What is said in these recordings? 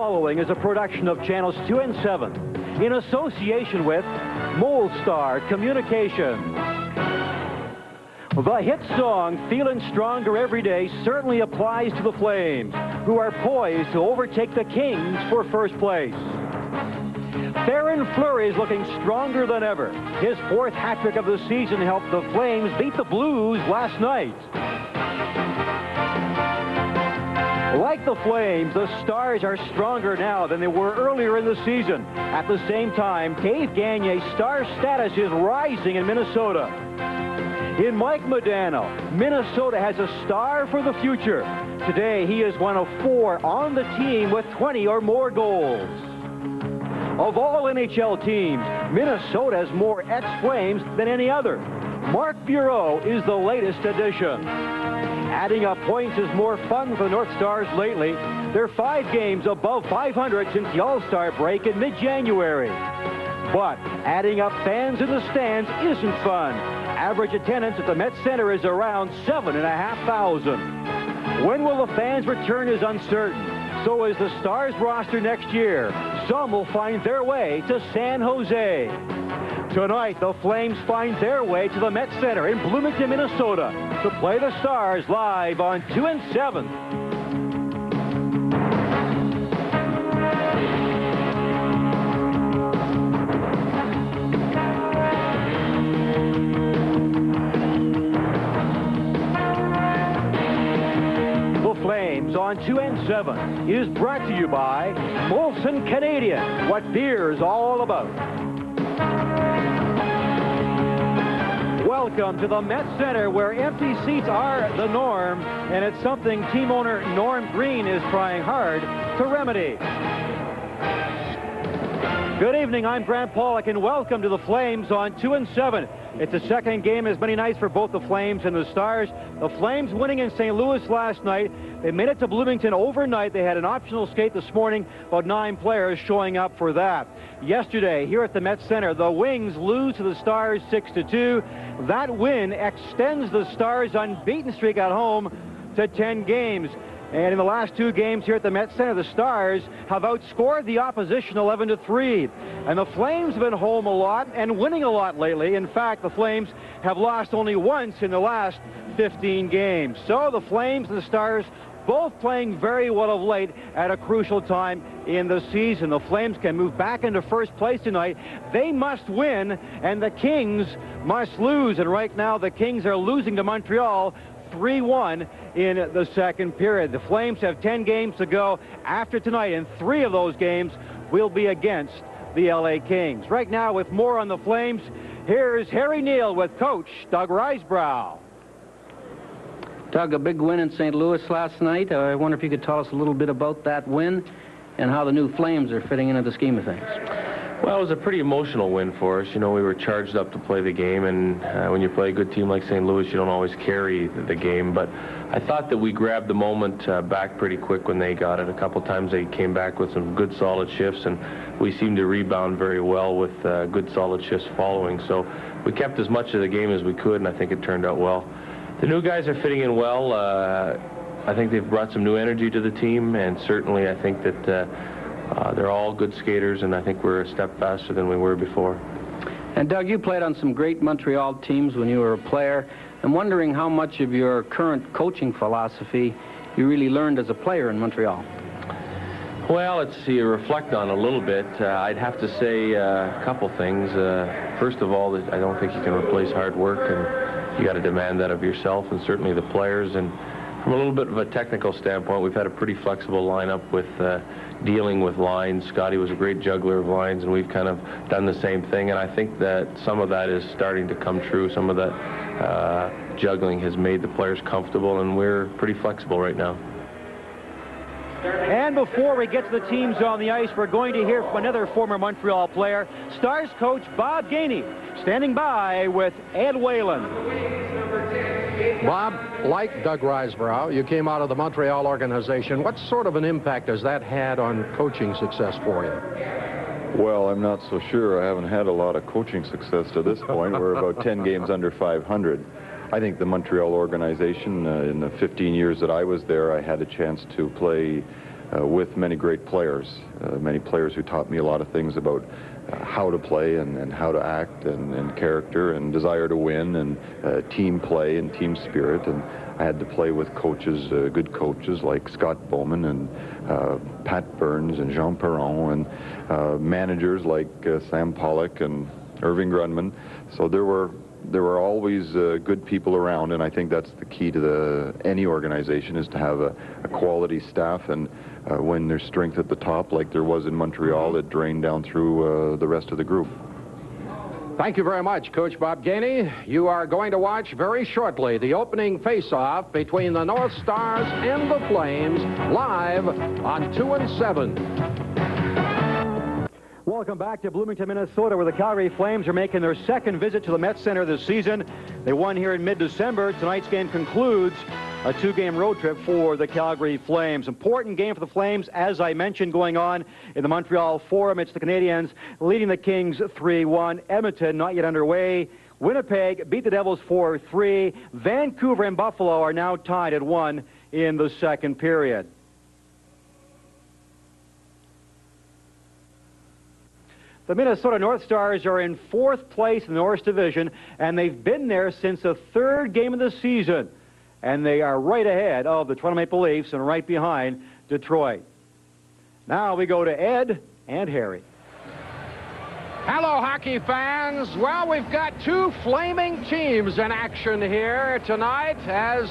following is a production of Channels 2 and 7 in association with Molestar Communications. The hit song, Feeling Stronger Every Day, certainly applies to the Flames, who are poised to overtake the Kings for first place. Theron Fleury is looking stronger than ever. His fourth hat-trick of the season helped the Flames beat the Blues last night. Like the Flames, the Stars are stronger now than they were earlier in the season. At the same time, Dave Gagne's star status is rising in Minnesota. In Mike Modano, Minnesota has a star for the future. Today, he is one of 4 on the team with 20 or more goals. Of all NHL teams, Minnesota has more ex-Flames than any other. Mark Bureau is the latest addition. Adding up points is more fun for the North Stars lately. They're 5 games above 500 since the All-Star break in mid-January. But adding up fans in the stands isn't fun. Average attendance at the Met Center is around 7,500. When will the fans return is uncertain. So is the Stars roster next year. Some will find their way to San Jose. Tonight, the Flames find their way to the Met Center in Bloomington, Minnesota, to play the Stars live on 2 and 7. On 2 and 7 is brought to you by Molson Canadian, what beer's all about. Welcome to the Met Center, where empty seats are the norm, and it's something team owner Norm Green is trying hard to remedy. Good evening, I'm Grant Pollock, and welcome to the Flames on 2 and 7. It's the second game as many nights for both the Flames and the Stars. The Flames winning in St. Louis last night. They made it to Bloomington overnight. They had an optional skate this morning, about 9 players showing up for that. Yesterday, here at the Met Center, the Wings lose to the Stars 6-2. That win extends the Stars' unbeaten streak at home to 10 games. And in the last 2 games here at the Met Center, the Stars have outscored the opposition 11-3. And the Flames have been home a lot and winning a lot lately. In fact, the Flames have lost only once in the last 15 games. So the Flames and the Stars both playing very well of late at a crucial time in the season. The Flames can move back into first place tonight. They must win, and the Kings must lose. And right now, the Kings are losing to Montreal 3-1 in the second period. The Flames have 10 games to go after tonight, and 3 of those games will be against the LA Kings. Right now, with more on the Flames, here's Harry Neal with Coach Doug Risebrough. Doug, a big win in St. Louis last night. I wonder if you could tell us a little bit about that win and how the new Flames are fitting into the scheme of things. Well, it was a pretty emotional win for us. You know, we were charged up to play the game, and when you play a good team like St. Louis, you don't always carry the game. But I thought that we grabbed the moment back pretty quick when they got it. A couple times they came back with some good, solid shifts, and we seemed to rebound very well with good, solid shifts following. So we kept as much of the game as we could, and I think it turned out well. The new guys are fitting in well. I think they've brought some new energy to the team, and certainly I think that they're all good skaters, and I think we're a step faster than we were before. And Doug, you played on some great Montreal teams when you were a player. I'm wondering how much of your current coaching philosophy you really learned as a player in Montreal. Well, it's you reflect on a little bit. I'd have to say a couple things. First of all, I don't think you can replace hard work, and you got to demand that of yourself and certainly the players. And from a little bit of a technical standpoint, we've had a pretty flexible lineup with dealing with lines. Scotty was a great juggler of lines, and we've kind of done the same thing. And I think that some of that is starting to come true. Some of that juggling has made the players comfortable, and we're pretty flexible right now. And before we get to the teams on the ice, we're going to hear from another former Montreal player, Stars coach Bob Gainey, standing by with Ed Whalen. Bob, like Doug Risebrough, you came out of the Montreal organization. What sort of an impact has that had on coaching success for you? Well, I'm not so sure. I haven't had a lot of coaching success to this point. We're about 10 games under 500. I think the Montreal organization, in the 15 years that I was there, I had a chance to play with many great players, many players who taught me a lot of things about how to play and how to act and character and desire to win and team play and team spirit. And I had to play with coaches, good coaches like Scott Bowman and Pat Burns and Jean Perron, and managers like Sam Pollock and Irving Grunman. So there were always good people around, and I think that's the key to any organization, is to have a quality staff. And when there's strength at the top, like there was in Montreal, it drained down through the rest of the group. Thank you very much, Coach Bob Gainey. You are going to watch very shortly the opening face-off between the North Stars and the Flames, live on 2 and 7. Welcome back to Bloomington, Minnesota, where the Calgary Flames are making their second visit to the Met Center this season. They won here in mid-December. Tonight's game concludes a 2-game road trip for the Calgary Flames. Important game for the Flames, as I mentioned, going on in the Montreal Forum. It's the Canadiens leading the Kings 3-1. Edmonton not yet underway. Winnipeg beat the Devils 4-3. Vancouver and Buffalo are now tied at 1 in the second period. The Minnesota North Stars are in 4th place in the North Division, and they've been there since the 3rd game of the season. And they are right ahead of the Toronto Maple Leafs and right behind Detroit. Now we go to Ed and Harry. Hello, hockey fans. Well, we've got 2 flaming teams in action here tonight. As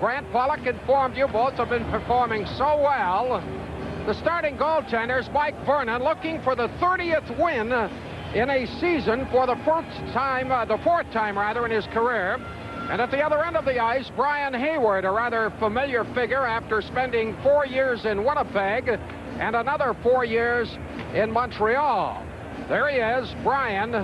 Grant Pollock informed you, both have been performing so well. The starting goaltenders, Mike Vernon, looking for the 30th win in a season for the 4th time in his career. And at the other end of the ice, Brian Hayward, a rather familiar figure after spending 4 years in Winnipeg and another 4 years in Montreal. There he is, Brian,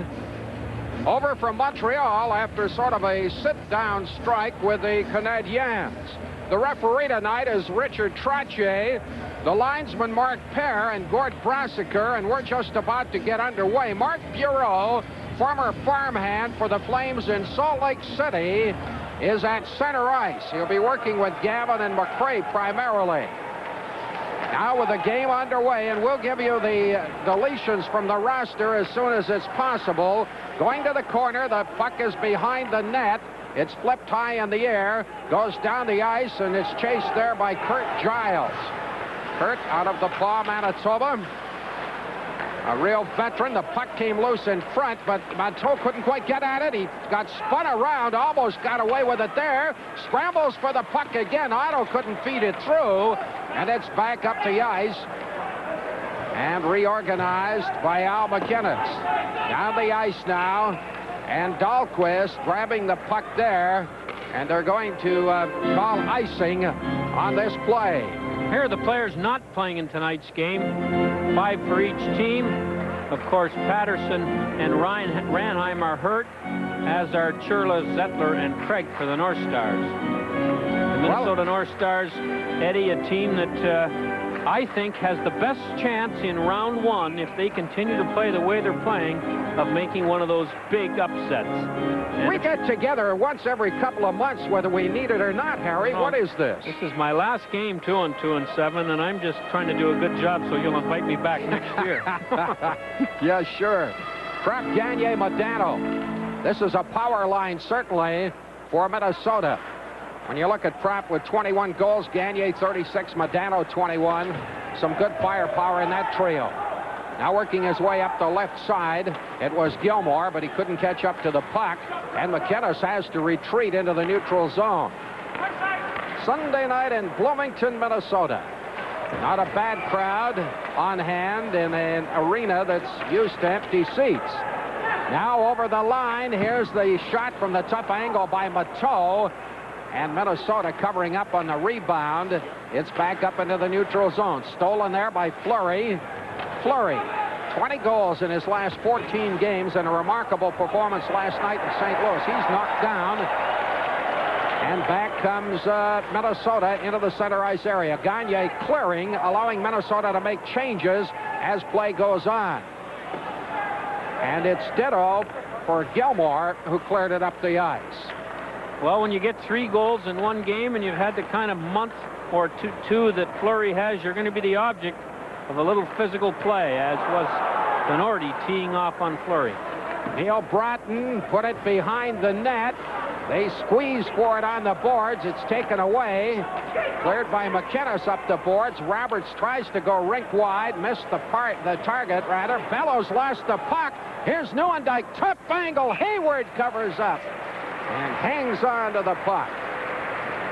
over from Montreal after sort of a sit-down strike with the Canadiens. The referee tonight is Richard Trottier, the linesman Mark Pear, and Gord Brassiker, and we're just about to get underway. Mark Bureau, former farmhand for the Flames in Salt Lake City, is at center ice. He'll be working with Gavin and McRae primarily. Now with the game underway, and we'll give you the deletions from the roster as soon as it's possible. Going to the corner, the puck is behind the net. It's flipped high in the air, goes down the ice, and it's chased there by Kurt Giles. Kurt out of the Paw, Manitoba. A real veteran. The puck came loose in front, but Monteau couldn't quite get at it. He got spun around, almost got away with it there. Scrambles for the puck again. Otto couldn't feed it through, and it's back up the ice and reorganized by Al McInnes. Down the ice now, and Dahlquist grabbing the puck there, and they're going to call icing on this play. Here are the players not playing in tonight's game. 5 for each team. Of course, Patterson and Ranheim are hurt, as are Churla, Zettler, and Craig for the North Stars. The Minnesota North Stars, Eddie, a team that I think has the best chance in round 1, if they continue to play the way they're playing, of making one of those big upsets. And we get together once every couple of months, whether we need it or not, Harry. What is this? This is my last game, 2 and 7, and I'm just trying to do a good job so you'll invite me back next year. Yeah, sure. Trapp, Gagner, Modano. This is a power line, certainly, for Minnesota. When you look at Trapp with 21 goals, Gagner 36, Modano 21. Some good firepower in that trio. Now working his way up the left side, it was Gilmore, but he couldn't catch up to the puck, and McInnes has to retreat into the neutral zone. Sunday night in Bloomington, Minnesota. Not a bad crowd on hand in an arena that's used to empty seats. Now over the line, here's the shot from the tough angle by Mateau, and Minnesota covering up on the rebound. It's back up into the neutral zone. Stolen there by Fleury. Fleury, 20 goals in his last 14 games, and a remarkable performance last night in St. Louis. He's knocked down, and back comes Minnesota into the center ice area. Gagner clearing, allowing Minnesota to make changes as play goes on. And it's ditto for Gilmore, who cleared it up the ice. Well, when you get 3 goals in one game and you've had to kind of month 4-2 that Fleury has, you're going to be the object of a little physical play, as was Tenorti teeing off on Fleury. Neil Broughton put it behind the net. They squeeze for it on the boards. It's taken away. Cleared by McInnes up the boards. Roberts tries to go rink wide. Missed the target, rather. Bellows lost the puck. Here's Neuendijk. Tough angle. Hayward covers up and hangs on to the puck.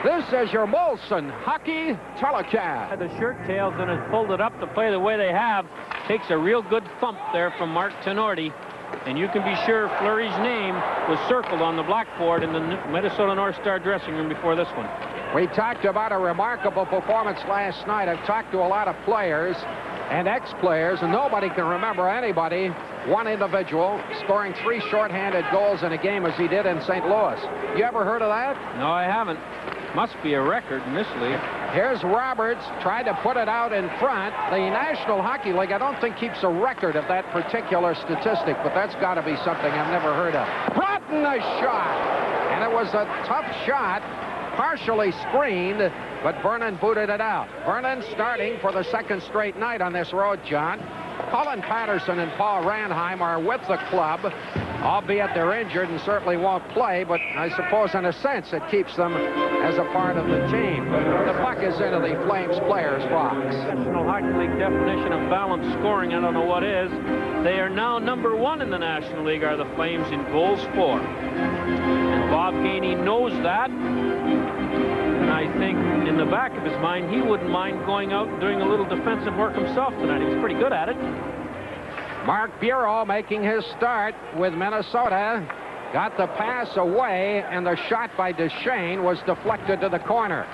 This is your Molson Hockey Telecast. The shirt tails and has pulled it up to play the way they have. Takes a real good thump there from Mark Tenorti. And you can be sure Fleury's name was circled on the blackboard in the Minnesota North Star dressing room before this one. We talked about a remarkable performance last night. I've talked to a lot of players and ex-players, and nobody can remember anybody, one individual, scoring 3 shorthanded goals in a game as he did in St. Louis. You ever heard of that? No, I haven't. Must be a record in this league. Here's Roberts, tried to put it out in front. The National Hockey League, I don't think, keeps a record of that particular statistic, but that's got to be something I've never heard of. Broughton a shot, and it was a tough shot, partially screened, but Vernon booted it out. Vernon starting for the 2nd straight night on this road, John. Colin Patterson and Paul Ranheim are with the club, albeit they're injured and certainly won't play, but I suppose in a sense it keeps them as a part of the team. The puck is into the Flames players' box. National Hockey League definition of balanced scoring, I don't know what is. They are now #1 in the National League, are the Flames, in goals for. And Bob Gainey knows that. And I think in the back of his mind, he wouldn't mind going out and doing a little defensive work himself tonight. He was pretty good at it. Mark Bureau making his start with Minnesota. Got the pass away, and the shot by Duchesne was deflected to the corner.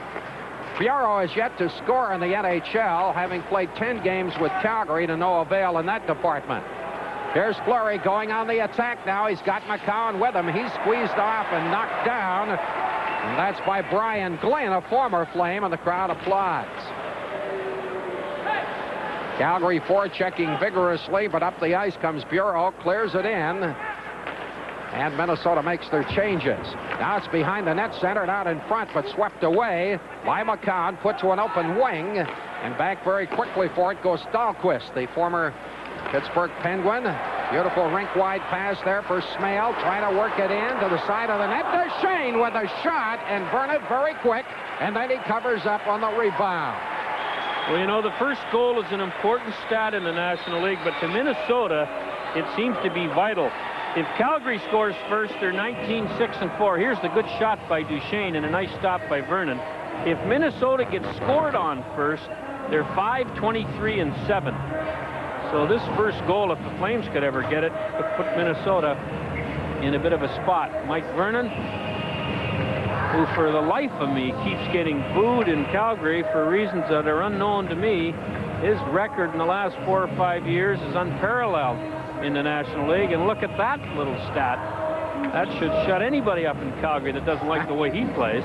Bureau is yet to score in the NHL, having played 10 games with Calgary to no avail in that department. Here's Fleury going on the attack now. He's got McCown with him. He's squeezed off and knocked down. And that's by Brian Glynn, a former Flame, and the crowd applauds. Calgary forechecking vigorously, but up the ice comes Bureau, clears it in. And Minnesota makes their changes. Now it's behind the net, centered out in front, but swept away by McCown, put to an open wing, and back very quickly for it goes Dahlquist, the former Pittsburgh Penguin. Beautiful rink-wide pass there for Smale, trying to work it in to the side of the net. Duchesne with a shot, and Burnett very quick, and then he covers up on the rebound. Well, you know, the first goal is an important stat in the National League, but to Minnesota, it seems to be vital. If Calgary scores first, they're 19-6-4. Here's the good shot by Duchesne and a nice stop by Vernon. If Minnesota gets scored on first, they're 5-23-7. So this first goal, if the Flames could ever get it, would put Minnesota in a bit of a spot. Mike Vernon, who for the life of me keeps getting booed in Calgary for reasons that are unknown to me, his record in the last 4 or 5 years is unparalleled in the National League. And look at that little stat. That should shut anybody up in Calgary that doesn't like the way he plays.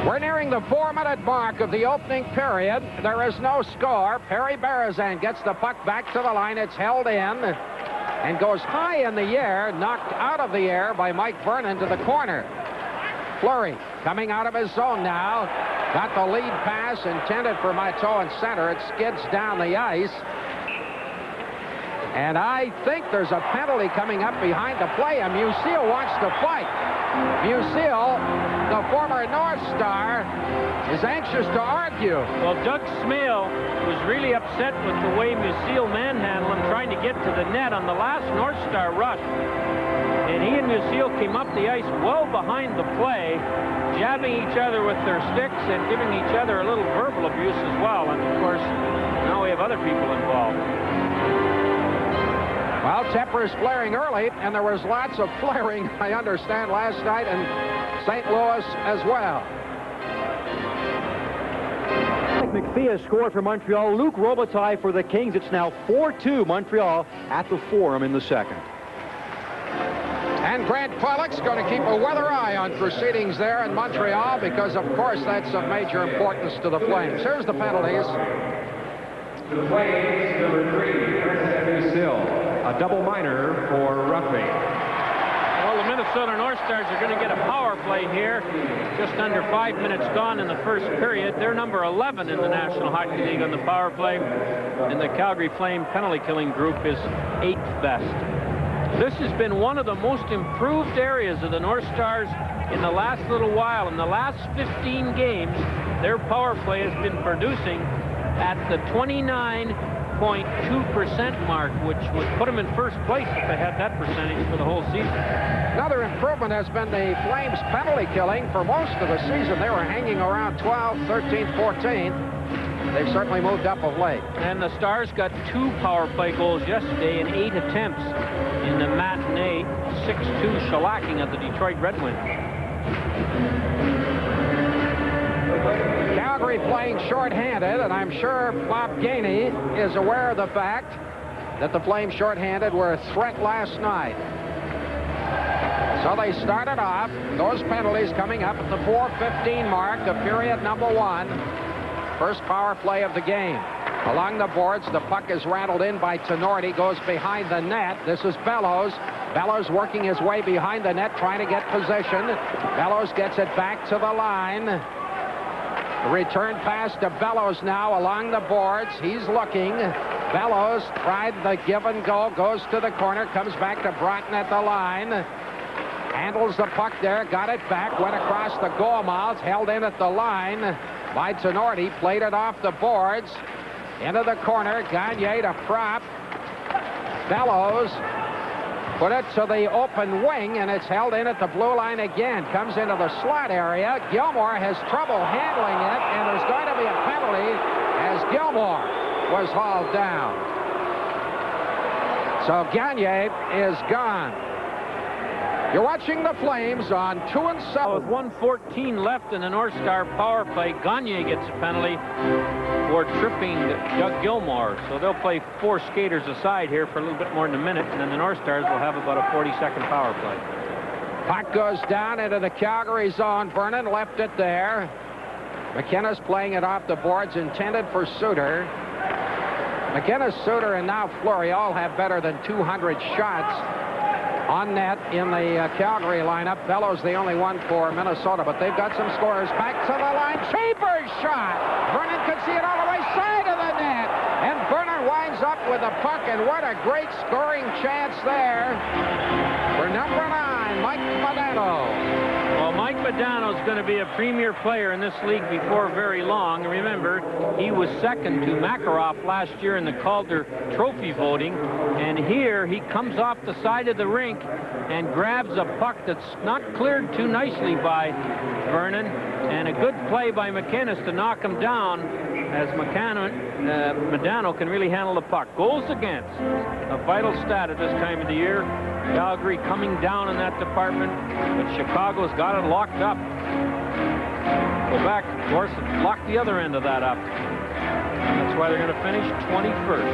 We're nearing the 4-minute mark of the opening period. There is no score. Perry Berezan gets the puck back to the line. It's held in and goes high in the air, knocked out of the air by Mike Vernon to the corner. Fleury coming out of his zone now. Got the lead pass intended for Mateau in center. It skids down the ice. And I think there's a penalty coming up behind the play, and Musil wants to fight. Musil, the former North Star, is anxious to argue. Well, Doug Smale was really upset with the way Musil manhandled him, trying to get to the net on the last North Star rush. And he and Musil came up the ice well behind the play, jabbing each other with their sticks and giving each other a little verbal abuse as well. And, of course, now we have other people involved. Well, tempers flaring early, and there was lots of flaring, I understand, last night in St. Louis as well. McPhee has scored for Montreal. Luc Robitaille for the Kings. It's now 4-2 Montreal at the Forum in the second. And Grant Pollock's going to keep a weather eye on proceedings there in Montreal because, of course, that's of major importance to the Flames. Here's the penalties. To the Flames, number 3, Musil, a double minor for roughing. Well, the Minnesota North Stars are going to get a power play here. Just under 5 minutes gone in the first period. They're number 11 in the National Hockey League on the power play. And the Calgary Flame penalty killing group is 8th best. This has been one of the most improved areas of the North Stars in the last little while. In the last 15 games, their power play has been producing at the 29.2% mark, which would put them in first place if they had that percentage for the whole season. Another improvement has been the Flames penalty killing. For most of the season, they were hanging around 12, 13, 14. They've certainly moved up of late. And the Stars got 2 power play goals yesterday in 8 attempts in the matinee 6-2 shellacking of the Detroit Red Wings. Calgary playing shorthanded, and I'm sure Bob Gainey is aware of the fact that the Flames shorthanded were a threat last night. So they started off, those penalties coming up at the 4:15 mark of period number 1. First power play of the game. Along the boards, the puck is rattled in by Tenorti, goes behind the net. This is Bellows. Bellows working his way behind the net, trying to get possession. Bellows gets it back to the line. The return pass to Bellows now along the boards. He's looking. Bellows tried the give and go, goes to the corner, comes back to Broughton at the line. Handles the puck there, got it back, went across the goal mouth, held in at the line by Tenorti, played it off the boards. Into the corner, Gagne to Prop. Bellows put it to the open wing, and it's held in at the blue line again. Comes into the slot area. Gilmore has trouble handling it, and there's going to be a penalty as Gilmore was hauled down. So Gagne is gone. You're watching the Flames on 2-7. With 1:14 left in the North Star power play, Gagne gets a penalty for tripping Doug Gilmore. So they'll play 4 skaters aside here for a little bit more than a minute, and then the North Stars will have about a 40-second power play. Puck goes down into the Calgary zone. Vernon left it there. McKenna's playing it off the boards, intended for Suter. McKenna, Suter, and now Fleury all have better than 200 shots on net in the Calgary lineup. Bellows the only one for Minnesota, but they've got some scorers. Back to the line. Chambers shot. Vernon could see it all the way side of the net. And Vernon winds up with the puck, and what a great scoring chance there for number 9, Mike Modano. Well, Mike Modano's going to be a premier player in this league before very long. Remember, he was second to Makarov last year in the Calder Trophy voting. And here he comes off the side of the rink and grabs a puck that's not cleared too nicely by Vernon. And a good play by McInnes to knock him down, as Modano can really handle the puck. Goals against, a vital stat at this time of the year. Calgary coming down in that department, but Chicago's got it locked up. Go back, of course, and lock the other end of that up. That's why they're going to finish 21st.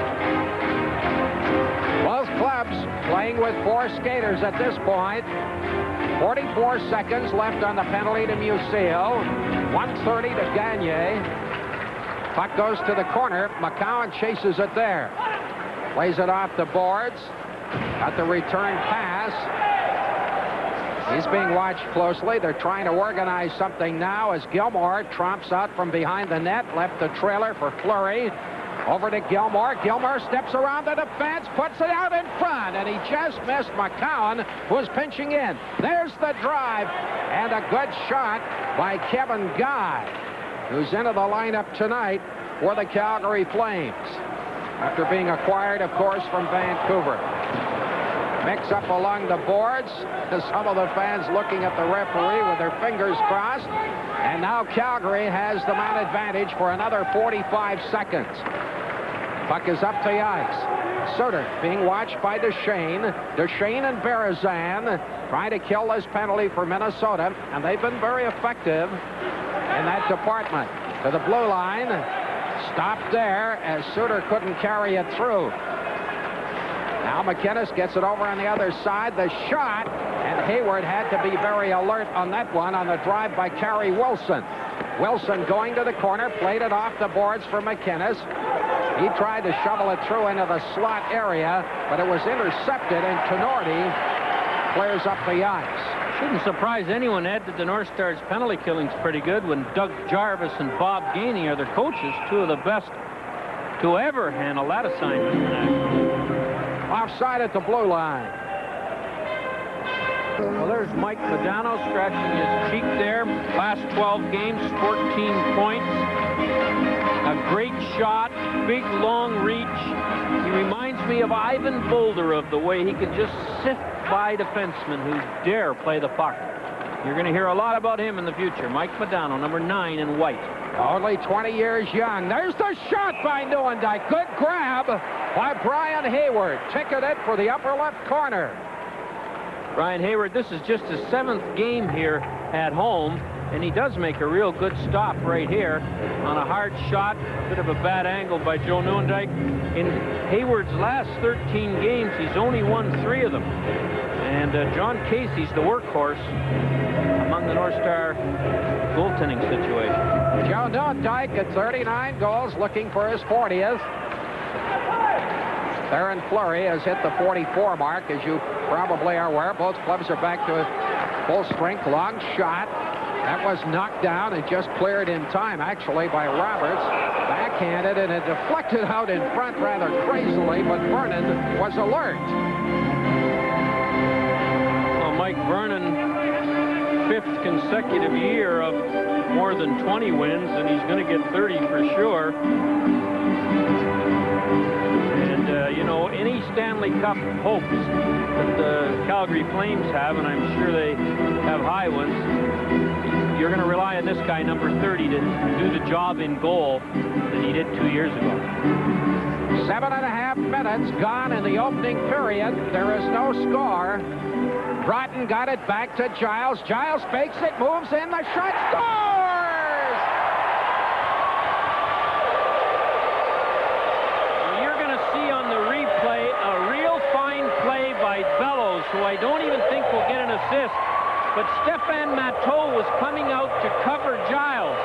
Both clubs playing with 4 skaters at this point. 44 seconds left on the penalty to Musil. 1:30 to Gagne. Puck goes to the corner. McCowan chases it there. Plays it off the boards. Got the return pass. He's being watched closely. They're trying to organize something now as Gilmore tromps out from behind the net. Left the trailer for Fleury. Over to Gilmore. Gilmore steps around the defense, puts it out in front, and he just missed McCowan, who's pinching in. There's the drive, and a good shot by Kevin Guy, who's into the lineup tonight for the Calgary Flames, after being acquired, of course, from Vancouver. Mix up along the boards. Some of the fans looking at the referee with their fingers crossed. And now Calgary has the man advantage for another 45 seconds. Puck is up the ice. Suter being watched by Duchesne. Duchesne and Berezan trying to kill this penalty for Minnesota, and they've been very effective in that department. To the blue line. Stopped there as Suter couldn't carry it through. Now McInnes gets it over on the other side. The shot, and Hayward had to be very alert on that one on the drive by Carey Wilson. Wilson going to the corner, played it off the boards for McInnes. He tried to shovel it through into the slot area, but it was intercepted, and Tenorti clears up the ice. Shouldn't surprise anyone, Ed, that the North Stars penalty killing's pretty good when Doug Jarvis and Bob Gainey are their coaches, two of the best to ever handle that assignment. Offside at the blue line. Well, there's Mike Modano scratching his cheek there. Last 12 games, 14 points. A great shot, big long reach. He reminds me of Ivan Boulder of the way he can just sift by defensemen who dare play the puck. You're going to hear a lot about him in the future. Mike Modano, number 9 in white. Only 20 years young. There's the shot by Neuendijk. Good grab by Brian Hayward. Ticketed for the upper left corner. Brian Hayward, this is just his 7th game here at home, and he does make a real good stop right here on a hard shot. A bit of a bad angle by Joe Neuendijk. In Hayward's last 13 games, he's only won 3 of them. And John Casey's the workhorse among the North Star goaltending situation. Joe Neuendijk at 39 goals, looking for his 40th. Theron Fleury has hit the 44 mark, as you probably are aware. Both clubs are back to full strength. Long shot. That was knocked down and just cleared in time, actually, by Roberts. Backhanded, and it deflected out in front rather crazily, but Vernon was alert. Well, Mike Vernon, 5th consecutive year of more than 20 wins, and he's going to get 30 for sure. You know, any Stanley Cup hopes that the Calgary Flames have, and I'm sure they have high ones, you're going to rely on this guy, number 30, to do the job in goal that he did 2 years ago. 7.5 minutes gone in the opening period. There is no score. Broughton got it back to Giles. Giles fakes it, moves in, the shot, scores! Bellows, who I don't even think will get an assist, but Stefan Matteau was coming out to cover Giles.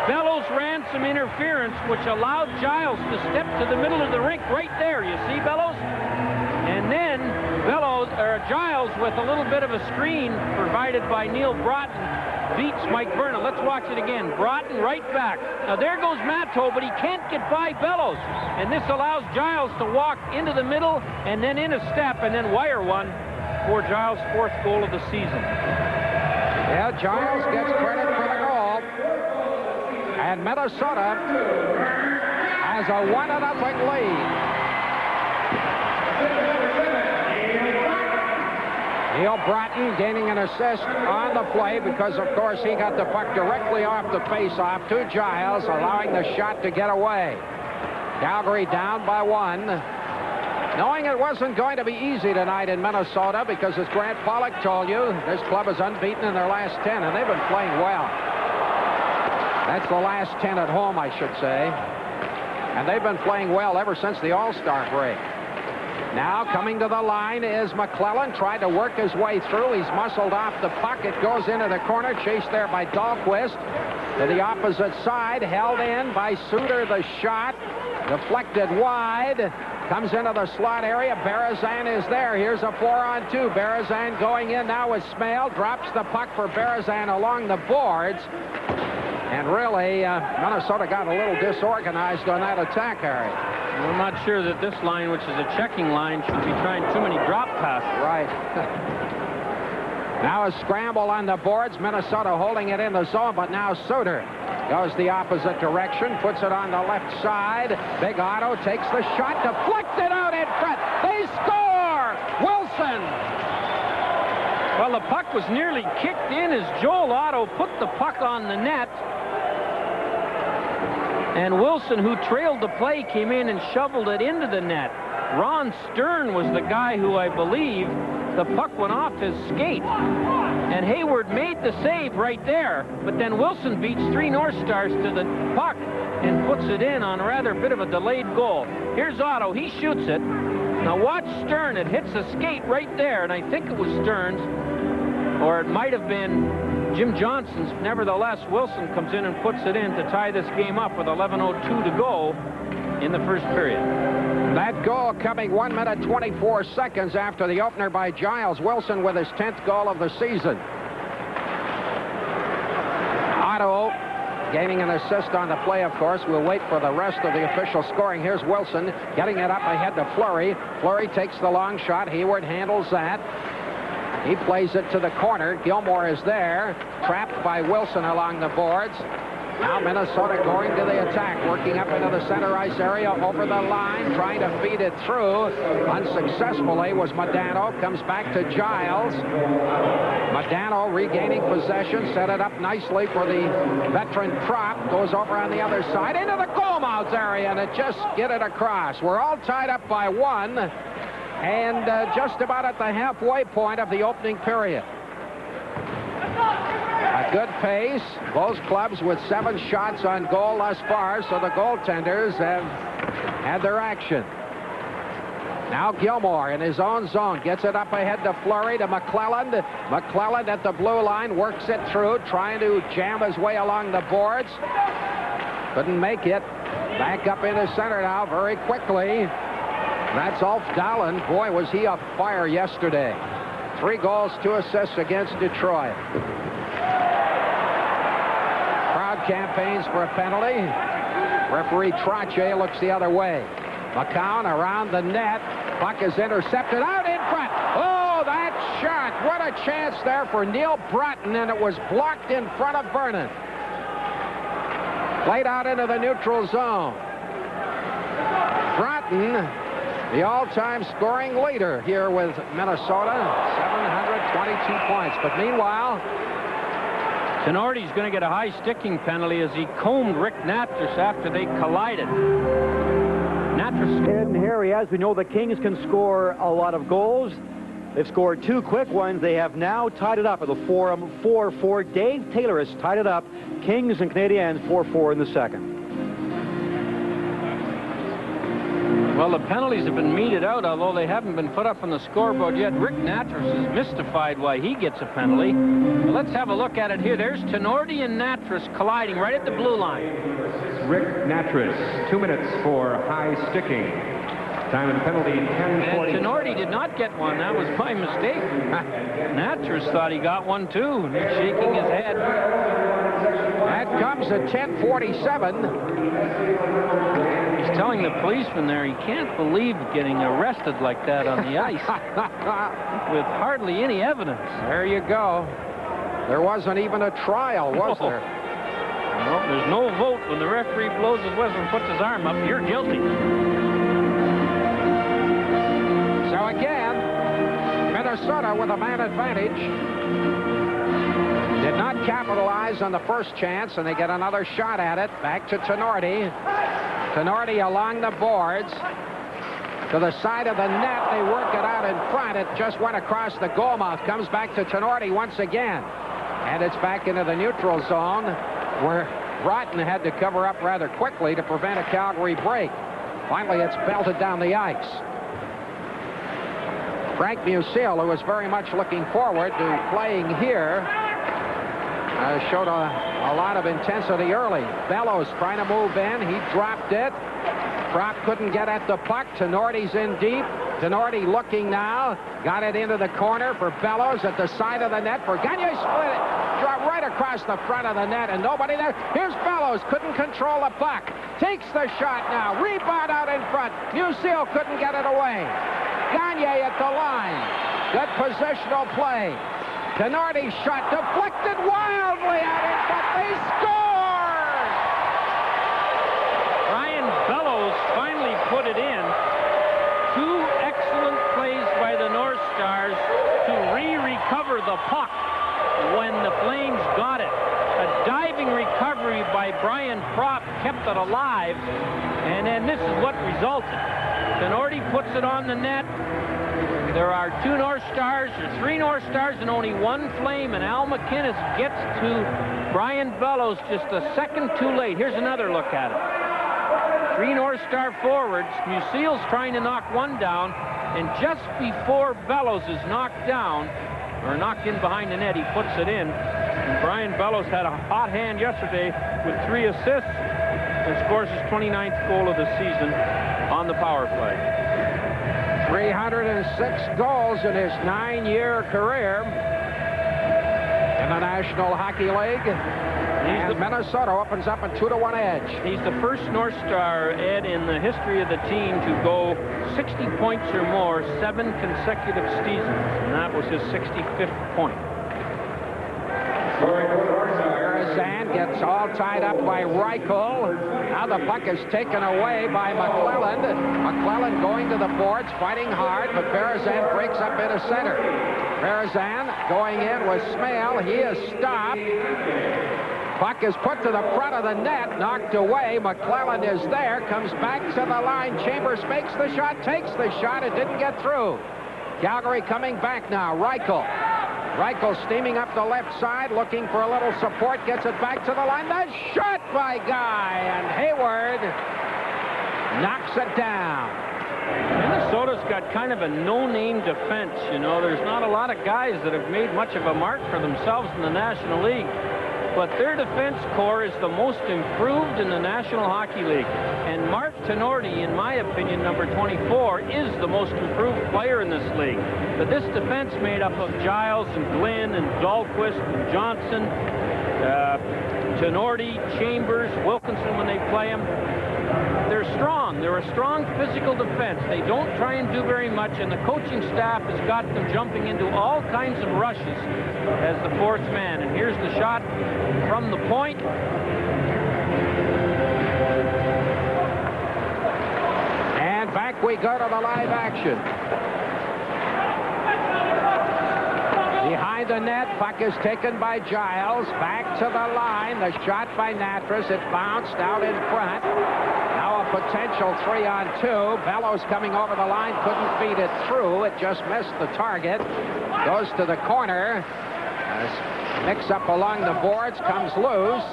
Bellows ran some interference, which allowed Giles to step to the middle of the rink right there. You see Bellows? And then Giles, with a little bit of a screen provided by Neil Broughton, beats Mike Vernon. Let's watch it again. Broughton right back. Now there goes Matteau, but he can't get by Bellows. And this allows Giles to walk into the middle and then in a step and then wire one for Giles' 4th goal of the season. Yeah, Giles gets credit for the goal. And Minnesota has a 1-0 lead. Neil Broughton gaining an assist on the play because, of course, he got the puck directly off the face-off to Giles, allowing the shot to get away. Calgary down by 1. Knowing it wasn't going to be easy tonight in Minnesota because, as Grant Pollock told you, this club is unbeaten in their last 10, and they've been playing well. That's the last 10 at home, I should say. And they've been playing well ever since the All-Star break. Now coming to the line is McClellan. Tried to work his way through. He's muscled off the puck. It goes into the corner. Chased there by Dahlquist. To the opposite side. Held in by Suter. The shot. Deflected wide. Comes into the slot area. Berezan is there. Here's a 4-on-2. Berezan going in now with Smale. Drops the puck for Berezan along the boards. And really, Minnesota got a little disorganized on that attack, Harry. I'm not sure that this line, which is a checking line, should be trying too many drop passes. Right. Now a scramble on the boards. Minnesota holding it in the zone, but now Suter goes the opposite direction, puts it on the left side. Big Otto takes the shot, deflected out in front. They score! Wilson! Well, the puck was nearly kicked in as Joel Otto put the puck on the net. And Wilson, who trailed the play, came in and shoveled it into the net. Ron Stern was the guy who, I believe, the puck went off his skate. And Hayward made the save right there. But then Wilson beats 3 North Stars to the puck and puts it in on rather a bit of a delayed goal. Here's Otto. He shoots it. Now watch Stern. It hits the skate right there. And I think it was Stern's. Or it might have been Jim Johnson's. Nevertheless, Wilson comes in and puts it in to tie this game up with 11:02 to go in the first period. That goal coming 1 minute 24 seconds after the opener by Giles Wilson with his 10th goal of the season. Otto gaining an assist on the play, of course. We'll wait for the rest of the official scoring. Here's Wilson getting it up ahead to Fleury. Fleury takes the long shot. Hayward handles that. He plays it to the corner. Gilmore is there, trapped by Wilson along the boards. Now Minnesota going to the attack, working up into the center ice area, over the line, trying to feed it through. Unsuccessfully was Modano. Comes back to Giles. Modano regaining possession, set it up nicely for the veteran Prop. Goes over on the other side into the goal mouth area, and it just get it across. We're all tied up by 1, and just about at the halfway point of the opening period. A good pace. Both clubs with 7 shots on goal thus far, so the goaltenders have had their action. Now Gilmore in his own zone gets it up ahead to Fleury, to McClelland. McClelland at the blue line works it through, trying to jam his way along the boards. Couldn't make it. Back up into center now very quickly. That's Ulf Dahlen. Boy, was he a fire yesterday. 3 goals, 2 assists against Detroit. Crowd campaigns for a penalty. Referee Trache looks the other way. McCown around the net. Puck is intercepted out in front. Oh, that shot. What a chance there for Neil Broughton, and it was blocked in front of Vernon. Played out into the neutral zone. Broughton, the all-time scoring leader here with Minnesota, 722 points. But meanwhile, Tenorti's going to get a high sticking penalty as he combed Rick Natras after they collided. Natras. And Harry, as we know, the Kings can score a lot of goals. They've scored 2 quick ones. They have now tied it up at the Forum 4-4. Dave Taylor has tied it up. Kings and Canadiens 4-4 in the second. Well, the penalties have been meted out, although they haven't been put up on the scoreboard yet. Rick Natras is mystified why he gets a penalty. Well, let's have a look at it here. There's Tenorti and Natras colliding right at the blue line. Rick Natras, 2 minutes for high sticking. Time and penalty 10:40. And Tenorti did not get one. That was my mistake. Natras thought he got one too. He's shaking his head. that comes at 10:47. He's telling the policeman there he can't believe getting arrested like that on the ice with hardly any evidence. There you go. There wasn't even a trial, was there? No, there's no vote. When the referee blows his whistle and puts his arm up, you're guilty. So again, Minnesota with a man advantage. Did not capitalize on the first chance, and they get another shot at it. Back to Tenorti. Tenorti along the boards. To the side of the net, they work it out in front. It just went across the goal mouth. Comes back to Tenorti once again. And it's back into the neutral zone, where Broughton had to cover up rather quickly to prevent a Calgary break. Finally, it's belted down the ice. Frank Musial, who was very much looking forward to playing here, showed a lot of intensity early. Bellows trying to move in. He dropped it. Prop couldn't get at the puck. Tenorti's in deep. Tenorti looking now. Got it into the corner for Bellows at the side of the net for Gagne. Split it. Drop right across the front of the net and nobody there. Here's Bellows. Couldn't control the puck. Takes the shot now. Rebound out in front. Musial couldn't get it away. Gagne at the line. Good positional play. Tenorti's shot deflected wildly out in front. They scored! Brian Bellows finally put it in. 2 excellent plays by the North Stars to recover the puck when the Flames got it. A diving recovery by Brian Prop kept it alive, and then this is what resulted. Tenorti puts it on the net. There are 2 North Stars, or 3 North Stars, and only 1 Flame, and Al McInnes gets to Brian Bellows just a second too late. Here's another look at it. 3 North Star forwards. Musial's trying to knock one down, and just before Bellows is knocked down, or knocked in behind the net, he puts it in. And Brian Bellows had a hot hand yesterday with 3 assists. and scores his 29th goal of the season on the power play. 306 goals in his 9-year career in the National Hockey League. And Minnesota opens up a 2-1 edge. He's the first North Star, Ed, in the history of the team to go 60 points or more 7 consecutive seasons, and that was his 65th point. Berzan gets all tied up by Reichel. Now the puck is taken away by McClelland. McClelland going to the boards, fighting hard, but Berzan breaks up into center. Berzan going in with Smale. He is stopped. Puck is put to the front of the net, knocked away. McClelland is there, comes back to the line. Chambers makes the shot, takes the shot. It didn't get through. Calgary coming back now. Reichel. Reichel steaming up the left side, looking for a little support, gets it back to the line. The shot by Guy, and Hayward knocks it down. Minnesota's got kind of a no-name defense, you know. There's not a lot of guys that have made much of a mark for themselves in the National League. But their defense core is the most improved in the National Hockey League. And Mark Tenorti, in my opinion, number 24, is the most improved player in this league. But this defense made up of Giles and Glenn and Dahlquist and Johnson, Tenorti, Chambers, Wilkinson when they play them. They're strong. They're a strong physical defense. They don't try and do very much, and the coaching staff has got them jumping into all kinds of rushes as the fourth man. And here's the shot from the point. And back we go to the live action. Behind the net, puck is taken by Giles. Back to the line. The shot by Natras. It bounced out in front. Now a potential 3-on-2. Bellows coming over the line. Couldn't feed it through. It just missed the target. Goes to the corner. Mix up along the boards. Comes loose.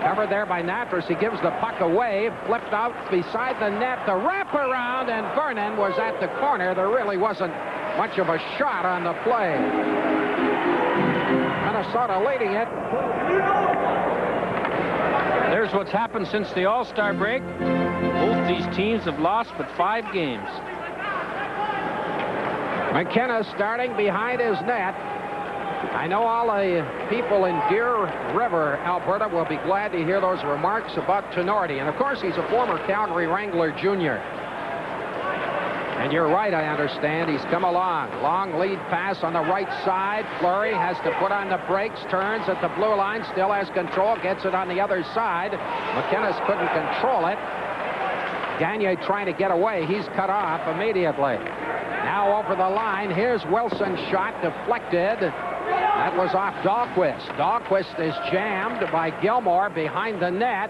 Covered there by Natras. He gives the puck away. Flipped out beside the net. The wraparound, and Vernon was at the corner. There really wasn't much of a shot on the play. Minnesota leading it. There's what's happened since the All-Star break. Both these teams have lost but 5 games. McKenna starting behind his net. I know all the people in Deer River, Alberta, will be glad to hear those remarks about Tenorti. And, of course, he's a former Calgary Wrangler Jr. And you're right, I understand. He's come along. Long lead pass on the right side. Fleury has to put on the brakes, turns at the blue line, still has control, gets it on the other side. McKinnis couldn't control it. Gagne trying to get away. He's cut off immediately. Now over the line. Here's Wilson's shot deflected. That was off Dahlquist. Dahlquist is jammed by Gilmore behind the net.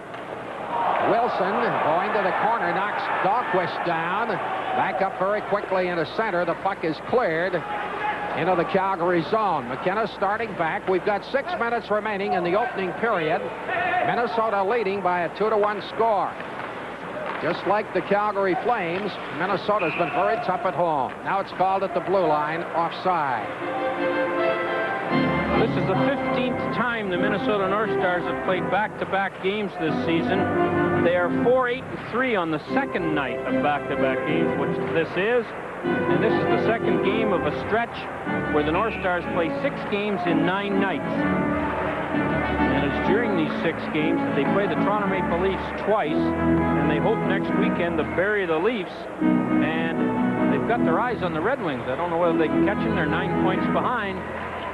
Wilson going to the corner, knocks Dahlquist down. Back up very quickly into center. The puck is cleared into the Calgary zone. McKenna starting back. We've got 6 minutes remaining in the opening period. Minnesota leading by a 2-1 score. Just like the Calgary Flames, Minnesota's been very tough at home. Now it's called at the blue line, offside. This is the 15th time the Minnesota North Stars have played back-to-back games this season. They are 4-8-3 on the second night of back-to-back games, which this is. And this is the second game of a stretch where the North Stars play 6 games in 9 nights. And it's during these 6 games that they play the Toronto Maple Leafs twice, and they hope next weekend to bury the Leafs. And they've got their eyes on the Red Wings. I don't know whether they can catch them. They're 9 points behind.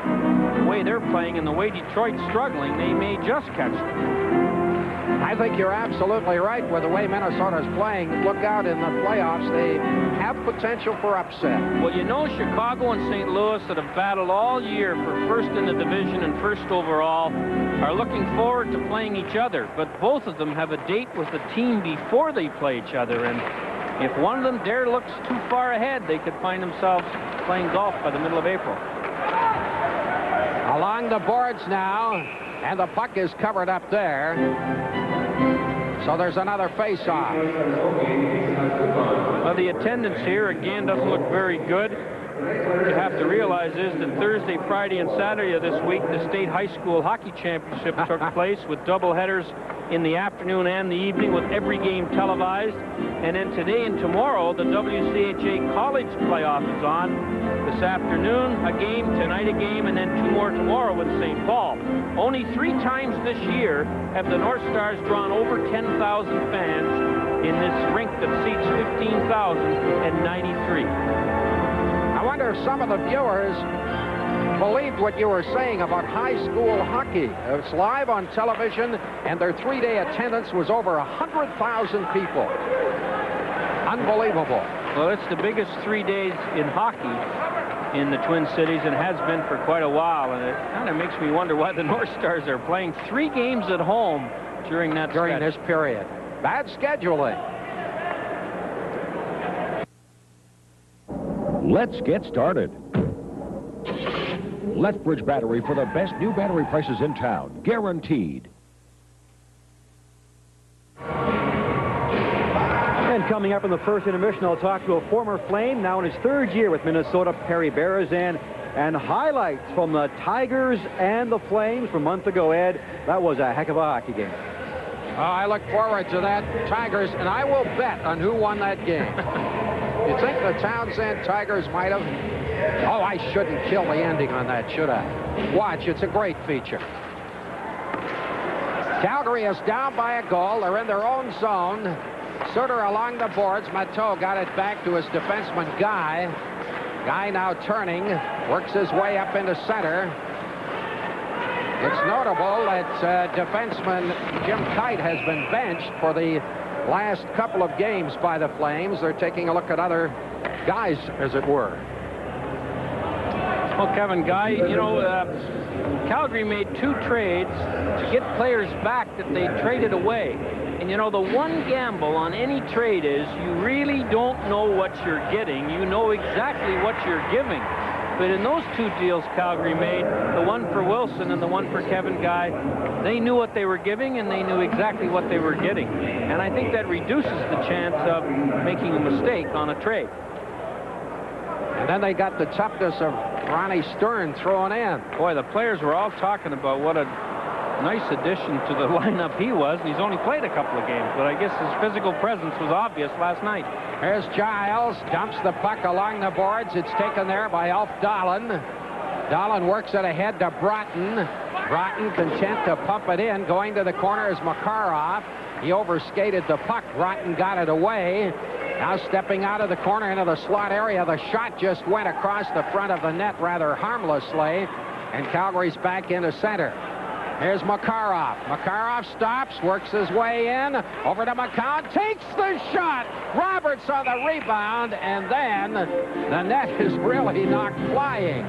The way they're playing and the way Detroit's struggling, they may just catch them. I think you're absolutely right with the way Minnesota's playing. Look out in the playoffs. They have potential for upset. Well, you know, Chicago and St. Louis that have battled all year for first in the division and first overall are looking forward to playing each other. But both of them have a date with the team before they play each other. And if one of them dare looks too far ahead, they could find themselves playing golf by the middle of April. Along the boards now, and the puck is covered up there. So there's another face-off. Well, the attendance here, again, doesn't look very good. what you have to realize is that Thursday, Friday, and Saturday of this week, the state high school hockey championship took place with doubleheaders in the afternoon and the evening, with every game televised. And then today and tomorrow, the WCHA college playoff is on. This afternoon, a game, tonight a game, and then 2 more tomorrow with St. Paul. Only 3 times this year have the North Stars drawn over 10,000 fans in this rink that seats 15,093. I wonder if some of the viewers believed what you were saying about high school hockey. It's live on television, and their 3-day attendance was over 100,000 people. Unbelievable. Well, it's the biggest 3 days in hockey in the Twin Cities, and has been for quite a while, and it kind of makes me wonder why the North Stars are playing 3 games at home during this period. Bad scheduling. Let's get started. Lethbridge Battery for the best new battery prices in town, guaranteed. And coming up in the first intermission, I'll talk to a former Flame, now in his 3rd year with Minnesota, Perry Berezan, and highlights from the Tigers and the Flames from a month ago. Ed, that was a heck of a hockey game. I look forward to that, Tigers, and I will bet on who won that game. You think the Townsend Tigers might have? Oh, I shouldn't kill the ending on that, should I? Watch, it's a great feature. Calgary is down by a goal. They're in their own zone. Sutter along the boards. Matteau got it back to his defenseman, Guy. Guy now turning, works his way up into center. It's notable that defenseman Jim Kite has been benched for the last couple of games by the Flames. They're taking a look at other guys, as it were. Well, Kevin, Guy, you know, Calgary made 2 trades to get players back that they traded away. And, you know, the one gamble on any trade is you really don't know what you're getting. You know exactly what you're giving. But in those 2 deals Calgary made, the one for Wilson and the one for Kevin Guy, they knew what they were giving, and they knew exactly what they were getting. And I think that reduces the chance of making a mistake on a trade. And then they got the toughness of Ronnie Stern thrown in. Boy, the players were all talking about what a nice addition to the lineup he was, and he's only played a couple of games, but I guess his physical presence was obvious last night. Here's Giles, dumps the puck along the boards. It's taken there by Alf Dahlen. Dahlen works it ahead to Broughton. Broughton content to pump it in. Going to the corner is Makarov. He overskated the puck. Broughton got it away. Now stepping out of the corner into the slot area. The shot just went across the front of the net rather harmlessly, and Calgary's back into center. Here's Makarov. Makarov stops, works his way in, over to McCown, takes the shot. Roberts on the rebound, and then the net is really knocked flying.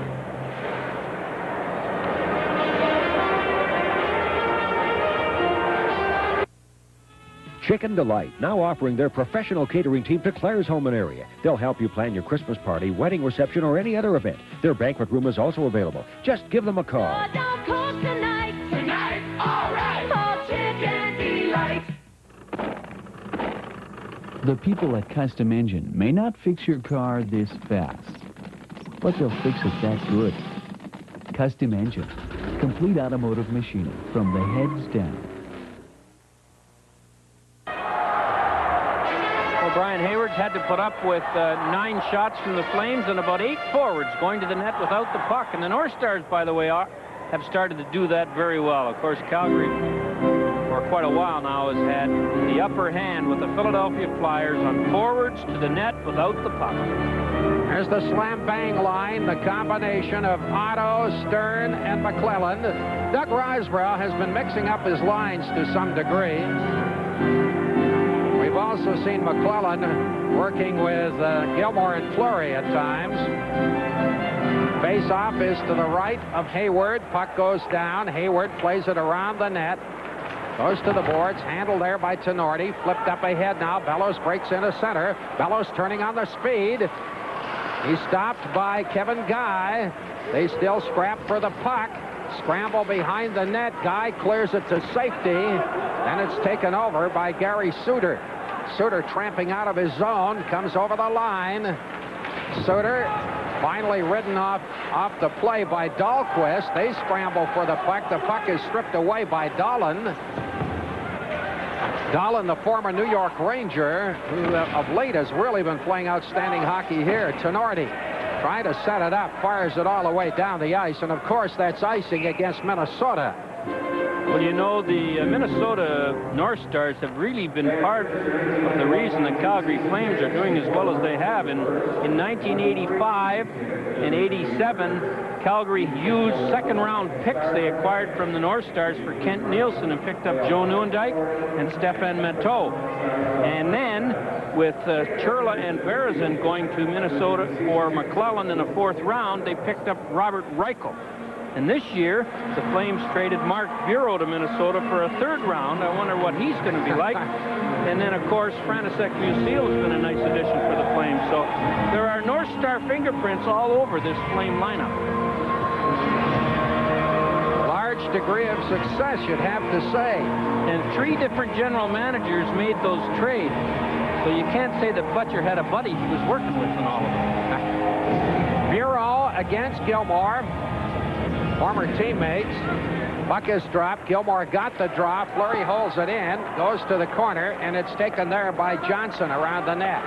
Chicken Delight, now offering their professional catering team to Claire's home and area. They'll help you plan your Christmas party, wedding reception, or any other event. Their banquet room is also available. Just give them a call. Oh, don't cook tonight. Tonight, all right. For Chicken Delight. The people at Custom Engine may not fix your car this fast, but they'll fix it that good. Custom Engine, complete automotive machining from the heads down. Brian Hayward's had to put up with 9 shots from the Flames and about 8 forwards going to the net without the puck. And the North Stars, by the way, have started to do that very well. Of course, Calgary, for quite a while now, has had the upper hand with the Philadelphia Flyers on forwards to the net without the puck. There's the slam-bang line, the combination of Otto, Stern, and McClellan. Doug Risebrough has been mixing up his lines to some degree. We've also seen McClellan working with Gilmore and Fleury at times. Face-off is to the right of Hayward. Puck goes down. Hayward plays it around the net. Goes to the boards. Handled there by Tenorti. Flipped up ahead now. Bellows breaks into center. Bellows turning on the speed. He's stopped by Kevin Guy. They still scrap for the puck. Scramble behind the net. Guy clears it to safety. Then it's taken over by Gary Suter. Suter tramping out of his zone, comes over the line. Suter Finally ridden off the play by Dahlquist. They scramble for the puck. The puck is stripped away by Dahlin. Dahlin, the former New York Ranger, who of late has really been playing outstanding hockey here. Tenorti trying to set it up, fires it all the way down the ice, and of course that's icing against Minnesota. Well, you know, the Minnesota North Stars have really been part of the reason the Calgary Flames are doing as well as they have. In 1985 and 87, Calgary used second-round picks they acquired from the North Stars for Kent Nielsen and picked up Joe Nieuwendyk and Stefan Matteau. And then, with Churla and Berezin going to Minnesota for McClellan in the 4th round, they picked up Robert Reichel. And this year, the Flames traded Mark Bureau to Minnesota for a 3rd round. I wonder what he's going to be like. And then, of course, Frantisek Musil has been a nice addition for the Flames. So there are North Star fingerprints all over this Flame lineup. Large degree of success, you'd have to say. And 3 different general managers made those trades. So you can't say that Fletcher had a buddy he was working with in all of them. Bureau against Gilmore. Former teammates. Puck is dropped. Gilmore got the draw. Fleury holds it in. Goes to the corner, and it's taken there by Johnson around the net.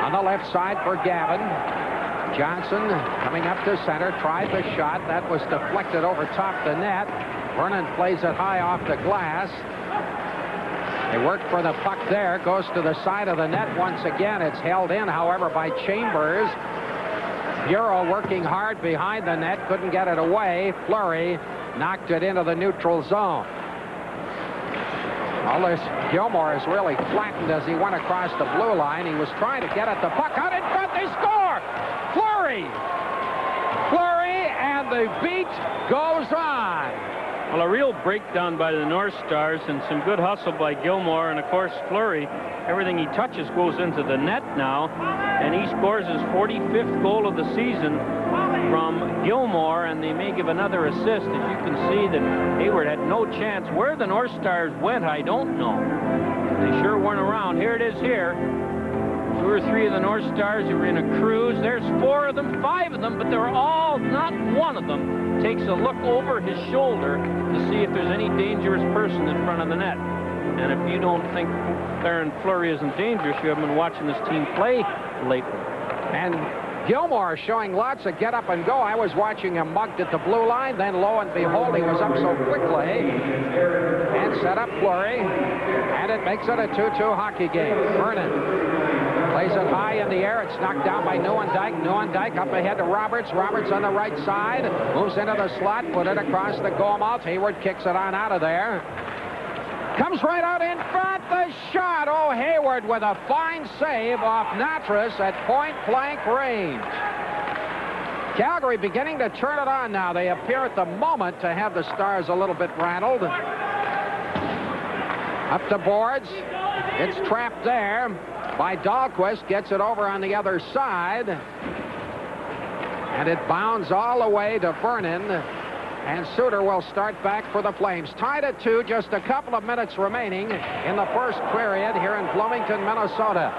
On the left side for Gavin. Johnson coming up to center. Tried the shot. That was deflected over top the net. Vernon plays it high off the glass. They work for the puck there. Goes to the side of the net once again. It's held in, however, by Chambers. Bureau working hard behind the net, couldn't get it away. Fleury knocked it into the neutral zone. All this, Gilmore is really flattened as he went across the blue line. He was trying to get at the puck. Out in front, they score! Fleury! Fleury, and the beat goes on. Well, a real breakdown by the North Stars and some good hustle by Gilmore. And, of course, Fleury, everything he touches goes into the net now. And he scores his 45th goal of the season from Gilmore. And they may give another assist. As you can see that Hayward had no chance. Where the North Stars went, I don't know. They sure weren't around. Here it is here. 2 or 3 of the North Stars who were in a cruise. There's 4 of them, 5 of them, but they're all, not one of them takes a look over his shoulder to see if there's any dangerous person in front of the net. And if you don't think Theron Fleury isn't dangerous, you haven't been watching this team play lately. And Gilmore showing lots of get up and go. I was watching him mugged at the blue line, then lo and behold, he was up so quickly and set up Fleury, and it makes it a 2-2 hockey game. Vernon plays it high in the air. It's knocked down by Nieuwendyk. Nieuwendyk up ahead to Roberts. Roberts on the right side. Moves into the slot. Put it across the goal mouth. Hayward kicks it on out of there. Comes right out in front. The shot. Oh, Hayward with a fine save off Natras at point-blank range. Calgary beginning to turn it on now. They appear at the moment to have the Stars a little bit rattled. Up the boards. It's trapped there by Dahlquist. Gets it over on the other side. And it bounds all the way to Vernon. And Suter will start back for the Flames. Tied at 2, just a couple of minutes remaining in the first period here in Bloomington, Minnesota.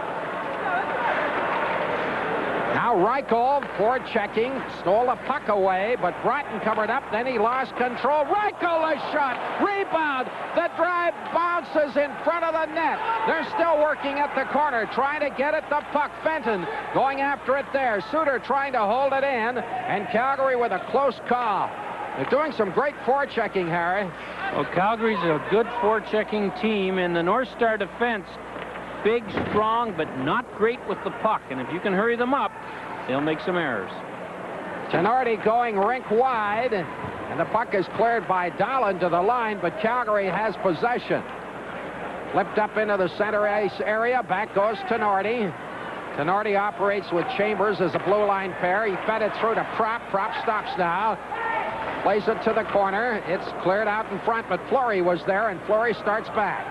Now Reichel forechecking, stole the puck away, but Broughton covered up, then he lost control. Reichel, a shot, rebound, the drive bounces in front of the net. They're still working at the corner, trying to get at the puck. Fenton going after it there. Suter trying to hold it in, and Calgary with a close call. They're doing some great forechecking, Harry. Well, Calgary's a good forechecking team, and the North Star defense, big, strong, but not great with the puck. And if you can hurry them up, they'll make some errors. Tenorti going rink wide, and the puck is cleared by Dahlin to the line, but Calgary has possession. Flipped up into the center ice area. Back goes Tenorti. Tenorti operates with Chambers as a blue line pair. He fed it through to Prop. Prop stops now. Plays it to the corner. It's cleared out in front, but Fleury was there, and Fleury starts back.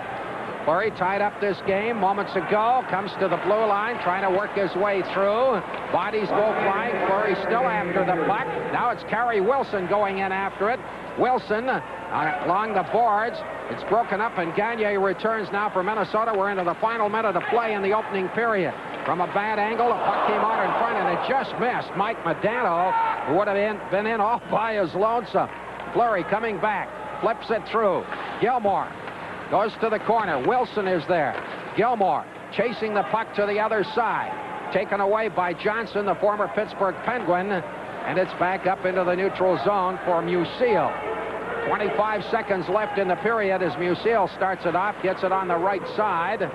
Fleury tied up this game moments ago. Comes to the blue line, trying to work his way through. Bodies go flying. Fleury still after the puck. Now it's Carey Wilson going in after it. Wilson along the boards. It's broken up, and Gagne returns now for Minnesota. We're into the final minute of play in the opening period. from a bad angle. The puck came out in front, and it just missed. Mike Modano would have been in all by his lonesome. Fleury coming back, flips it through. Gilmore goes to the corner. Wilson is there. Gilmore chasing the puck to the other side. Taken away by Johnson, the former Pittsburgh Penguin, and it's back up into the neutral zone for Musil. 25 seconds left in the period as Musil starts it off, gets it on the right side.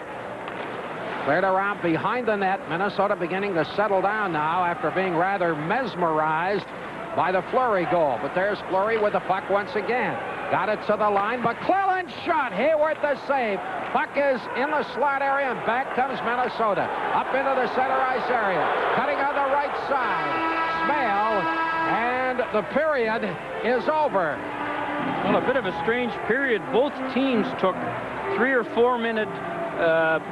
Cleared around behind the net. Minnesota beginning to settle down now after being rather mesmerized by the Fleury goal. But there's Fleury with the puck once again. Got it to the line. McClellan shot. Hayward the save. Puck is in the slot area, and back comes Minnesota. Up into the center ice area. Cutting on the right side. Smale, and the period is over. Well, a bit of a strange period. Both teams took 3 or 4 minute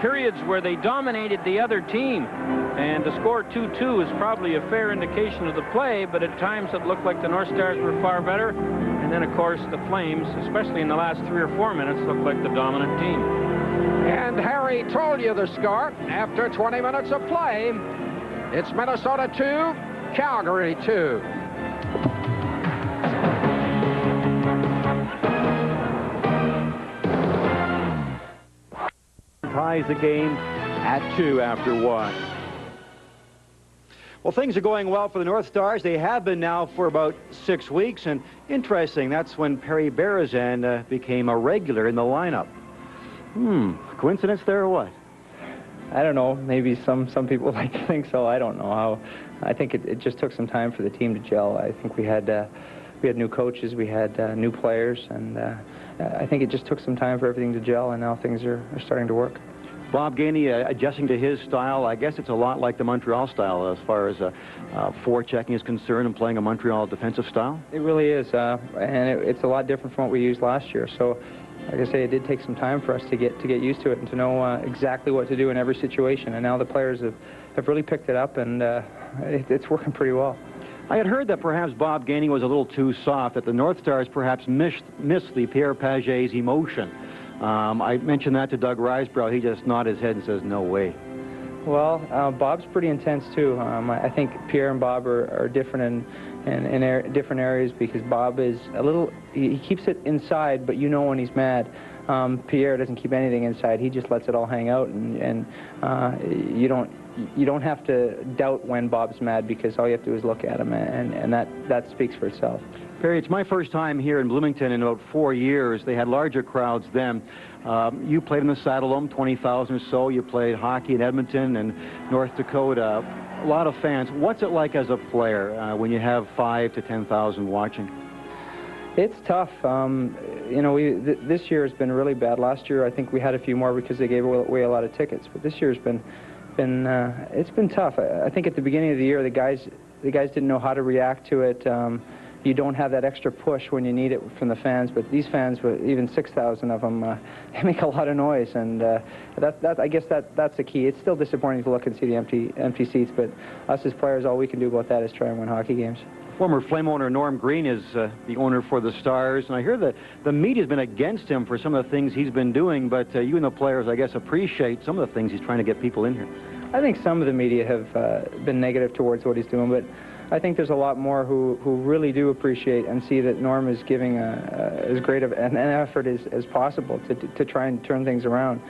periods where they dominated the other team. And to score 2-2 is probably a fair indication of the play, but at times it looked like the North Stars were far better. And then, of course, the Flames, especially in the last 3 or 4 minutes, looked like the dominant team. And Harry told you the score after 20 minutes of play. It's Minnesota 2, Calgary 2. Ties the game at 2 after 1. Well, things are going well for the North Stars. They have been now for about 6 weeks, and interesting, that's when Perry Berezan became a regular in the lineup. Coincidence there or what? I don't know. Maybe some people like to think so. I don't know how. I think it just took some time for the team to gel. I think we had new coaches, we had new players, and I think it just took some time for everything to gel, and now things are starting to work. Bob Gainey adjusting to his style. I guess it's a lot like the Montreal style as far as forechecking is concerned and playing a Montreal defensive style. It really is, and it's a lot different from what we used last year. So, like I say, it did take some time for us to get used to it and to know exactly what to do in every situation. And now the players have really picked it up, and it's working pretty well. I had heard that perhaps Bob Gainey was a little too soft, that the North Stars perhaps missed the Pierre Paget's emotion. I mentioned that to Doug Risebrough. He just nodded his head and says, no way. Well, Bob's pretty intense, too. I think Pierre and Bob are different in different areas because Bob is a little, he keeps it inside, but you know when he's mad. Pierre doesn't keep anything inside. He just lets it all hang out, and you don't have to doubt when Bob's mad because all you have to do is look at him, and that speaks for itself. Perry, it's my first time here in Bloomington in about 4 years. They had larger crowds then. You played in the Saddledome, 20,000 or so. You played hockey in Edmonton and North Dakota. A lot of fans. What's it like as a player when you have 5,000 to 10,000 watching? It's tough. You know, this year has been really bad. Last year, I think we had a few more because they gave away a lot of tickets. But this year's been it's been tough. I think at the beginning of the year, the guys didn't know how to react to it. You don't have that extra push when you need it from the fans, but these fans, even 6,000 of them, they make a lot of noise, and I guess that's the key. It's still disappointing to look and see the empty seats, but us as players, all we can do about that is try and win hockey games. Former Flame owner Norm Green is the owner for the Stars, and I hear that the media's been against him for some of the things he's been doing, but you and the players, I guess, appreciate some of the things he's trying to get people in here. I think some of the media have been negative towards what he's doing, but I think there's a lot more who really do appreciate and see that Norm is giving as great of an effort as possible to try and turn things around.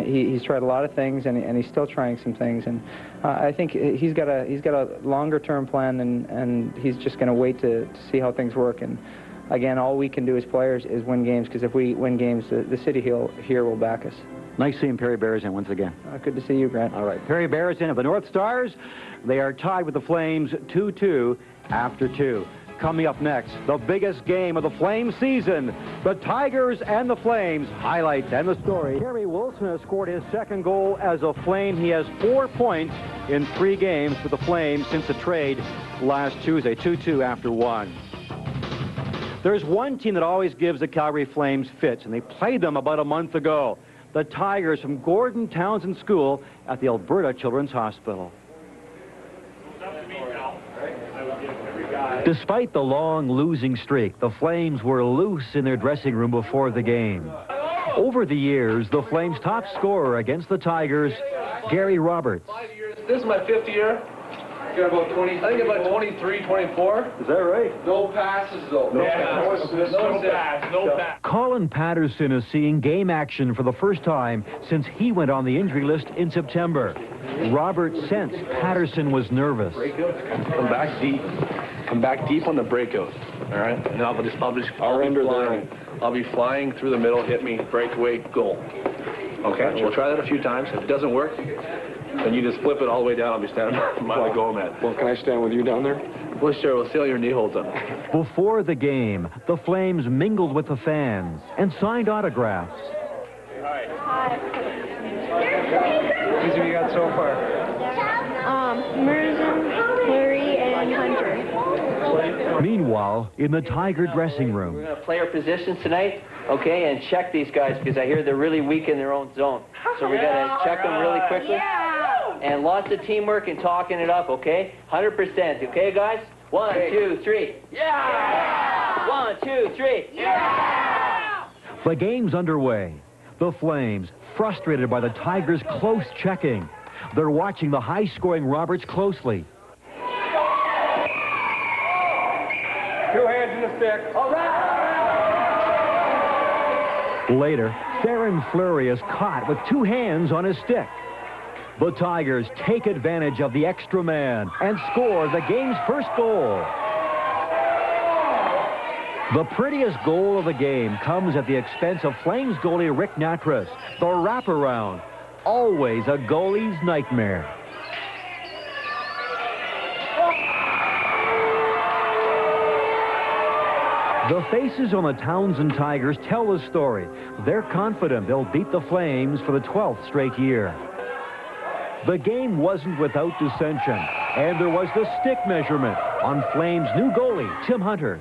He's tried a lot of things, and he's still trying some things, and I think he's got a longer-term plan, and he's just going to wait to see how things work. And again, all we can do as players is win games, because if we win games, the city here will back us. Nice seeing Perry Berezan once again. Good to see you, Grant. All right, Perry Berezan of the North Stars. They are tied with the Flames 2-2 after 2. Coming up next, the biggest game of the Flames season, the Tigers and the Flames. Highlights and the story. Kerry Wilson has scored his second goal as a Flame. He has 4 points in 3 games for the Flames since the trade last Tuesday, 2-2 after 1. There's one team that always gives the Calgary Flames fits, and they played them about a month ago. The Tigers from Gordon Townsend School at the Alberta Children's Hospital. Despite the long losing streak, the Flames were loose in their dressing room before the game. Over the years, the Flames' top scorer against the Tigers, Gary Roberts. 5 years. This is my 5th year. Got about 20. I think about 23, 24. Is that right? No passes though. No passes. No pass. No pass. Colin Patterson is seeing game action for the first time since he went on the injury list in September. Roberts sensed Patterson was nervous. Come back deep. Come back deep on the breakout. All right? And I'll be flying. I'll be flying through the middle, hit me, breakaway, goal. Okay? We'll try that a few times. If it doesn't work, then you just flip it all the way down. I'll be standing by the goal net. Well, can I stand with you down there? Well, sure. We'll see how your knee holds up. Before the game, the Flames mingled with the fans and signed autographs. Who's have you got so far? Merzen, Fleury, and Hunter. Meanwhile, in the Tiger dressing room, We're going to play our positions tonight, okay, and check these guys because I hear they're really weak in their own zone. So we're going to check them really quickly. And lots of teamwork and talking it up, okay? 100%, okay, guys? 1, 2, 3. Yeah! 1, 2, 3. Yeah! the game's underway. The Flames, frustrated by the Tigers' close checking. They're watching the high-scoring Roberts closely. 2 hands in the stick. All right. Later, Theron Fleury is caught with 2 hands on his stick. The Tigers take advantage of the extra man and score the game's first goal. The prettiest goal of the game comes at the expense of Flames goalie Rick Natras. The wraparound, always a goalie's nightmare. The faces on the Townsend Tigers tell the story. They're confident they'll beat the Flames for the 12th straight year. The game wasn't without dissension, and there was the stick measurement on Flames' new goalie, Tim Hunter.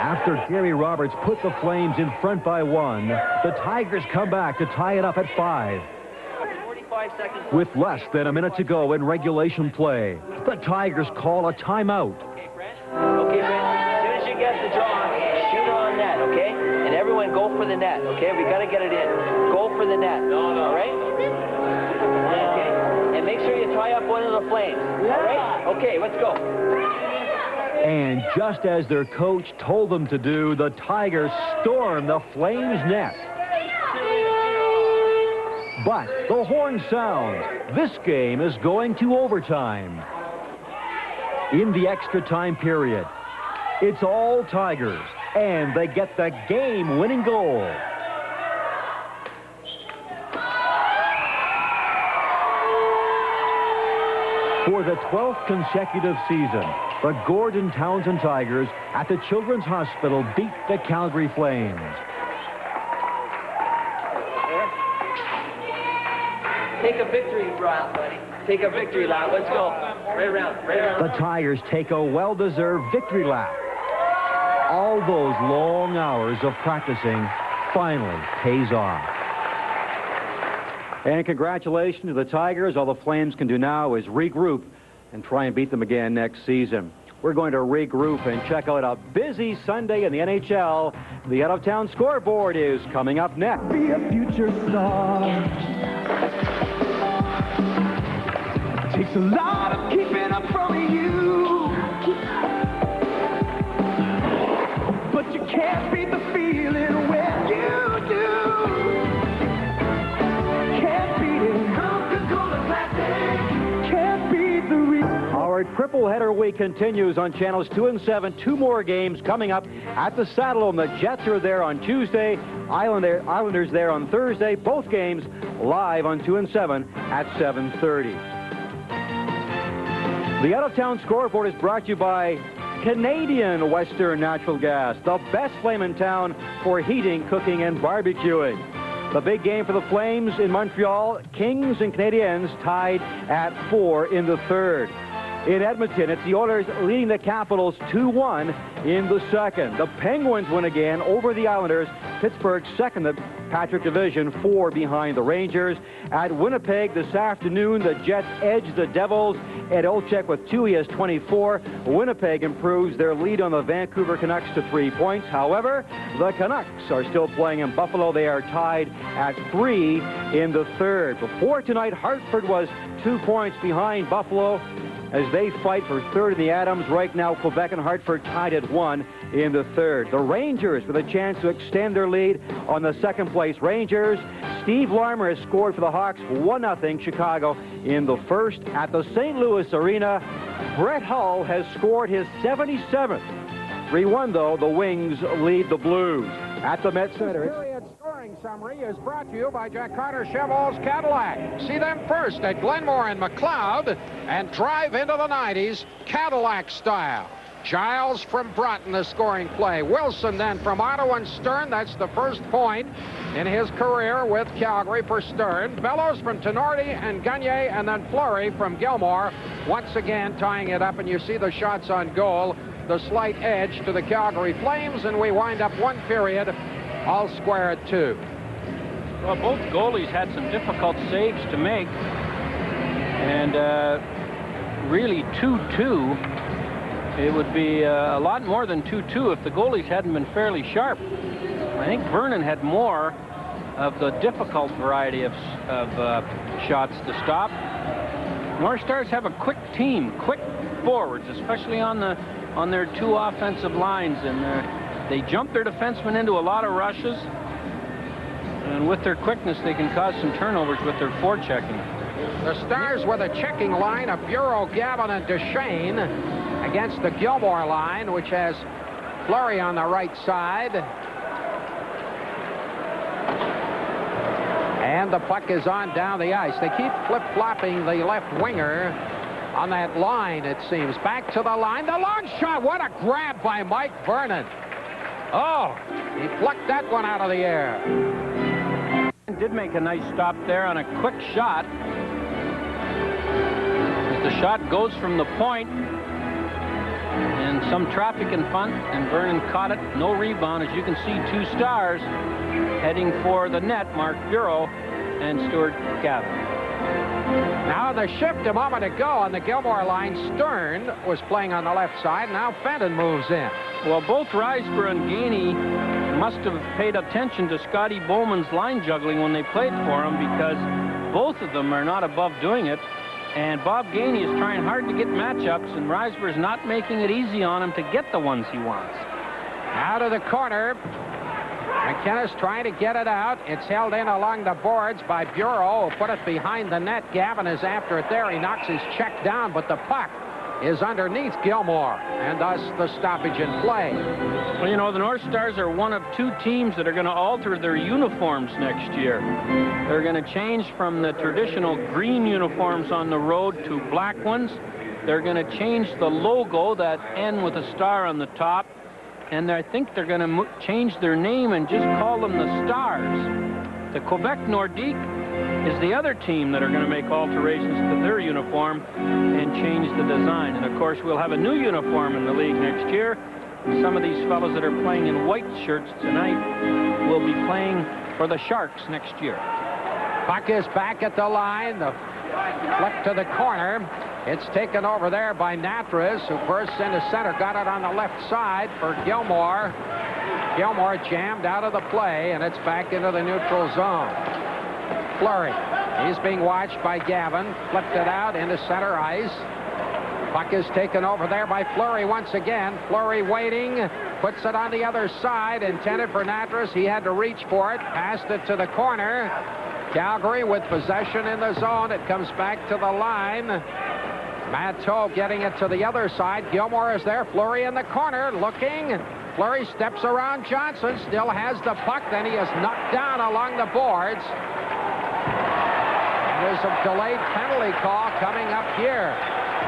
After Gary Roberts put the Flames in front by 1, the Tigers come back to tie it up at 5. 45 seconds. With less than a minute to go in regulation play, the Tigers call a timeout. Okay, Brent? Okay, Brent. As soon as you get the draw, shoot on net, okay? And everyone go for the net, okay? We got to get it in. Go for the net. All right? Okay? And make sure you tie up one of the Flames. All right? Okay, let's go. And just as their coach told them to do, the Tigers storm the Flames' net. But the horn sounds. This game is going to overtime. In the extra time period, it's all Tigers, and they get the game-winning goal. For the 12th consecutive season, the Gordon Townsend Tigers at the Children's Hospital beat the Calgary Flames. Take a victory lap, buddy. Take a victory lap. Let's go. Right around. Right around. The Tigers take a well-deserved victory lap. All those long hours of practicing finally pays off. And congratulations to the Tigers. All the Flames can do now is regroup and try and beat them again next season. We're going to regroup and check out a busy Sunday in the NHL. The out-of-town scoreboard is coming up next. Be a future star. Takes a lot of keeping up from you, but you can't beat the feeling when you do. Can't beat it. Coca-Cola Classic. Can't beat the Our triple-header week continues on channels 2 and 7. 2 more games coming up at the Saddledome. The Jets are there on Tuesday. Islanders there on Thursday. Both games live on 2 and 7 at 7:30. The out-of-town scoreboard is brought to you by Canadian Western Natural Gas, the best flame in town for heating, cooking, and barbecuing. The big game for the Flames in Montreal, Kings and Canadiens tied at 4 in the third. in Edmonton. It's the Oilers leading the Capitals 2-1 in the second. The Penguins win again over the Islanders. Pittsburgh second the Patrick Division, 4 behind the Rangers. At Winnipeg this afternoon, the Jets edge the Devils. Ed Olczyk with 2, he has 24. Winnipeg improves their lead on the Vancouver Canucks to 3 points. However, the Canucks are still playing in Buffalo. They are tied at 3 in the third. Before tonight, Hartford was 2 points behind Buffalo as they fight for third in the Adams. Right now, Quebec and Hartford tied at 1 in the third. The Rangers with a chance to extend their lead on the second-place Rangers. Steve Larmer has scored for the Hawks 1-0 Chicago in the first. At the St. Louis Arena, Brett Hull has scored his 77th. 3-1, though. The Wings lead the Blues. At the Met Center. Period scoring summary is brought to you by Jack Carter Cheval's Cadillac. See them first at Glenmore and McLeod and drive into the 90s Cadillac style. Giles from Broughton, the scoring play. Wilson then from Otto and Stern. That's the first point in his career with Calgary for Stern. Bellows from Tenorti and Gagne, and then Fleury from Gilmore. Once again tying it up, and you see the shots on goal. The slight edge to the Calgary Flames, and we wind up one period all square at 2. Well, both goalies had some difficult saves to make, and really 2-2. It would be a lot more than 2-2 if the goalies hadn't been fairly sharp. I think Vernon had more of the difficult variety of shots to stop. North Stars have a quick team, quick forwards, especially on their 2 offensive lines, and they jump their defensemen into a lot of rushes, and with their quickness they can cause some turnovers with their forechecking. The Stars with a checking line of Bureau, Gavin, and Duchesne against the Gilmore line, which has Fleury on the right side. And the puck is on down the ice. They keep flip-flopping the left winger on that line, it seems. Back to the line. The long shot. What a grab by Mike Vernon. Oh, he plucked that one out of the air. Did make a nice stop there on a quick shot. As the shot goes from the point, and some traffic in front, and Vernon caught it. No rebound. As you can see, 2 Stars heading for the net, Mark Bureau and Stuart Gavin. Now the shift a moment ago on the Gilmore line, Stern was playing on the left side. Now Fenton moves in. Well, both Riseborough and Gainey must have paid attention to Scotty Bowman's line juggling when they played for him, because both of them are not above doing it. And Bob Gainey is trying hard to get matchups, and Riseborough's not making it easy on him to get the ones he wants. Out of the corner. McKinnis trying to get it out. It's held in along the boards by Bureau, who put it behind the net. Gavin is after it there. He knocks his check down, but the puck is underneath Gilmore, and thus the stoppage in play. Well, you know, the North Stars are one of 2 teams that are going to alter their uniforms next year. They're going to change from the traditional green uniforms on the road to black ones. They're going to change the logo, that N with a star on the top, and I think they're going to change their name and just call them the Stars. The Quebec Nordique is the other team that are going to make alterations to their uniform and change the design. And of course, we'll have a new uniform in the league next year. And some of these fellows that are playing in white shirts tonight will be playing for the Sharks next year. Puck is back at the line. The flip to the corner. It's taken over there by Natras, who bursts into center. Got it on the left side for Gilmore. Gilmore jammed out of the play, and it's back into the neutral zone. Fleury. He's being watched by Gavin. Flipped it out into center ice. Puck is taken over there by Fleury once again. Fleury waiting. Puts it on the other side. Intended for Natras. He had to reach for it. Passed it to the corner. Calgary with possession in the zone. It comes back to the line. Matteau getting it to the other side. Gilmore is there. Fleury in the corner looking. Fleury steps around Johnson. Still has the puck. Then he is knocked down along the boards. There's a delayed penalty call coming up here.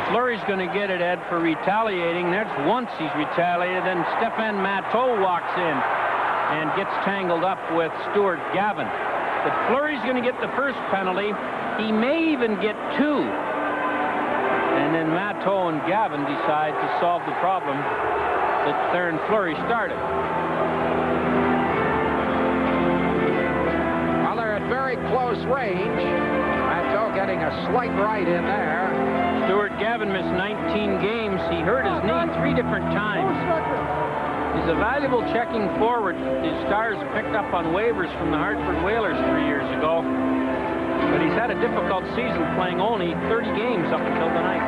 Fleury's going to get it, Ed, for retaliating. That's once he's retaliated. Then Stefan Matteau walks in and gets tangled up with Stuart Gavin. But Fleury's going to get the first penalty. He may even get 2. And And then Matteau and Gavin decide to solve the problem that Theron Fleury started. Well, they're at very close range. Matteau getting a slight right in there. Stuart Gavin missed 19 games. He hurt his knee 3 different times. He's a valuable checking forward. His Stars picked up on waivers from the Hartford Whalers 3 years ago. But he's had a difficult season, playing only 30 games up until tonight.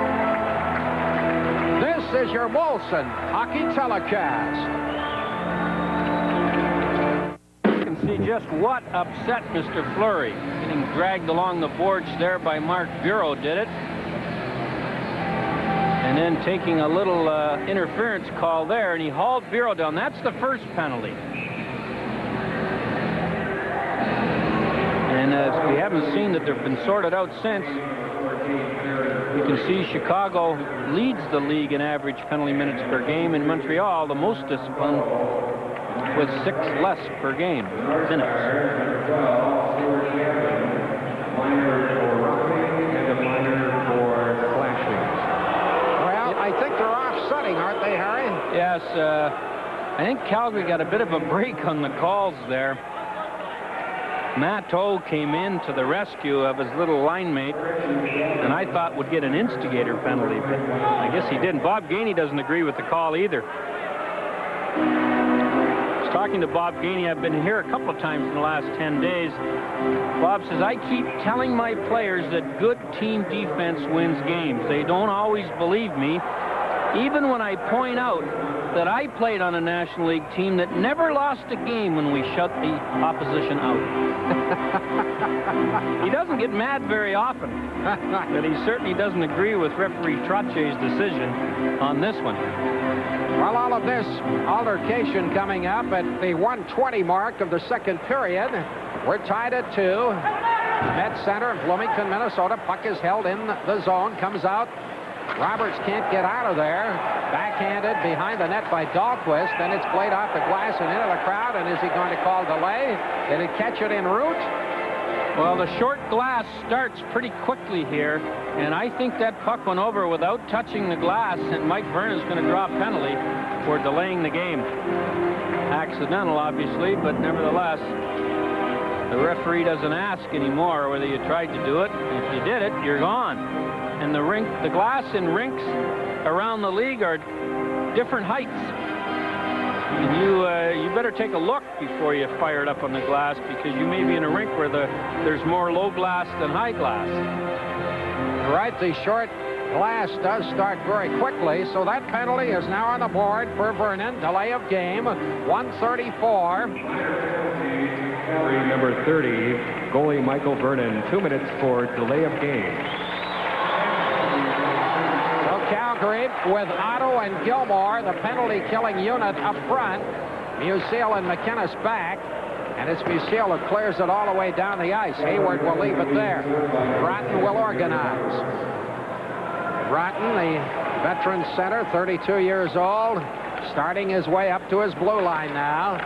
This is your Molson Hockey Telecast. You can see just what upset Mr. Fleury. Getting dragged along the boards there by Mark Bureau did it. And then taking a little interference call there, and he hauled Bureau down. That's the first penalty. And as we haven't seen that they've been sorted out since, you can see Chicago leads the league in average penalty minutes per game. In Montreal, the most discipline, with 6 less per game minutes. Well, I think they're offsetting, aren't they, Harry? Yes, I think Calgary got a bit of a break on the calls there. Matteau came in to the rescue of his little line mate, and I thought would get an instigator penalty, but I guess he didn't. Bob Gainey doesn't agree with the call either. I was talking to Bob Gainey. I've been here a couple of times in the last 10 days. Bob says, I keep telling my players that good team defense wins games. They don't always believe me, even when I point out that I played on a National League team that never lost a game when we shut the opposition out. He doesn't get mad very often, but he certainly doesn't agree with referee Trotier's decision on this one. Well, all of this altercation coming up at the 1:20 mark of the second period. We're tied at 2. Met Center in Bloomington, Minnesota. Puck is held in the zone, comes out. Roberts can't get out of there. Backhanded behind the net by Dahlquist. Then it's played off the glass and into the crowd. And is he going to call delay? Did it catch it en route? Well, the short glass starts pretty quickly here. And I think that puck went over without touching the glass. And Mike Vernon's going to draw a penalty for delaying the game. Accidental, obviously, but nevertheless, the referee doesn't ask anymore whether you tried to do it. If you did it, you're gone. And the glass in rinks around the league are different heights. And you better take a look before you fire it up on the glass, because you may be in a rink where there's more low glass than high glass. Right, the short glass does start very quickly, so that penalty is now on the board for Vernon. Delay of game, 1:34. Number 30, goalie Michael Vernon, 2 minutes for delay of game. Calgary with Otto and Gilmore, the penalty-killing unit up front. Musial and McInnes back. And it's Musial who clears it all the way down the ice. Hayward will leave it there. Broughton will organize. Broughton, the veteran center, 32 years old, starting his way up to his blue line now.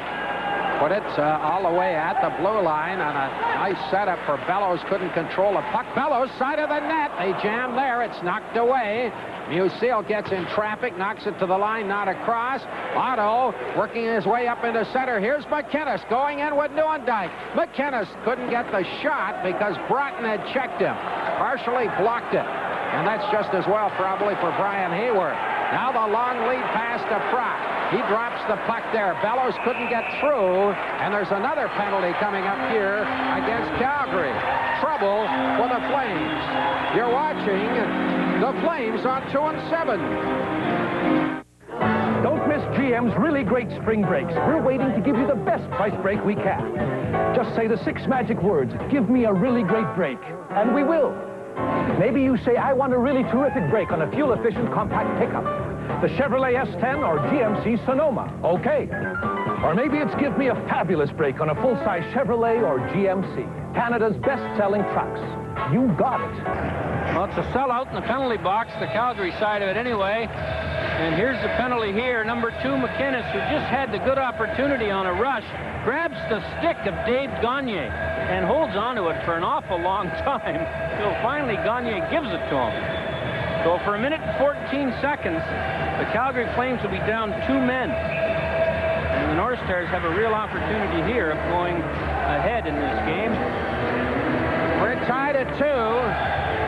Put it all the way at the blue line on a nice setup for Bellows. Couldn't control the puck. Bellows, side of the net. They jam there. It's knocked away. Musial gets in traffic, knocks it to the line, not across. Otto working his way up into center. Here's McInnes going in with Neuendijk. McInnes couldn't get the shot because Broughton had checked him. Partially blocked it. And that's just as well probably for Brian Hayward. Now the long lead pass to Prock. He drops the puck there. Bellows couldn't get through, and there's another penalty coming up here against Calgary. Trouble for the Flames. You're watching the Flames on 2-7. Don't miss GM's really great spring breaks. We're waiting to give you the best price break we can. Just say the 6 magic words, give me a really great break, and we will. Maybe you say, I want a really terrific break on a fuel-efficient compact pickup. The Chevrolet S10 or GMC Sonoma. Okay. Or maybe it's give me a fabulous break on a full-size Chevrolet or GMC. Canada's best-selling trucks. You got it. Well, it's a sellout in the penalty box, the Calgary side of it anyway. And here's the penalty here. Number 2, McInnes, who just had the good opportunity on a rush, grabs the stick of Dave Gagne and holds onto it for an awful long time. So finally, Gagne gives it to him. So for a minute and 14 seconds, the Calgary Flames will be down 2 men. And the North Stars have a real opportunity here of going ahead in this game. We're tied at 2.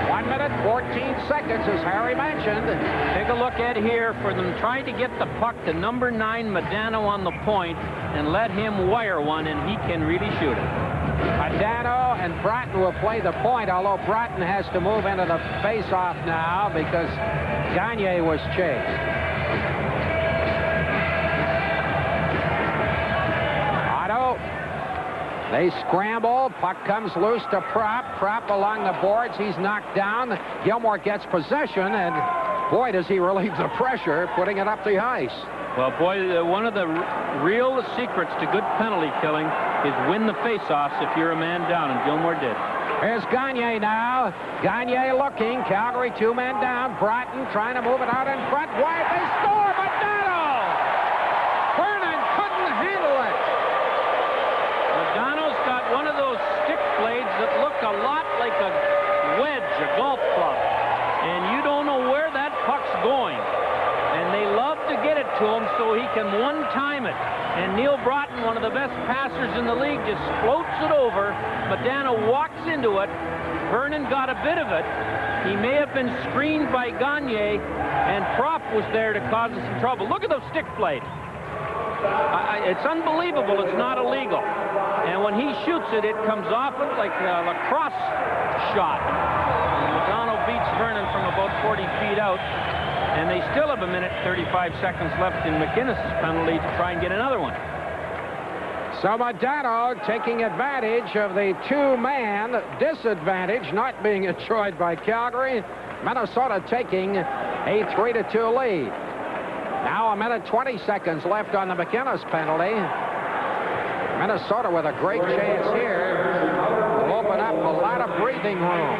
1 minute, 14 seconds, as Harry mentioned. Take a look at here for them trying to get the puck to number 9, Modano, on the point, and let him wire one, and he can really shoot it. Modano and Bratton will play the point, although Bratton has to move into the face-off now because Gagne was chased. Otto. They scramble. Puck comes loose to Prop. Prop along the boards. He's knocked down. Gilmore gets possession, and boy, does he relieve the pressure, putting it up the ice. Well, boy, one of the real secrets to good penalty killing is win the face-offs if you're a man down, and Gilmore did. Here's Gagne now. Gagne looking. Calgary 2 men down. Bratton trying to move it out in front. Wide, they score! Modano! Vernon couldn't handle it. Modano's got one of those stick blades that look a lot like a wedge, a golf club. And you don't know where that puck's going. And they love to get it to him so he can one-time it. And Neil Broughton, one of the best passers in the league, just floats it over. Modano walks into it. Vernon got a bit of it. He may have been screened by Gagne, and Prop was there to cause us some trouble. Look at those stick blades. It's unbelievable it's not illegal. And when he shoots it, it comes off it like a lacrosse shot. Modano beats Vernon from about 40 feet out. And they still have a minute 35 seconds left in McInnes's penalty to try and get another one. So Modano taking advantage of the 2-man disadvantage not being enjoyed by Calgary. Minnesota taking a 3-2 lead. Now a minute 20 seconds left on the McInnes penalty. Minnesota with a great chance here will open up a lot of breathing room.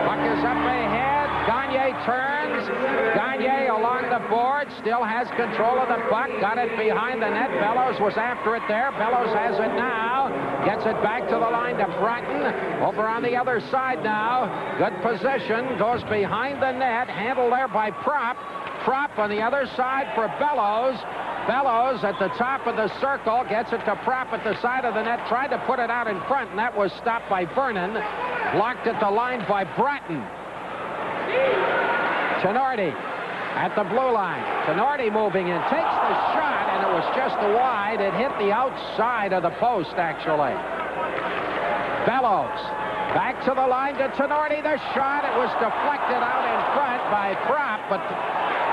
Puck is up ahead. Gagne turns. Gagne along the board, still has control of the puck. Got it behind the net. Bellows was after it there. Bellows has it now. Gets it back to the line to Bratton. Over on the other side now. Good possession. Goes behind the net. Handled there by Prop. Prop on the other side for Bellows. Bellows at the top of the circle. Gets it to Prop at the side of the net. Tried to put it out in front, and that was stopped by Vernon. Blocked at the line by Bratton. Tenorti at the blue line. Tenorti moving in, takes the shot, and it was just wide. It hit the outside of the post, actually. Bellows back to the line to Tenorti. The shot, it was deflected out in front by Prop, but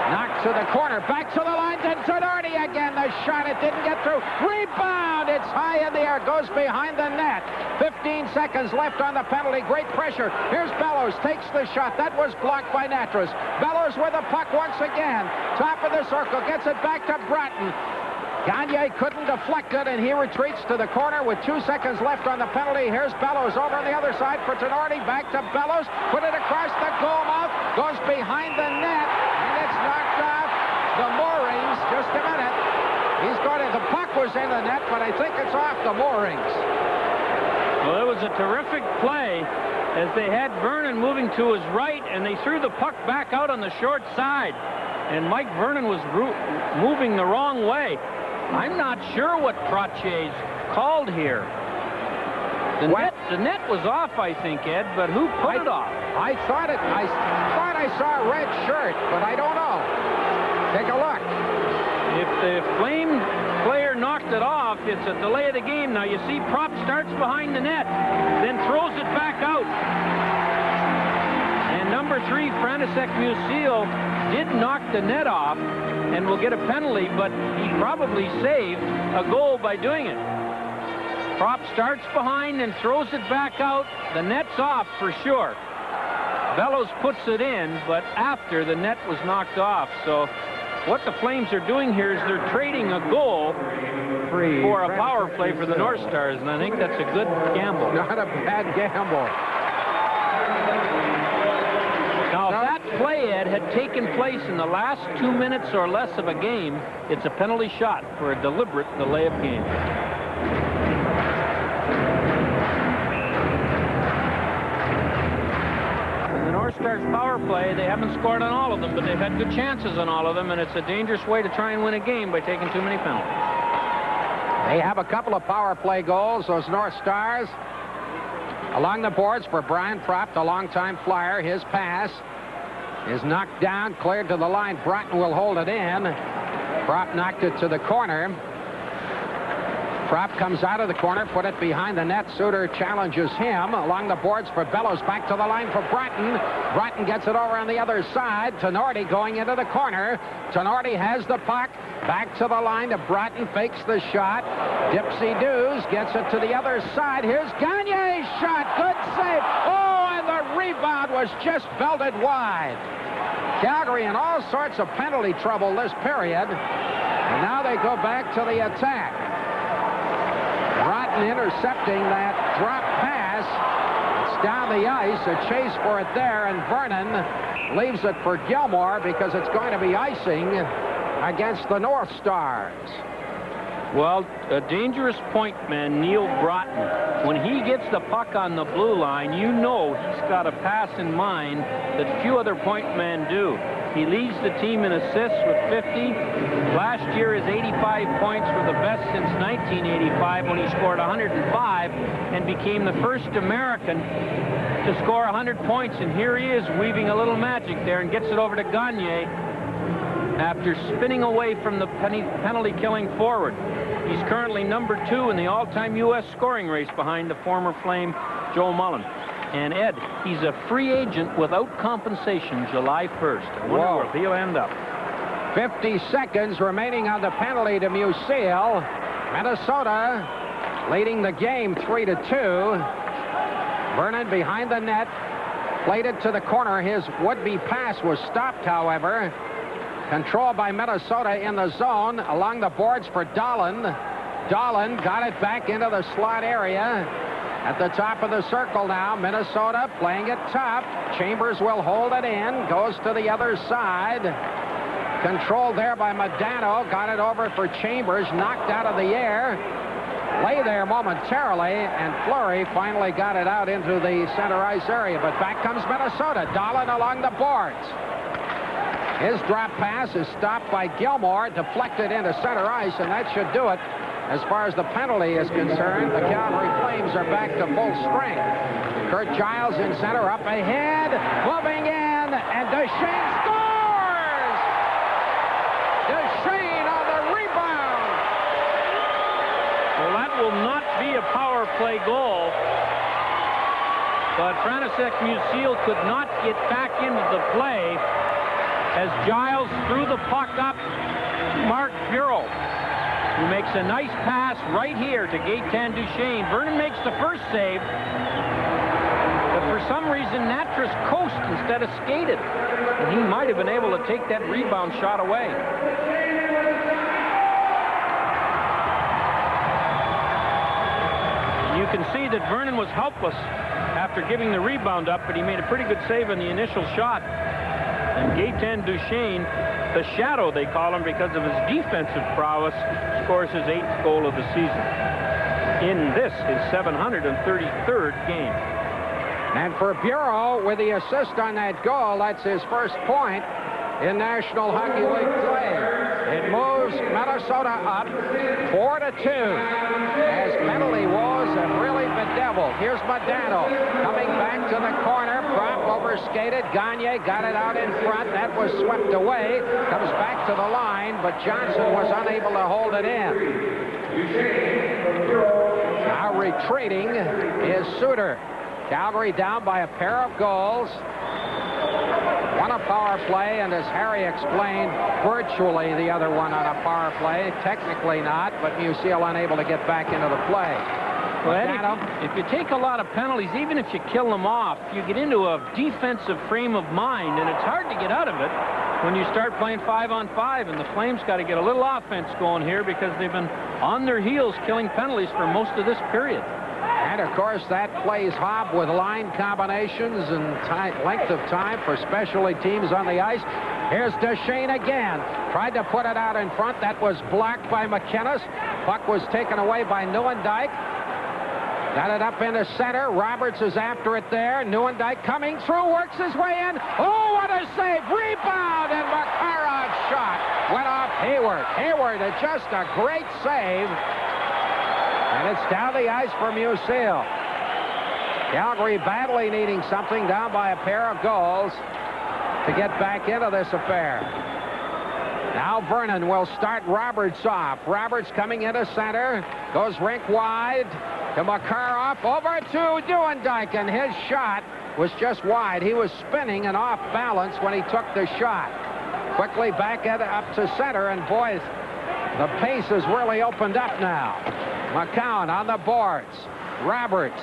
knocked to the corner. Back to the line to Tenorti again. The shot, it didn't get through. Rebound! It's high in the air. Goes behind the net. 15 seconds left on the penalty. Great pressure. Here's Bellows. Takes the shot. That was blocked by Natras. Bellows with the puck once again. Top of the circle. Gets it back to Bratton. Gagne couldn't deflect it, and he retreats to the corner with 2 seconds left on the penalty. Here's Bellows over on the other side for Tenorti. Back to Bellows. Put it across the goal mouth. Goes behind the net. It's knocked off the moorings. Just a minute. He's got it. The puck was in the net, but I think it's off the moorings. Well, it was a terrific play as they had Vernon moving to his right, and they threw the puck back out on the short side. And Mike Vernon was moving the wrong way. I'm not sure what Trotier's called here. The net was off, I think, Ed, but who put it off? I thought I saw a red shirt, but I don't know. Take a look. If the Flame player knocked it off, it's a delay of the game. Now, you see Prop starts behind the net, then throws it back out. And number 3, Frantisek Musil, did knock the net off and will get a penalty, but he probably saved a goal by doing it. Prop starts behind and throws it back out. The net's off for sure. Bellows puts it in, but after the net was knocked off. So what the Flames are doing here is they're trading a goal for a power play for the North Stars, and I think that's a good gamble. Not a bad gamble. Now, if that play, Ed, had taken place in the last 2 minutes or less of a game, it's a penalty shot for a deliberate delay of game. In the North Stars power play, they have haven't scored on all of them, but they've had good chances on all of them, and it's a dangerous way to try and win a game by taking too many penalties. They have a couple of power play goals, those North Stars. Along the boards for Brian Propp, the longtime Flyer. His pass is knocked down, cleared to the line. Broughton will hold it in. Propp knocked it to the corner. Propp comes out of the corner, put it behind the net. Suter challenges him. Along the boards for Bellows, back to the line for Broughton. Broughton gets it over on the other side. Tenorti going into the corner. Tenorti has the puck. Back to the line to Broughton, fakes the shot. Dipsy-doos gets it to the other side. Here's Gagne's shot. Good save. Oh, and the rebound was just belted wide. Calgary in all sorts of penalty trouble this period. And now they go back to the attack. Broughton intercepting that drop pass. It's down the ice. A chase for it there, and Vernon leaves it for Gilmore because it's going to be icing against the North Stars. Well, a dangerous point man, Neil Broughton. When he gets the puck on the blue line, you know he's got a pass in mind that few other point men do. He leads the team in assists with 50. Last year, his 85 points were the best since 1985 when he scored 105 and became the first American to score 100 points. And here he is weaving a little magic there and gets it over to Gagne after spinning away from the penalty-killing forward. He's currently number 2 in the all-time U.S. scoring race behind the former Flame Joe Mullen. And Ed, he's a free agent without compensation July 1st. I wonder where he'll end up. 50 seconds remaining on the penalty to Musil. Minnesota leading the game 3-2. Vernon behind the net. Played it to the corner. His would-be pass was stopped, however. Controlled by Minnesota in the zone. Along the boards for Dahlin. Dahlin got it back into the slot area. At the top of the circle now, Minnesota playing it tough. Chambers will hold it in. Goes to the other side. Controlled there by Modano. Got it over for Chambers. Knocked out of the air. Lay there momentarily, and Fleury finally got it out into the center ice area. But back comes Minnesota. Dahlin along the boards. His drop pass is stopped by Gilmore, deflected into center ice, and that should do it. As far as the penalty is concerned, the Calgary Flames are back to full strength. Kurt Giles in center, up ahead, moving in, and Duchesne scores! Duchesne on the rebound! Well, that will not be a power play goal. But František Musil could not get back into the play as Giles threw the puck up Mark Bureau, who makes a nice pass right here to Gaetan Duchesne. Vernon makes the first save, but for some reason Natras coasted instead of skated, and he might have been able to take that rebound shot away. You can see that Vernon was helpless after giving the rebound up, but he made a pretty good save on the initial shot. And Gaetan Duchesne, the shadow they call him because of his defensive prowess, scores his 8th goal of the season in this, his 733rd game. And for Bureau, with the assist on that goal, that's his first point in National Hockey League play. It moves Minnesota up 4-2 as penalty walls have really bedeviled. Here's Modano coming back to the corner. Propp overskated. Gagne got it out in front. That was swept away. Comes back to the line, but Johnson was unable to hold it in. Now retreating is Suter. Calgary down by a pair of goals. Won a power play, and as Harry explained, virtually the other one on a power play. Technically not, but Musil unable to get back into the play. Well, Eddie, if you take a lot of penalties, even if you kill them off, you get into a defensive frame of mind, and it's hard to get out of it when you start playing 5-on-5, and the Flames got to get a little offense going here because they've been on their heels killing penalties for most of this period. And, of course, that plays hob with line combinations and length of time for specialty teams on the ice. Here's Duchesne again. Tried to put it out in front. That was blocked by McInnes. Puck was taken away by Neuendijk. Got it up into center. Roberts is after it there. Neuendijk coming through, works his way in. Oh, what a save. Rebound, and Makarov's shot went off Hayward. Hayward, just a great save. And it's down the ice for Musil. Calgary badly needing something, down by a pair of goals to get back into this affair. Now Vernon will start Roberts off. Roberts coming into center. Goes rink wide to Makarov. Over to Neuendijk, and his shot was just wide. He was spinning and off balance when he took the shot. Quickly back up to center, and boy, the pace has really opened up now. McCown on the boards. Roberts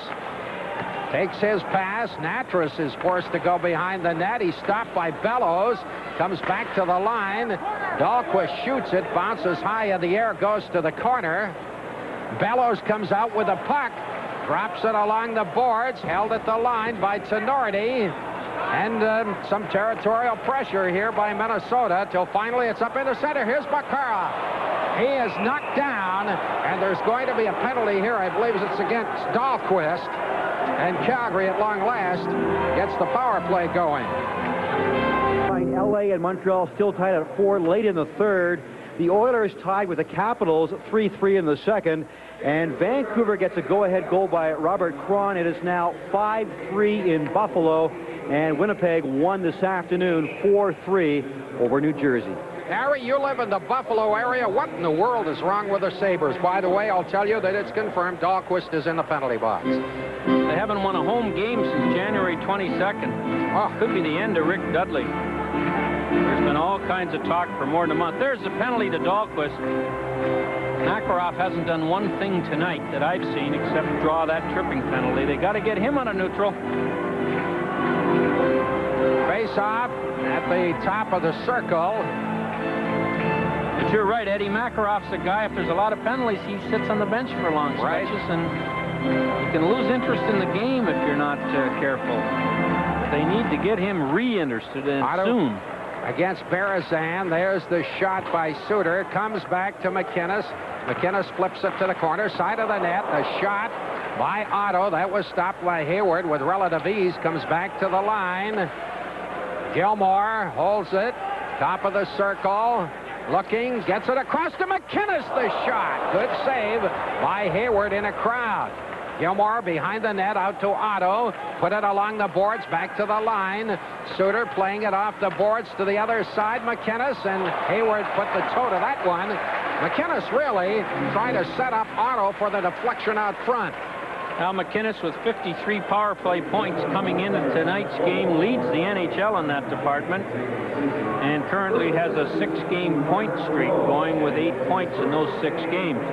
takes his pass. Natras is forced to go behind the net. He's stopped by Bellows. Comes back to the line. Dahlquist shoots it. Bounces high in the air. Goes to the corner. Bellows comes out with a puck. Drops it along the boards. Held at the line by Tenorti. And some territorial pressure here by Minnesota till finally it's up into center. Here's Makarov. He is knocked down, and there's going to be a penalty here. I believe it's against Dahlquist. And Calgary, at long last, gets the power play going. LA and Montreal still tied at 4 late in the third. The Oilers tied with the Capitals 3-3 in the second. And Vancouver gets a go-ahead goal by Robert Cron. It is now 5-3 in Buffalo. And Winnipeg won this afternoon 4-3 over New Jersey. Harry, you live in the Buffalo area. What in the world is wrong with the Sabres? By the way, I'll tell you that it's confirmed Dahlquist is in the penalty box. They haven't won a home game since January 22nd. Oh, could be the end of Rick Dudley. There's been all kinds of talk for more than a month. There's a penalty to Dahlquist. Makarov hasn't done one thing tonight that I've seen except draw that tripping penalty. They got to get him on a neutral. Face off at the top of the circle. But you're right, Eddie. Makarov's a guy, if there's a lot of penalties, he sits on the bench for long stretches, and you can lose interest in the game if you're not careful. They need to get him re-interested in soon. Against Berezan, there's the shot by Suter. Comes back to McInnes. McInnes flips it to the corner, side of the net. The shot by Otto. That was stopped by Hayward with relative ease. Comes back to the line. Gilmore holds it. Top of the circle. Looking, gets it across to McInnes. The shot. Good save by Hayward in a crowd. Gilmore behind the net, out to Otto. Put it along the boards, back to the line. Suter playing it off the boards to the other side. McInnes, and Hayward put the toe to that one. McInnes really trying to set up Otto for the deflection out front. Al McInnes with 53 power play points coming into tonight's game leads the NHL in that department, and currently has a 6-game point streak going with 8 points in those 6 games.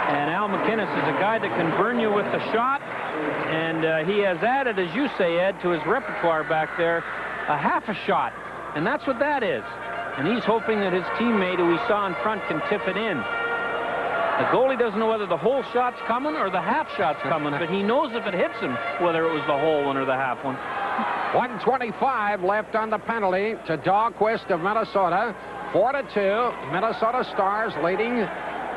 And Al McInnes is a guy that can burn you with the shot, and he has added, as you say, Ed, to his repertoire back there, a half a shot, and that's what that is. And he's hoping that his teammate, who we saw in front, can tip it in. The goalie doesn't know whether the whole shot's coming or the half shot's coming, but he knows if it hits him, whether it was the whole one or the half one. 1:25 left on the penalty to Dahlquist of Minnesota. 4-2. Minnesota Stars leading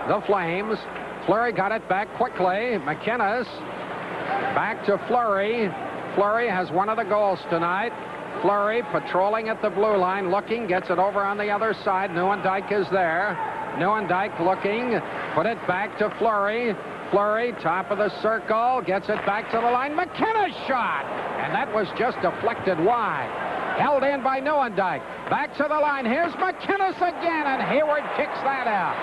the Flames. Fleury got it back quickly. McInnes back to Fleury. Fleury has one of the goals tonight. Fleury patrolling at the blue line, looking, gets it over on the other side. Neuendijk is there. Neuendijk looking, put it back to Fleury. Fleury, top of the circle, gets it back to the line. McInnes shot, and that was just deflected wide. Held in by Neuendijk. Back to the line. Here's McInnes again, and Hayward kicks that out.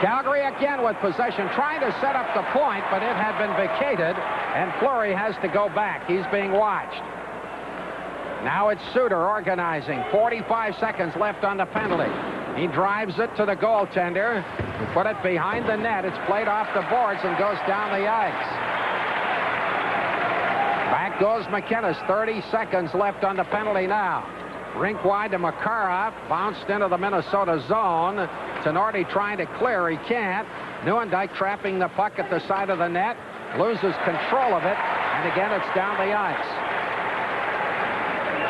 Calgary again with possession, trying to set up the point, but it had been vacated, and Fleury has to go back. He's being watched. Now it's Suter organizing. 45 seconds left on the penalty. He drives it to the goaltender. He put it behind the net. It's played off the boards and goes down the ice. Back goes McInnes. 30 seconds left on the penalty now. Rink wide to Makarov. Bounced into the Minnesota zone. Tenorti trying to clear. He can't. Neuendijk trapping the puck at the side of the net. Loses control of it. And again, it's down the ice.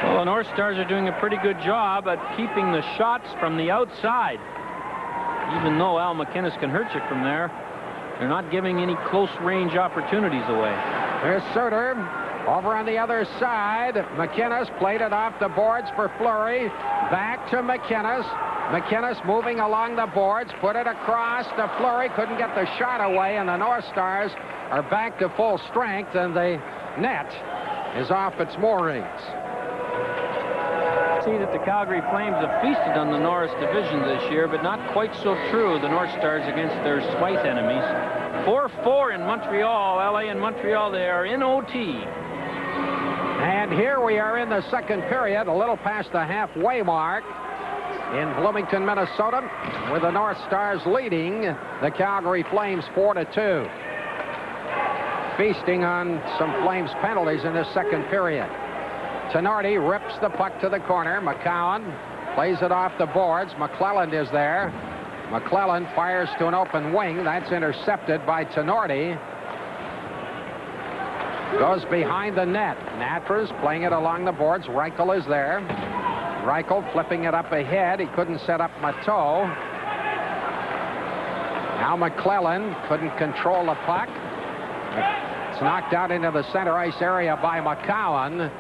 Well, the North Stars are doing a pretty good job at keeping the shots from the outside, even though Al McInnes can hurt you from there. They're not giving any close-range opportunities away. Here's Suter over on the other side. McInnes played it off the boards for Fleury. Back to McInnes. McInnes moving along the boards, put it across to Fleury, couldn't get the shot away, and the North Stars are back to full strength, and the net is off its moorings. See that the Calgary Flames have feasted on the Norris Division this year, but not quite so true, the North Stars against their spite enemies. 4-4 in Montreal. LA and Montreal, they are in OT. And here we are in the second period, a little past the halfway mark in Bloomington, Minnesota, with the North Stars leading the Calgary Flames 4-2. Feasting on some Flames penalties in this second period. Tenorti rips the puck to the corner. McCowan plays it off the boards. McClelland is there. McClelland fires to an open wing. That's intercepted by Tenorti. Goes behind the net. Natras playing it along the boards. Reichel is there. Reichel flipping it up ahead. He couldn't set up Mateau. Now McClelland couldn't control the puck. It's knocked out into the center ice area by McCowan.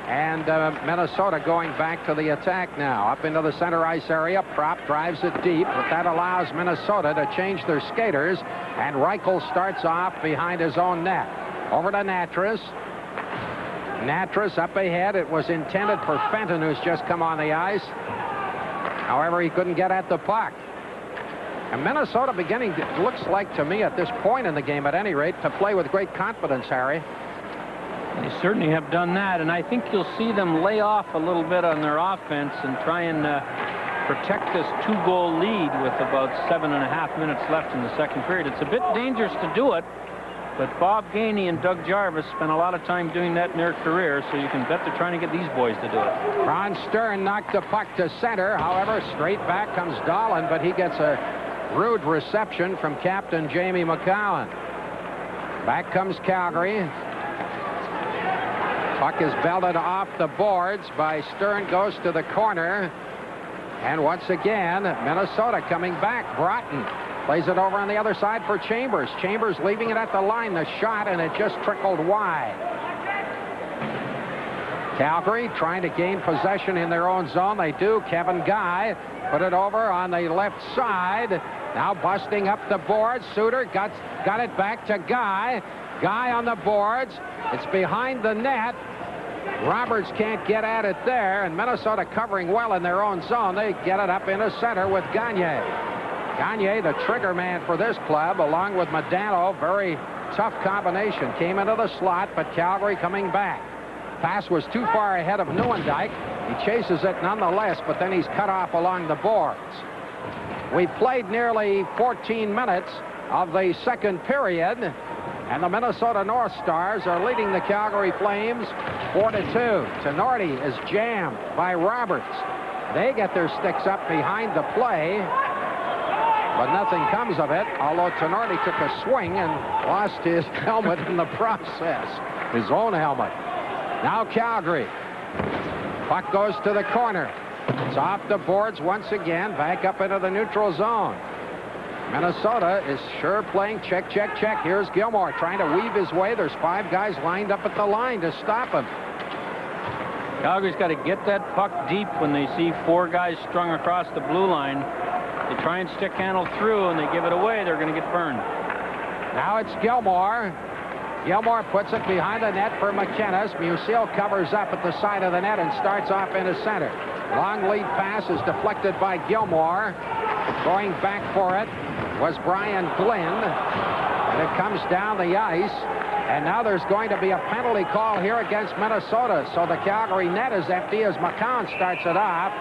And Minnesota going back to the attack now. Up into the center ice area. Prop drives it deep, but that allows Minnesota to change their skaters. And Reichel starts off behind his own net. Over to Natras. Natras up ahead. It was intended for Fenton, who's just come on the ice. However, he couldn't get at the puck. And Minnesota beginning, it looks like to me at this point in the game, at any rate, to play with great confidence, Harry. They certainly have done that, and I think you'll see them lay off a little bit on their offense and try and protect this 2-goal lead with about 7.5 minutes left in the second period. It's a bit dangerous to do it, but Bob Gainey and Doug Jarvis spent a lot of time doing that in their career, so you can bet they're trying to get these boys to do it. Ron Stern knocked the puck to center. However, straight back comes Dahlin, but he gets a rude reception from Captain Jamie McCowan. Back comes Calgary. Puck is belted off the boards by Stern, goes to the corner. And once again, Minnesota coming back. Broughton plays it over on the other side for Chambers. Chambers leaving it at the line. The shot, and it just trickled wide. Calgary trying to gain possession in their own zone. They do. Kevin Guy put it over on the left side. Now busting up the boards. Suter got it back to Guy. Guy on the boards. It's behind the net. Roberts can't get at it there, and Minnesota covering well in their own zone. They get it up into center with Gagne. Gagne, the trigger man for this club, along with Modano. Very tough combination. Came into the slot, but Calgary coming back. Pass was too far ahead of Neuendijk. He chases it nonetheless, but then he's cut off along the boards. We played nearly 14 minutes of the second period, and the Minnesota North Stars are leading the Calgary Flames 4-2. Tenorti is jammed by Roberts. They get their sticks up behind the play, but nothing comes of it, although Tenorti took a swing and lost his helmet in the process, his own helmet. Now Calgary. Puck goes to the corner. It's off the boards once again, back up into the neutral zone. Minnesota is sure playing check, check, check. Here's Gilmore trying to weave his way. There's 5 guys lined up at the line to stop him. Calgary's got to get that puck deep when they see 4 guys strung across the blue line. They try and stick handle through, and they give it away. They're going to get burned. Now it's Gilmore. Gilmore puts it behind the net for McInnes. Musil covers up at the side of the net and starts off into center. Long lead pass is deflected by Gilmore. Going back for it was Brian Glynn. And it comes down the ice. And now there's going to be a penalty call here against Minnesota. So the Calgary net is empty as McCown starts it off.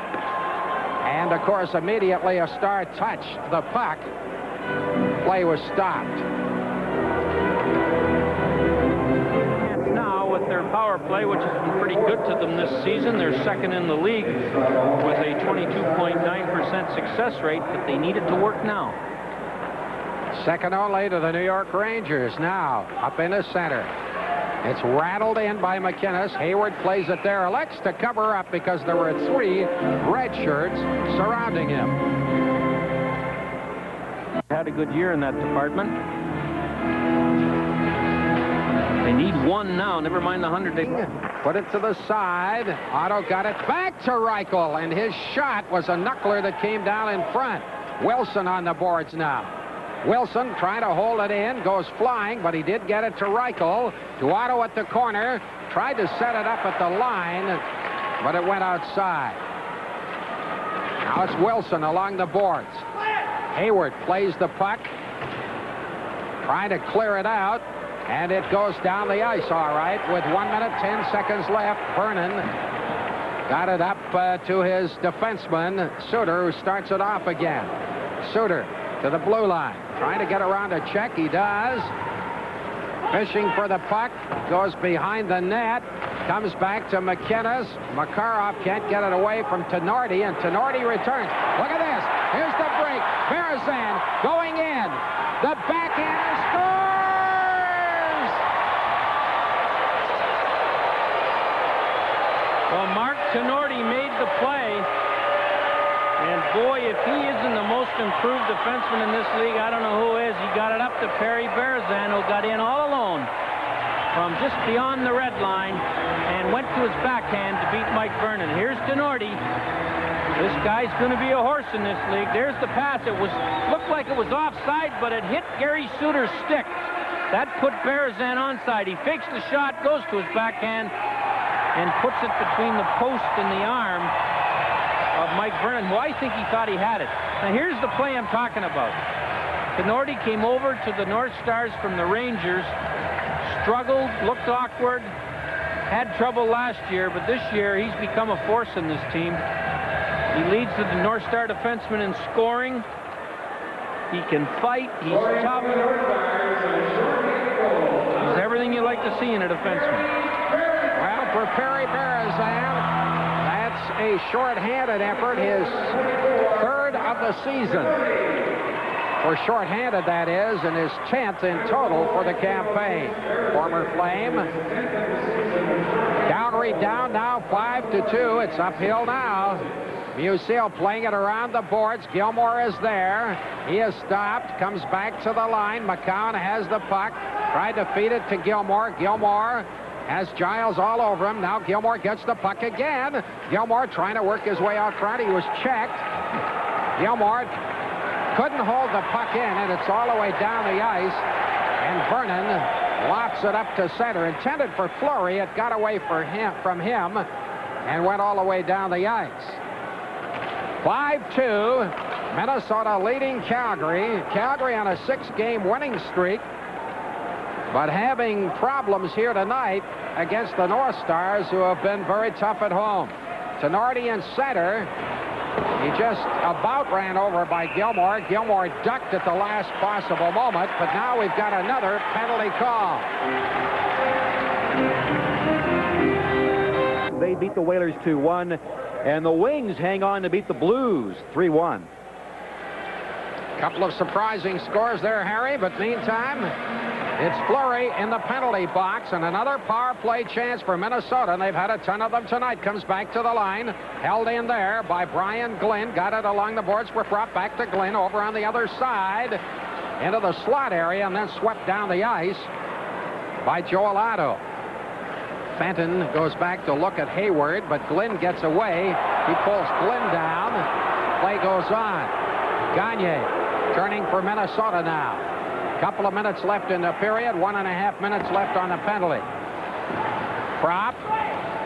And, of course, immediately a star touched the puck. Play was stopped. Now, with their power play, which has been pretty good to them this season, they're second in the league with a 22.9% success rate, but they need it to work now. Second only to the New York Rangers. Now, up in the center. It's rattled in by McInnes. Hayward plays it there. Elects to cover up because there were 3 red shirts surrounding him. Had a good year in that department. need one now, never mind the 100 they put it to the side. Otto got it back to Reichel, and his shot was a knuckler that came down in front. Wilson on the boards now. Wilson trying to hold it in, goes flying, but he did get it to Reichel. To Otto at the corner, tried to set it up at the line, but it went outside. Now it's Wilson along the boards. Hayward plays the puck, trying to clear it out, and it goes down the ice all right with 1 minute, 10 seconds left. Vernon got it up to his defenseman, Suter, who starts it off again. Suter to the blue line, trying to get around a check. He does. Fishing for the puck, goes behind the net, comes back to McInnes. Makarov can't get it away from Tenorti, and Tenorti returns. Look at this. Here's the break. Berzan going in. The backhander scores! Well, Mark Tenorti made the play. And boy, if he isn't the most improved defenseman in this league, I don't know who is. He got it up to Perry Berzan, who got in all alone from just beyond the red line and went to his backhand to beat Mike Vernon. Here's Tenorti. This guy's going to be a horse in this league. There's the pass. It looked like it was offside, but it hit Gary Suter's stick. That put Berzan onside. He fakes the shot, goes to his backhand, and puts it between the post and the arm of Mike Vernon, who I think he thought he had it. Now here's the play I'm talking about. Tenorti came over to the North Stars from the Rangers, struggled, looked awkward, had trouble last year, but this year he's become a force in this team. He leads the North Star defenseman in scoring. He can fight. He's tough. He's everything you like to see in a defenseman. Well, for Perry Berzan, a short-handed effort, his third of the season. For short-handed, that is, and his 10th in total for the campaign. Former Flame. Calgary down now 5-2. It's uphill now. Musil playing it around the boards. Gilmore is there. He is stopped. Comes back to the line. McCown has the puck. Tried to feed it to Gilmore. Gilmore has Giles all over him. Now Gilmore gets the puck again. Gilmore trying to work his way out front. He was checked. Gilmore couldn't hold the puck in, and it's all the way down the ice. And Vernon lofts it up to center. Intended for Fleury. It got away from him and went all the way down the ice. 5-2. Minnesota leading Calgary. Calgary on a 6-game winning streak, but having problems here tonight against the North Stars, who have been very tough at home. Tenorti in center. He just about ran over by Gilmore. Gilmore ducked at the last possible moment, but now we've got another penalty call. They beat the Whalers 2-1, and the Wings hang on to beat the Blues 3-1. Couple of surprising scores there, Harry, but meantime, it's Fleury in the penalty box, and another power play chance for Minnesota, and they've had a ton of them tonight. Comes back to the line, held in there by Brian Glynn, got it along the boards, were brought back to Glynn, over on the other side, into the slot area, and then swept down the ice by Joel Otto. Fenton goes back to look at Hayward, but Glynn gets away. He pulls Glynn down. Play goes on. Gagne turning for Minnesota now. Couple of minutes left in the period. 1.5 minutes left on the penalty. Prop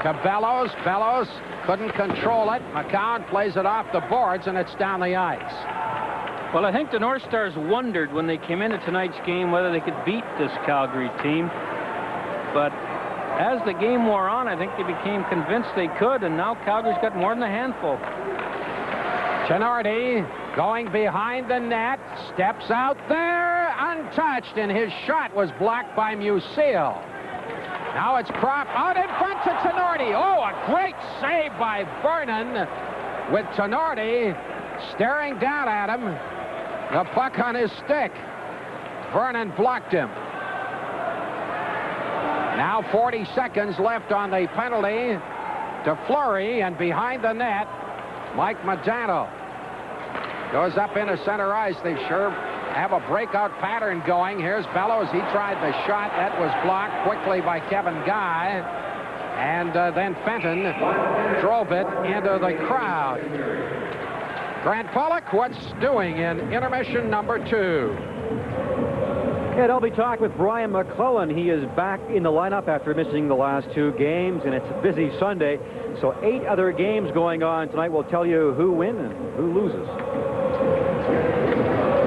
to Bellows. Bellows couldn't control it. McCown plays it off the boards, and it's down the ice. Well, I think the North Stars wondered when they came into tonight's game whether they could beat this Calgary team. But as the game wore on, I think they became convinced they could, and now Calgary's got more than a handful. Tenorti going behind the net, steps out there, untouched, and his shot was blocked by Musil. Now it's Prop out in front to Tenorti. Oh, a great save by Vernon with Tenorti staring down at him. The puck on his stick. Vernon blocked him. Now 40 seconds left on the penalty to Fleury, and behind the net, Mike Modano goes up into center ice. They sure have a breakout pattern going. Here's Bellows. He tried the shot. That was blocked quickly by Kevin Guy. And then Fenton drove it into the crowd. Grant Pollock, what's doing in intermission number 2? And I'll be talking with Brian McClellan. He is back in the lineup after missing the last 2 games, and it's a busy Sunday. So 8 other games going on tonight. We'll tell you who wins and who loses.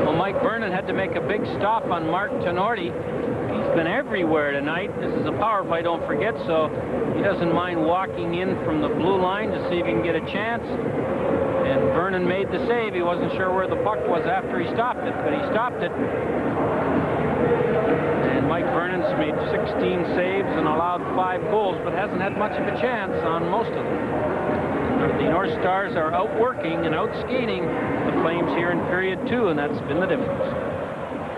Well, Mike Vernon had to make a big stop on Mark Tenorti. He's been everywhere tonight. This is a power play, don't forget, so he doesn't mind walking in from the blue line to see if he can get a chance. And Vernon made the save. He wasn't sure where the puck was after he stopped it, but he stopped it. And Mike Vernon's made 16 saves and allowed 5 goals, but hasn't had much of a chance on most of them. The North Stars are outworking and outskating the Flames here in period 2, and that's been the difference.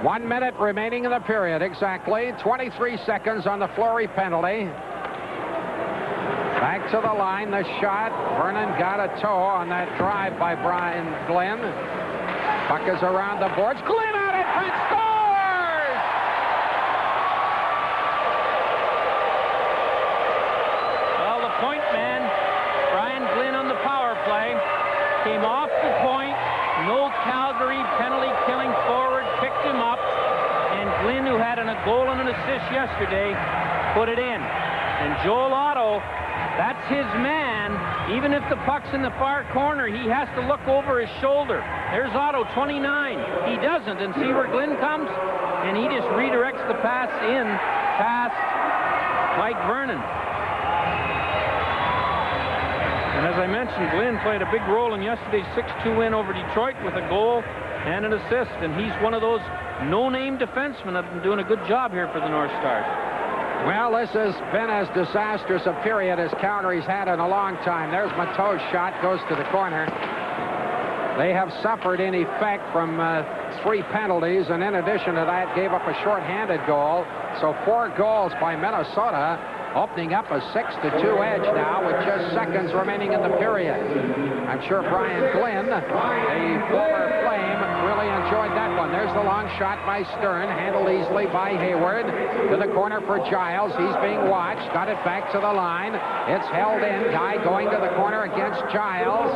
1 minute remaining in the period, exactly. 23 seconds on the Fleury penalty. Back to the line, the shot. Vernon got a toe on that drive by Brian Glenn. Puck is around the boards. Glenn out in front, scores! Well, the point man, Brian Glenn on the power play, came off the point. No Calgary penalty-killing forward picked him up. And Glenn, who had a goal and an assist yesterday, put it in. And Joel Otto, that's his man. Even if the puck's in the far corner, he has to look over his shoulder. There's Otto, 29. He doesn't, and see where Glenn comes? And he just redirects the pass in past Mike Vernon. And as I mentioned, Glenn played a big role in yesterday's 6-2 win over Detroit with a goal and an assist. And he's one of those no-name defensemen that have been doing a good job here for the North Stars. Well, this has been as disastrous a period as Calgary's had in a long time. There's Mateau's shot, goes to the corner. They have suffered in effect from 3 penalties, and in addition to that, gave up a shorthanded goal. So 4 goals by Minnesota, opening up a 6-2 edge now with just seconds remaining in the period. I'm sure Brian Glenn, the former Flame, really enjoyed that one. There's the long shot by Stern, handled easily by Hayward. To the corner for Giles. He's being watched. Got it back to the line. It's held in. Guy going to the corner against Giles.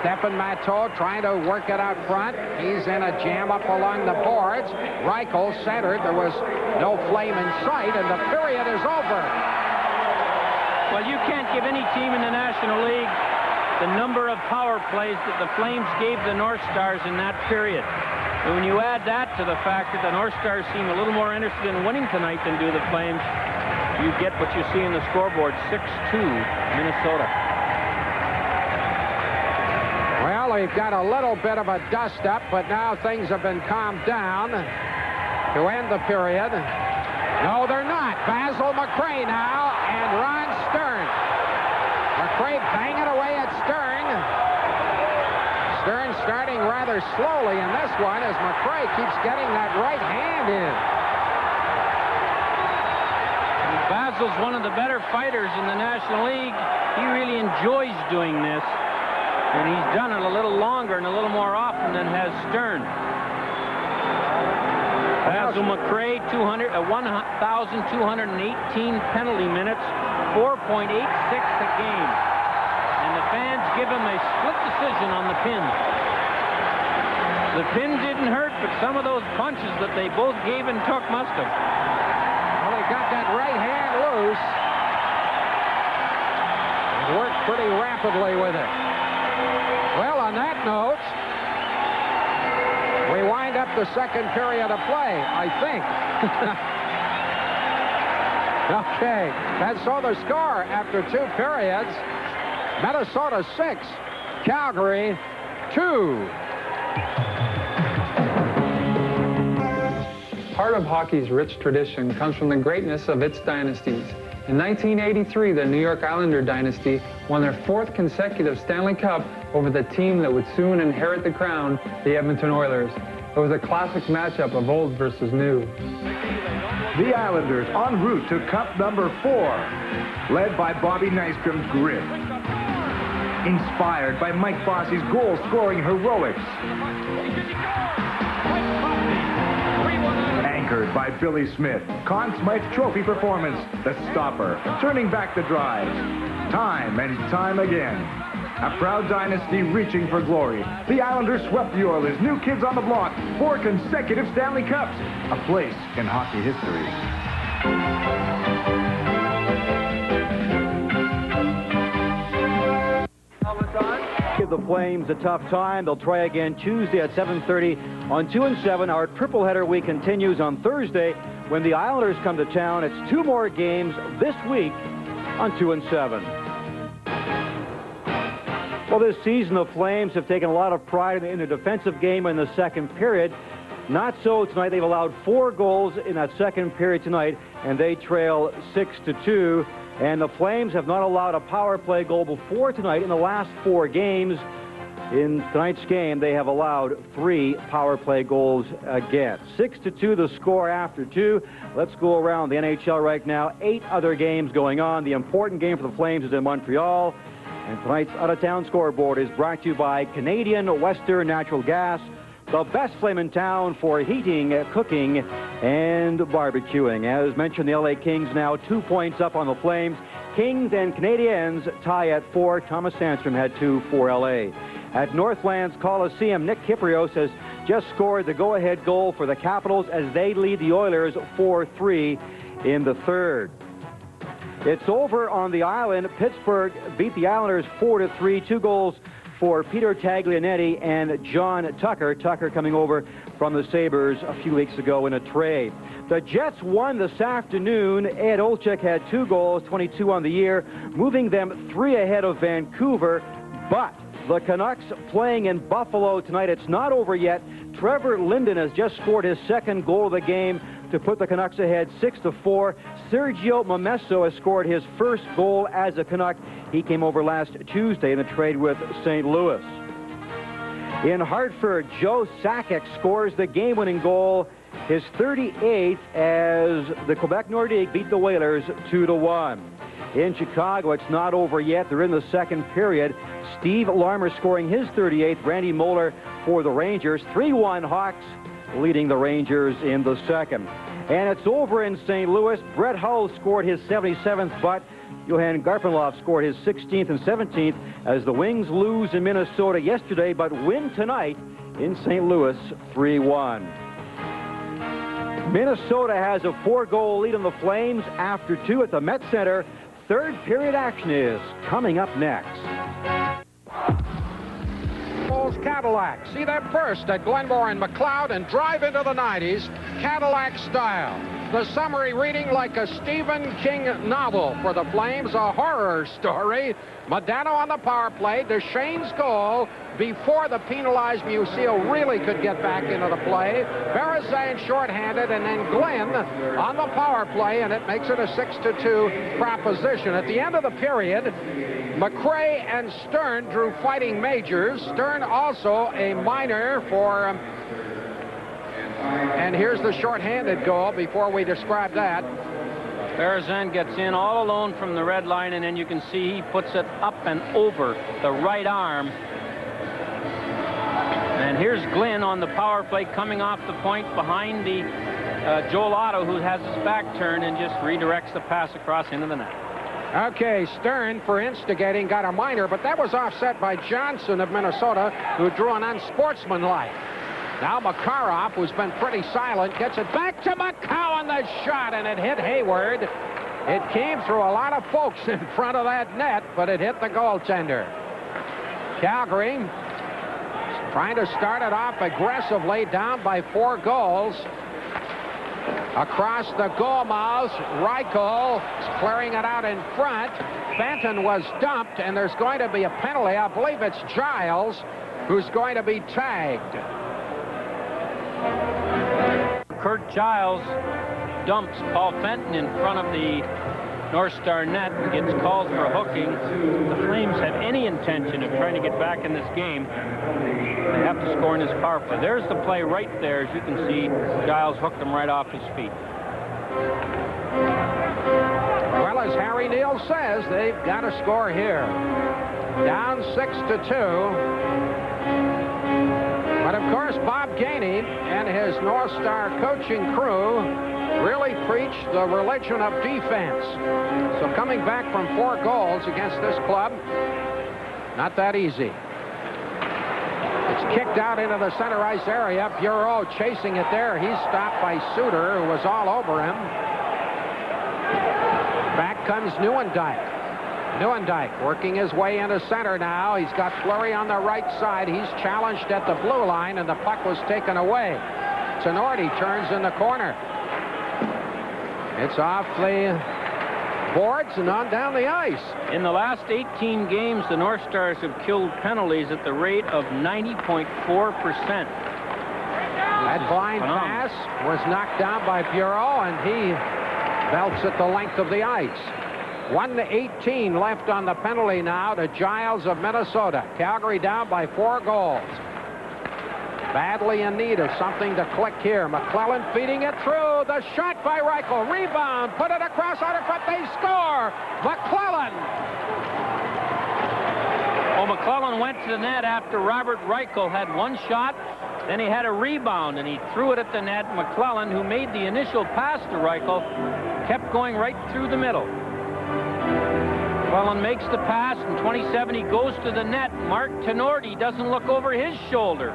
Stephen Mateau trying to work it out front. He's in a jam up along the boards. Reichel centered. There was no Flame in sight, and the period is over. Well, you can't give any team in the National League the number of power plays that the Flames gave the North Stars in that period. And when you add that to the fact that the North Stars seem a little more interested in winning tonight than do the Flames, you get what you see in the scoreboard, 6-2 Minnesota. Well, we've got a little bit of a dust-up, but now things have been calmed down to end the period. No, they're not. Basil McRae now and Ron Stern. McRae banging away at Stern. Stern starting rather slowly in this one as McRae keeps getting that right hand in. Basil's one of the better fighters in the National League. He really enjoys doing this. And he's done it a little longer and a little more often than has Stern. Basil McRae, 1,218 penalty minutes, 4.86 a game. And the fans give him a split decision on the pin. The pin didn't hurt, but some of those punches that they both gave and took must have. Well, he got that right hand loose. Worked pretty rapidly with it. Well, on that note, we wind up the second period of play, I think. Okay, that's all the score after 2 periods. Minnesota 6, Calgary 2. Part of hockey's rich tradition comes from the greatness of its dynasties. In 1983, the New York Islander dynasty won their 4th consecutive Stanley Cup over the team that would soon inherit the crown, the Edmonton Oilers. It was a classic matchup of old versus new. The Islanders en route to Cup number 4, led by Bobby Nystrom's grit. Inspired by Mike Bossy's goal-scoring heroics. Anchored by Billy Smith, Conn Smythe Trophy performance, The Stopper, turning back the drive. Time and time again. A proud dynasty reaching for glory. The Islanders swept the Oilers, new kids on the block, 4 consecutive Stanley Cups. A place in hockey history. Give the Flames a tough time. They'll try again Tuesday at 7:30 on 2 and 7. Our tripleheader week continues on Thursday when the Islanders come to town. It's 2 more games this week on 2 and 7. Well, this season the Flames have taken a lot of pride in the defensive game in the second period. Not so tonight. They've allowed 4 goals in that second period tonight, and they trail 6-2. And the Flames have not allowed a power play goal before tonight in the last 4 games. In tonight's game, they have allowed 3 power play goals again. 6-2 the score after 2. Let's go around the NHL right now. 8 other games going on. The important game for the Flames is in Montreal. And tonight's out-of-town scoreboard is brought to you by Canadian Western Natural Gas, the best flame in town for heating, cooking, and barbecuing. As mentioned, the LA Kings now 2 points up on the Flames. Kings and Canadiens tie at 4. Thomas Sandstrom had 2 for LA. At Northland's Coliseum, Nick Kyprios has just scored the go-ahead goal for the Capitals as they lead the Oilers 4-3 in the third. It's over on the island. Pittsburgh beat the Islanders 4-3. 2 goals for Peter Taglianetti and John Tucker. Tucker coming over from the Sabres a few weeks ago in a trade. The Jets won this afternoon. Ed Olczyk had 2 goals, 22 on the year, moving them 3 ahead of Vancouver. But the Canucks playing in Buffalo tonight. It's not over yet. Trevor Linden has just scored his 2nd goal of the game to put the Canucks ahead 6-4. Sergio Momesso has scored his 1st goal as a Canuck. He came over last Tuesday in a trade with St. Louis. In Hartford, Joe Sakic scores the game-winning goal, his 38th, as the Quebec Nordiques beat the Whalers 2-1. In Chicago, it's not over yet. They're in the second period. Steve Larmer scoring his 38th. Randy Moeller for the Rangers. 3-1 Hawks leading the Rangers in the second. And it's over in St. Louis. Brett Hull scored his 77th, but Johan Garpenlov scored his 16th and 17th as the Wings lose in Minnesota yesterday, but win tonight in St. Louis 3-1. Minnesota has a 4-goal lead on the Flames after 2 at the Met Center. Third period action is coming up next. Cadillac. See them first at Glenmore and McLeod and drive into the 90s, Cadillac style. The summary reading like a Stephen King novel for the Flames, a horror story. Modano on the power play, Deschaines' goal before the penalized Musil really could get back into the play. Berezan shorthanded, and then Glenn on the power play, and it makes it a 6-2 proposition. At the end of the period, McRae and Stern drew fighting majors. Stern also a minor for... and here's the shorthanded goal before we describe that. Berezan gets in all alone from the red line, and then you can see he puts it up and over the right arm. And here's Glenn on the power play coming off the point behind the Joel Otto, who has his back turned and just redirects the pass across into the net. Okay, Stern for instigating got a minor, but that was offset by Johnson of Minnesota, who drew an unsportsmanlike. Now Makarov, who's been pretty silent, gets it back to McCowan, the shot, and it hit Hayward. It came through a lot of folks in front of that net, but it hit the goaltender. Calgary trying to start it off aggressively, down by 4 goals. Across the goal mouth, Reichel is clearing it out in front. Fenton was dumped, and there's going to be a penalty. I believe it's Giles who's going to be tagged. Kurt Giles dumps Paul Fenton in front of the North Star net and gets called for hooking. If the Flames have any intention of trying to get back in this game, they have to score in this power play. There's the play right there. As you can see, Giles hooked him right off his feet. Well, as Harry Neal says, they've got to score here. Down 6-2. But if course, Bob Gainey and his North Star coaching crew really preach the religion of defense. So coming back from 4 goals against this club, not that easy. It's kicked out into the center ice area. Bureau chasing it there. He's stopped by Suter, who was all over him. Back comes Neuendijk. Neuendijk working his way into center now. He's got Fleury on the right side. He's challenged at the blue line, and the puck was taken away. Tenorti turns in the corner. It's off the boards and on down the ice. In the last 18 games, the North Stars have killed penalties at the rate of 90.4%. That blind pass was knocked down by Bureau, and he belts at the length of the ice. 1:18 left on the penalty now to Giles of Minnesota. Calgary down by 4 goals. Badly in need of something to click here. McClellan feeding it through. The shot by Reichel. Rebound. Put it across out in front. They score. McClellan. Oh, McClellan went to the net after Robert Reichel had 1 shot. Then he had a rebound, and he threw it at the net. McClellan, who made the initial pass to Reichel, kept going right through the middle. McClellan makes the pass. In 27, he goes to the net. Mark Tenorti doesn't look over his shoulder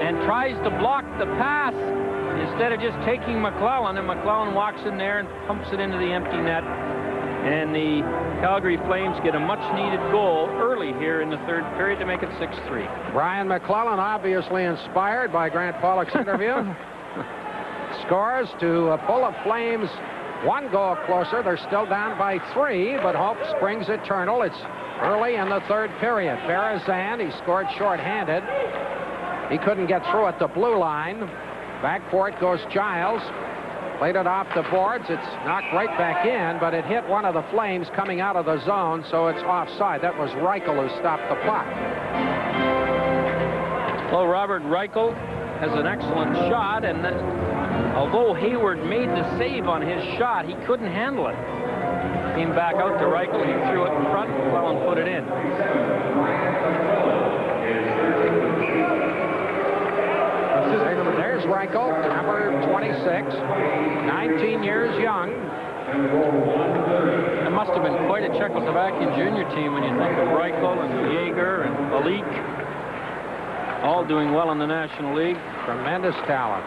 and tries to block the pass instead of just taking McClellan, and McClellan walks in there and pumps it into the empty net. And the Calgary Flames get a much-needed goal early here in the 3rd period to make it 6-3. Brian McClellan, obviously inspired by Grant Pollock's interview, scores to pull the Flames 1 goal closer. They're still down by 3, but hope springs eternal. It's early in the 3rd period. Berezan, he scored shorthanded. He couldn't get through at the blue line. Back for it goes Giles. Played it off the boards. It's knocked right back in, but it hit one of the Flames coming out of the zone, so it's offside. That was Reichel who stopped the puck. Well, Robert Reichel has an excellent shot, and although Hayward made the save on his shot, he couldn't handle it. Came back out to Reichel. He threw it in front. McClellan put it in. There's Reichel, number 26, 19 years young. It must have been quite a Czechoslovakian junior team when you think of Reichel and Jaeger and Malik, all doing well in the National League. Tremendous talent.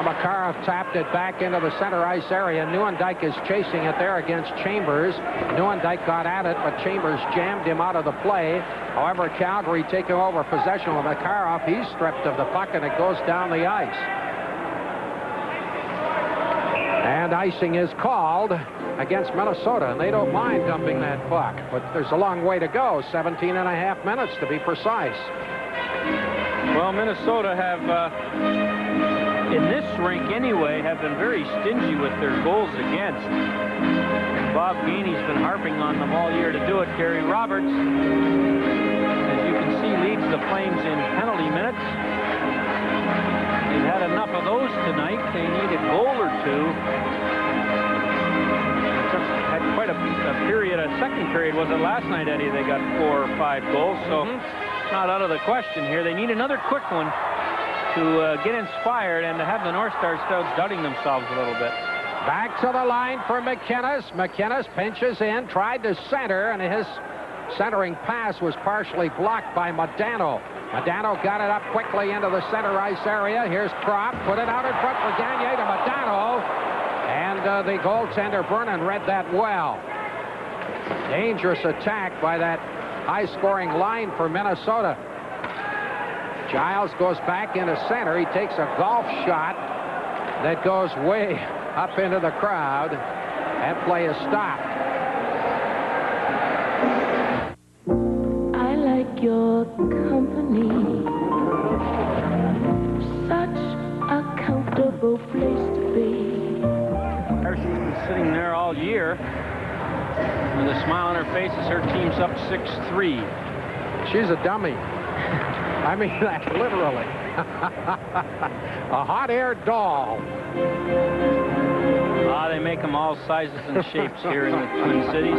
Makarov tapped it back into the center ice area. Neuendijk is chasing it there against Chambers. Neuendijk got at it, but Chambers jammed him out of the play. However, Calgary taking over possession with Makarov. He's stripped of the puck, and it goes down the ice. And icing is called against Minnesota, and they don't mind dumping that puck. But there's a long way to go, 17.5 minutes to be precise. Well, Minnesota have, in this rink anyway, have been very stingy with their goals against. Bob Gainey's been harping on them all year to do it. Gary Roberts, as you can see, leads the Flames in penalty minutes. They've had enough of those tonight. They need a goal or two. Had quite a period, a second period, was it last night, Eddie? They got 4 or 5 goals, so it's not out of the question here. They need another quick one to get inspired and to have the North Stars start doubting themselves a little bit. Back to the line for McInnes. McInnes pinches in, tried to center, and his centering pass was partially blocked by Modano. Modano got it up quickly into the center ice area. Here's Kropp, put it out in front for Gagne to Modano. And the goaltender, Vernon, read that well. Dangerous attack by that high-scoring line for Minnesota. Giles goes back into center. He takes a golf shot that goes way up into the crowd. That play is stopped. I like your company. Such a comfortable place to be. She's been sitting there all year with a smile on her face as her team's up 6-3. She's a dummy. I mean that literally. A hot air doll. Ah, they make them all sizes and shapes here in the Twin Cities.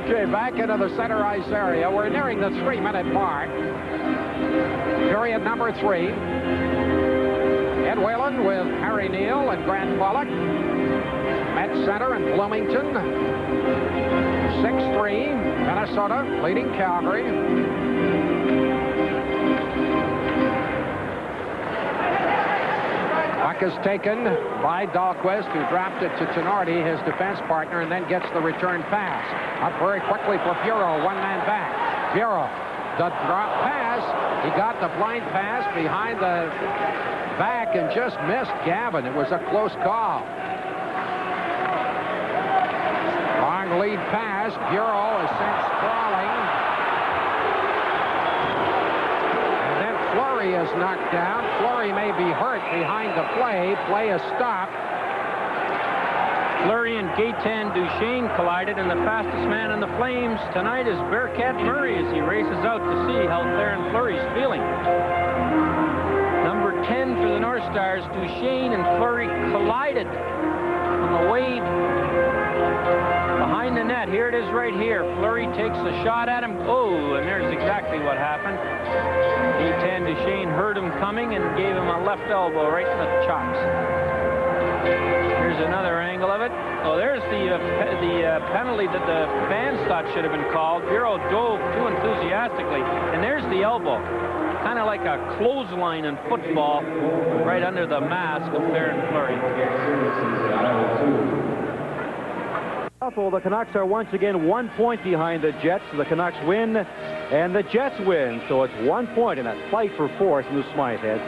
Okay, back into the center ice area. We're nearing the 3-minute mark. Period number 3. Ed Whalen with Harry Neal and Grant Pollock. Met center in Bloomington. 6-3. Minnesota leading Calgary. Puck is taken by Dahlquist, who dropped it to Tenorti, his defense partner, and then gets the return pass. Up very quickly for Bureau, one-man back. Bureau, the drop pass. He got the blind pass behind the back and just missed Gavin. It was a close call. Long lead pass. Bureau is sent sprawling. Fleury is knocked down. Fleury may be hurt behind the play. Play is stopped. Fleury and Gaetan Duchesne collided, and the fastest man in the Flames tonight is Bearcat Murray as he races out to see how Theron Fleury's feeling. Number 10 for the North Stars, Duchesne and Fleury collided on the way behind the net. Here it is right here. Fleury takes a shot at him. Oh, and there's exactly what happened. Gaetan Duchesne heard him coming and gave him a left elbow right in the chops. Here's another angle of it. Oh, there's the penalty that the fans thought should have been called. Bureau dove too enthusiastically, and there's the elbow. Kind of like a clothesline in football right under the mask of Theron Fleury. The Canucks are once again 1 point behind the Jets. The Canucks win, and the Jets win. So it's 1 point in that fight for fourth in the Smythe Head.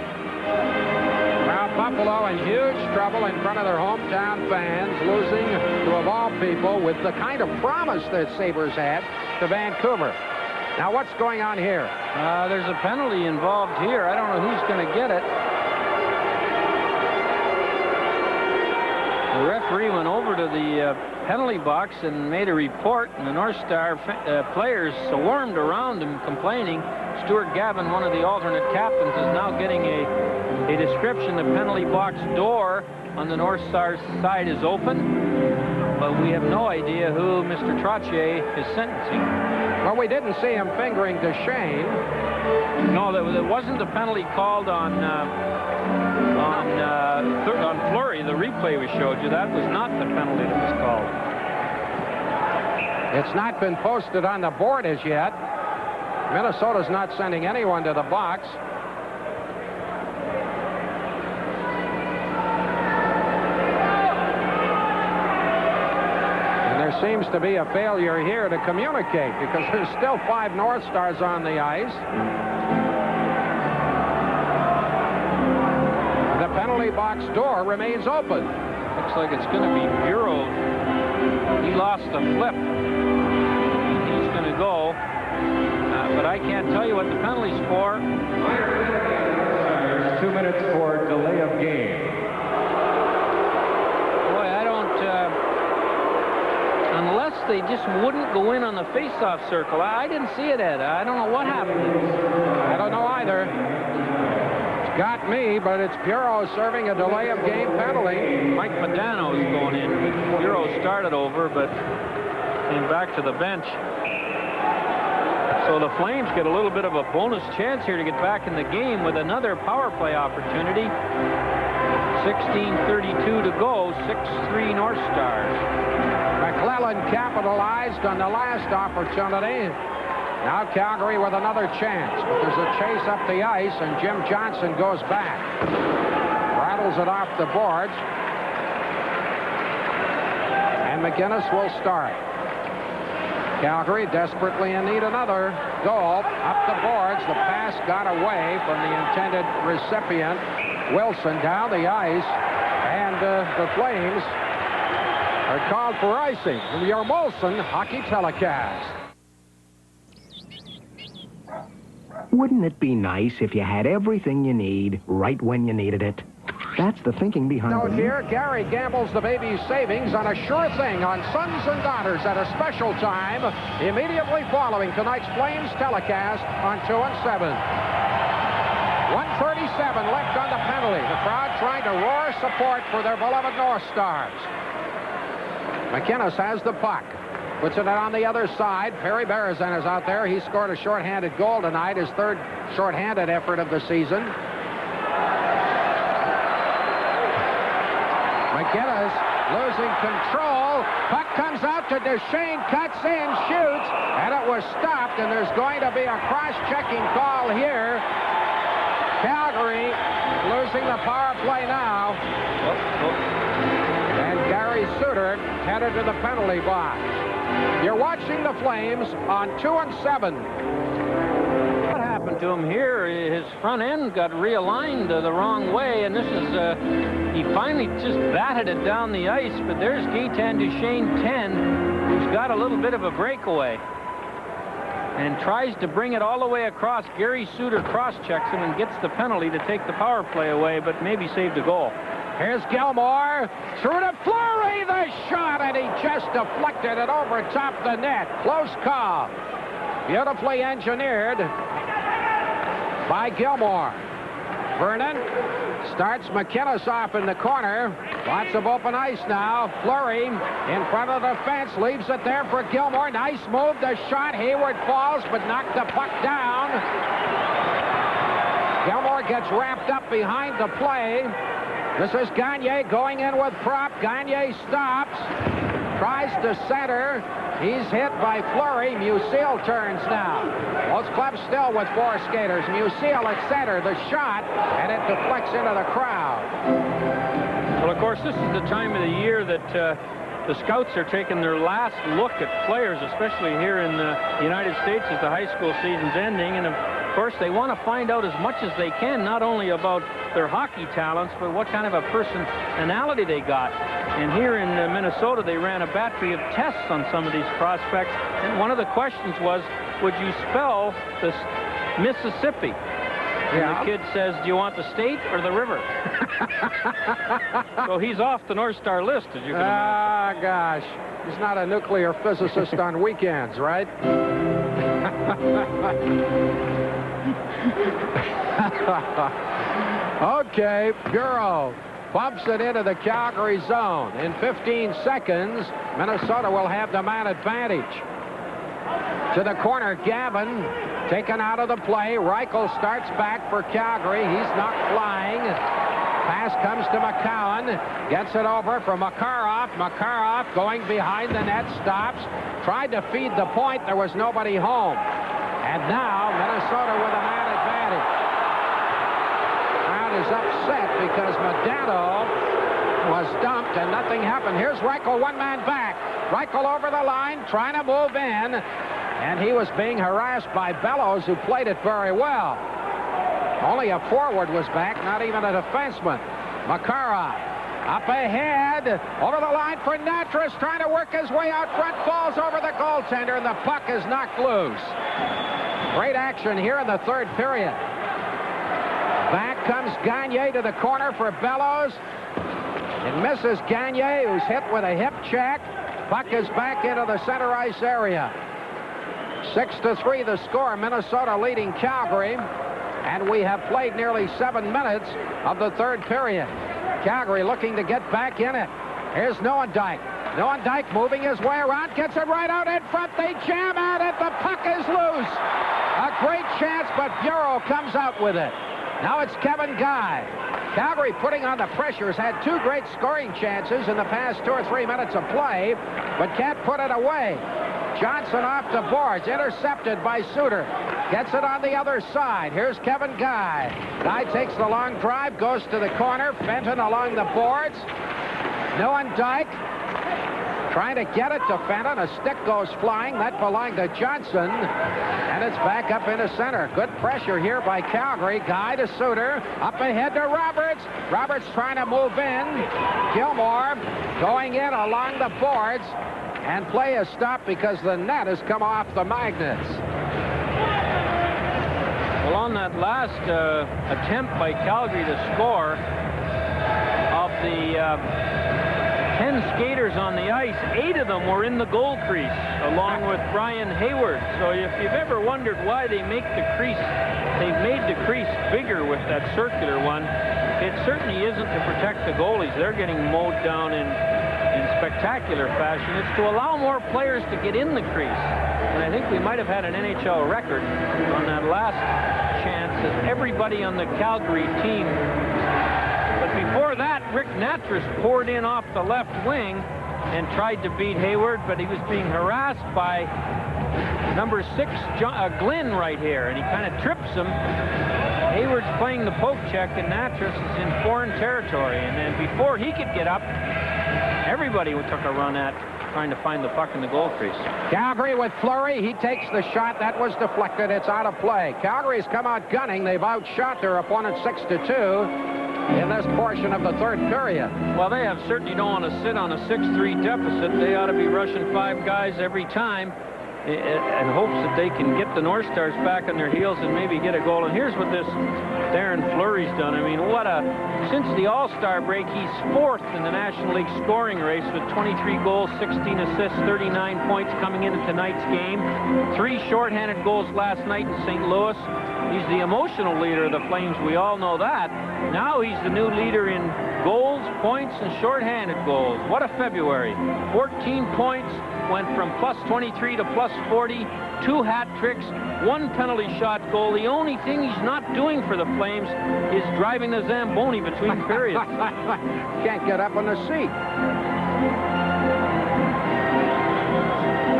Now Buffalo in huge trouble in front of their hometown fans, losing to, of all people, with the kind of promise that Sabres had to Vancouver. Now what's going on here? There's a penalty involved here. I don't know who's going to get it. The referee went over to the penalty box and made a report, and the North Star players swarmed around him complaining. Stuart Gavin, one of the alternate captains, is now getting a description. The penalty box door on the North Star side is open, but we have no idea who Mr. Trottier is sentencing. Well, we didn't see him fingering Duchesne. No, there wasn't a penalty called on Fleury. The replay we showed you, that was not the penalty that was called. It's not been posted on the board as yet. Minnesota's not sending anyone to the box. And there seems to be a failure here to communicate because there's still 5 North Stars on the ice. The penalty box door remains open. Looks like it's going to be Bureau. He lost the flip. He's going to go. But I can't tell you what the penalty's for. 2 minutes for delay of game. Boy, I don't... unless they just wouldn't go in on the face-off circle. I didn't see it, Ed. I don't know what happened. I don't know either. Got me, but it's Bureau serving a delay of game penalty. Mike Modano is going in. Bureau started over, but came back to the bench. So the Flames get a little bit of a bonus chance here to get back in the game with another power play opportunity. 16:32 to go, 6-3 North Stars. McClellan capitalized on the last opportunity. Now Calgary with another chance, but there's a chase up the ice, and Jim Johnson goes back. Rattles it off the boards. And McGinnis will start. Calgary desperately in need another goal. Up the boards, the pass got away from the intended recipient. Wilson down the ice, and the Flames are called for icing. Your Molson hockey telecast. Wouldn't it be nice if you had everything you need right when you needed it? That's the thinking behind Note here, Gary gambles the baby's savings on a sure thing on Sons and Daughters at a special time immediately following tonight's Flames telecast on 2 and 7. 1:37 left on the penalty. The crowd trying to roar support for their beloved North Stars. McInnes has the puck. Puts it on the other side. Perry Berezan is out there. He scored a shorthanded goal tonight, his third shorthanded effort of the season. McGinnis losing control. Puck comes out to Duchesne, cuts in, shoots, and it was stopped, and there's going to be a cross-checking call here. Calgary losing the power play now. And Gary Suter headed to the penalty box. You're watching the Flames on 2-7. What happened to him here? His front end got realigned the wrong way, and this is, he finally just batted it down the ice, but there's Gaetan Duchesne 10, who's got a little bit of a breakaway and tries to bring it all the way across. Gary Suter cross-checks him and gets the penalty to take the power play away, but maybe saved a goal. Here's Gilmore, through to Fleury, the shot, and he just deflected it over top the net. Close call. Beautifully engineered by Gilmore. Vernon starts McInnes off in the corner. Lots of open ice now. Fleury in front of the fence, leaves it there for Gilmore. Nice move, the shot. Hayward falls, but knocked the puck down. Gilmore gets wrapped up behind the play. This is Gagne going in with prop. Gagne stops, tries to center. He's hit by Fleury. Musil turns now. Both clubs still with four skaters. Musil at center, the shot, and it deflects into the crowd. Well, of course, this is the time of the year that the scouts are taking their last look at players, especially here in the United States as the high school season's ending. And of course, they want to find out as much as they can, not only about their hockey talents, but what kind of a personality they got. And here in Minnesota, they ran a battery of tests on some of these prospects. And one of the questions was, would you spell this Mississippi? And the kid says, do you want the state or the river? So he's off the North Star list, as you can imagine. Ah, gosh. He's not a nuclear physicist on weekends, right? Okay, Bureau bumps it into the Calgary zone. In 15 seconds, Minnesota will have the man advantage. To the corner, Gavin taken out of the play. Reichel starts back for Calgary. He's knocked flying. Pass comes to McCowan. Gets it over for Makarov. Makarov going behind the net, stops. Tried to feed the point. There was nobody home. And now Minnesota with a man advantage. Crowd is upset because Modano was dumped and nothing happened. Here's Reichel, one man back. Reichel over the line, trying to move in. And he was being harassed by Bellows, who played it very well. Only a forward was back, not even a defenseman. Makarov up ahead, over the line for Natras, trying to work his way out front, falls over the goaltender, and the puck is knocked loose. Great action here in the third period. Back comes Gagne to the corner for Bellows. It misses Gagne, who's hit with a hip check. Puck is back into the center ice area. 6-3 the score, Minnesota leading Calgary. And we have played nearly 7 minutes of the third period. Calgary looking to get back in it. Here's Neuendijk. Neuendijk moving his way around, gets it right out in front. They jam at it. The puck is loose. A great chance, but Bureau comes out with it. Now it's Kevin Guy. Calgary putting on the pressure has had 2 great scoring chances in the past 2 or 3 minutes of play, but can't put it away. Johnson off the boards, intercepted by Suter. Gets it on the other side. Here's Kevin Guy. Guy takes the long drive, goes to the corner. Fenton along the boards. Neuendijk trying to get it to Fenton. A stick goes flying. That belonged to Johnson. And it's back up into center. Good pressure here by Calgary. Guy to Suter. Up ahead to Roberts. Roberts trying to move in. Gilmore going in along the boards. And play is stopped because the net has come off the magnets. Well, on that last attempt by Calgary to score, of the 10 skaters on the ice, 8 of them were in the goal crease, along with Brian Hayward. So if you've ever wondered why they make the crease, they've made the crease bigger with that circular one. It certainly isn't to protect the goalies. They're getting mowed down in in spectacular fashion. It's to allow more players to get in the crease. And I think we might have had an NHL record on that last chance as everybody on the Calgary team. But before that, Rick Natras poured in off the left wing and tried to beat Hayward, but he was being harassed by number 6, Glynn, right here, and he kind of trips him. Hayward's playing the poke check, and Natras is in foreign territory. And then before he could get up, everybody took a run at trying to find the puck in the goal crease. Calgary with Fleury. He takes the shot. That was deflected. It's out of play. Calgary's come out gunning. They've outshot their opponent 6-2 in this portion of the third period. Well, they have certainly don't want to sit on a 6-3 deficit. They ought to be rushing 5 guys every time in hopes that they can get the North Stars back on their heels and maybe get a goal. And here's what this Darren Fleury's done. I mean, since the All-Star break, he's 4th in the National League scoring race with 23 goals, 16 assists, 39 points coming into tonight's game. 3 shorthanded goals last night in St. Louis. He's the emotional leader of the Flames. We all know that. Now he's the new leader in goals, points, and shorthanded goals. What a February. 14 points, went from +23 to +40, 2 hat tricks, 1 penalty shot goal. The only thing he's not doing for the Flames is driving the Zamboni between periods. Can't get up on the seat.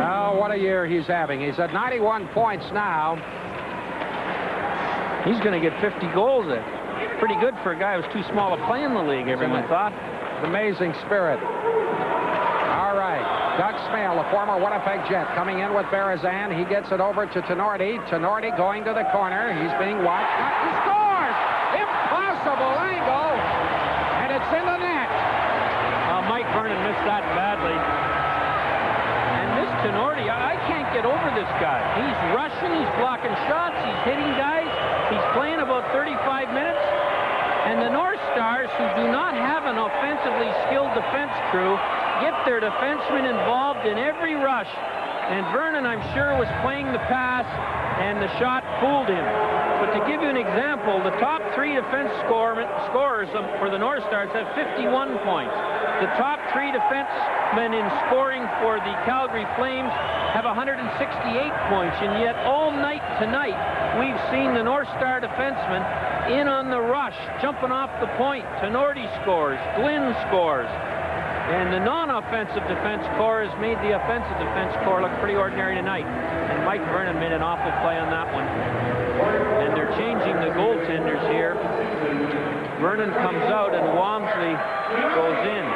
Oh, what a year he's having. He's at 91 points now. He's going to get 50 goals there. Pretty good for a guy who's too small to play in the league, everyone thought. Amazing spirit. All right. Doug Smale, the former Winnipeg Jet, coming in with Berezan. He gets it over to Tenorti. Tenorti going to the corner. He's being watched. He scores! Impossible angle. And it's in the net. Mike Vernon missed that badly. And this Tenorti, I can't get over this guy. He's rushing. He's blocking shots. He's hitting guys. He's playing about 35 minutes. And the North Stars, who do not have an offensively skilled defense crew, get their defensemen involved in every rush. And Vernon, I'm sure, was playing the pass, and the shot fooled him. But to give you an example, the top 3 defense scorers for the North Stars have 51 points. The top 3 defensemen in scoring for the Calgary Flames have 168 points, and yet all night tonight, we've seen the North Star defensemen in on the rush, jumping off the point. Tenorti scores, Glynn scores. And the non-offensive defense corps has made the offensive defense corps look pretty ordinary tonight. And Mike Vernon made an awful play on that one. And they're changing the goaltenders here. Vernon comes out and Walmsley goes in.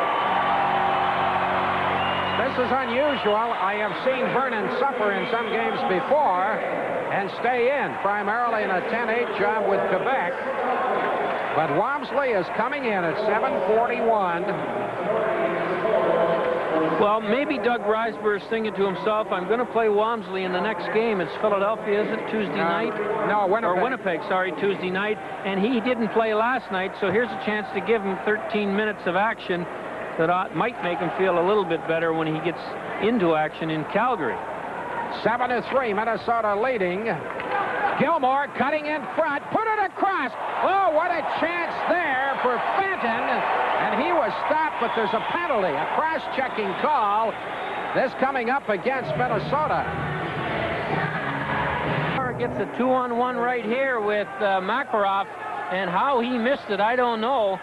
This is unusual. I have seen Vernon suffer in some games before and stay in, primarily in a 10-8 job with Quebec. But Walmsley is coming in at 7:41. Well, maybe Doug Risberg is thinking to himself, I'm going to play Walmsley in the next game. It's Philadelphia, is it, Tuesday night? No, Winnipeg. Or Winnipeg, sorry, Tuesday night. And he didn't play last night, so here's a chance to give him 13 minutes of action that might make him feel a little bit better when he gets into action in Calgary. 7-3, Minnesota leading. Gilmore cutting in front, put it across. Oh, what a chance there for Fenton. And he was stopped, but there's a penalty, a cross-checking call. This coming up against Minnesota. Gets a 2-on-1 right here with Makarov, and how he missed it, I don't know.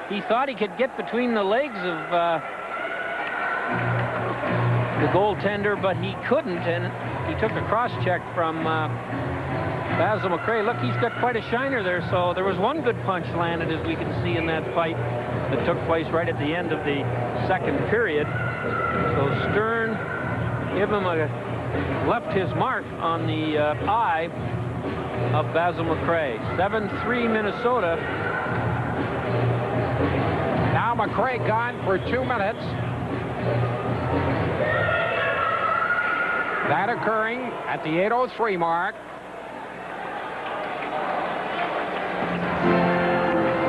He thought he could get between the legs of the goaltender, but he couldn't, and he took a cross-check from Basil McRae. Look, he's got quite a shiner there, so there was one good punch landed, as we can see in that fight that took place right at the end of the second period. So Stern left his mark on the eye of Basil McRae. 7-3 Minnesota. Now McRae gone for 2 minutes. That occurring at the 8:03 mark.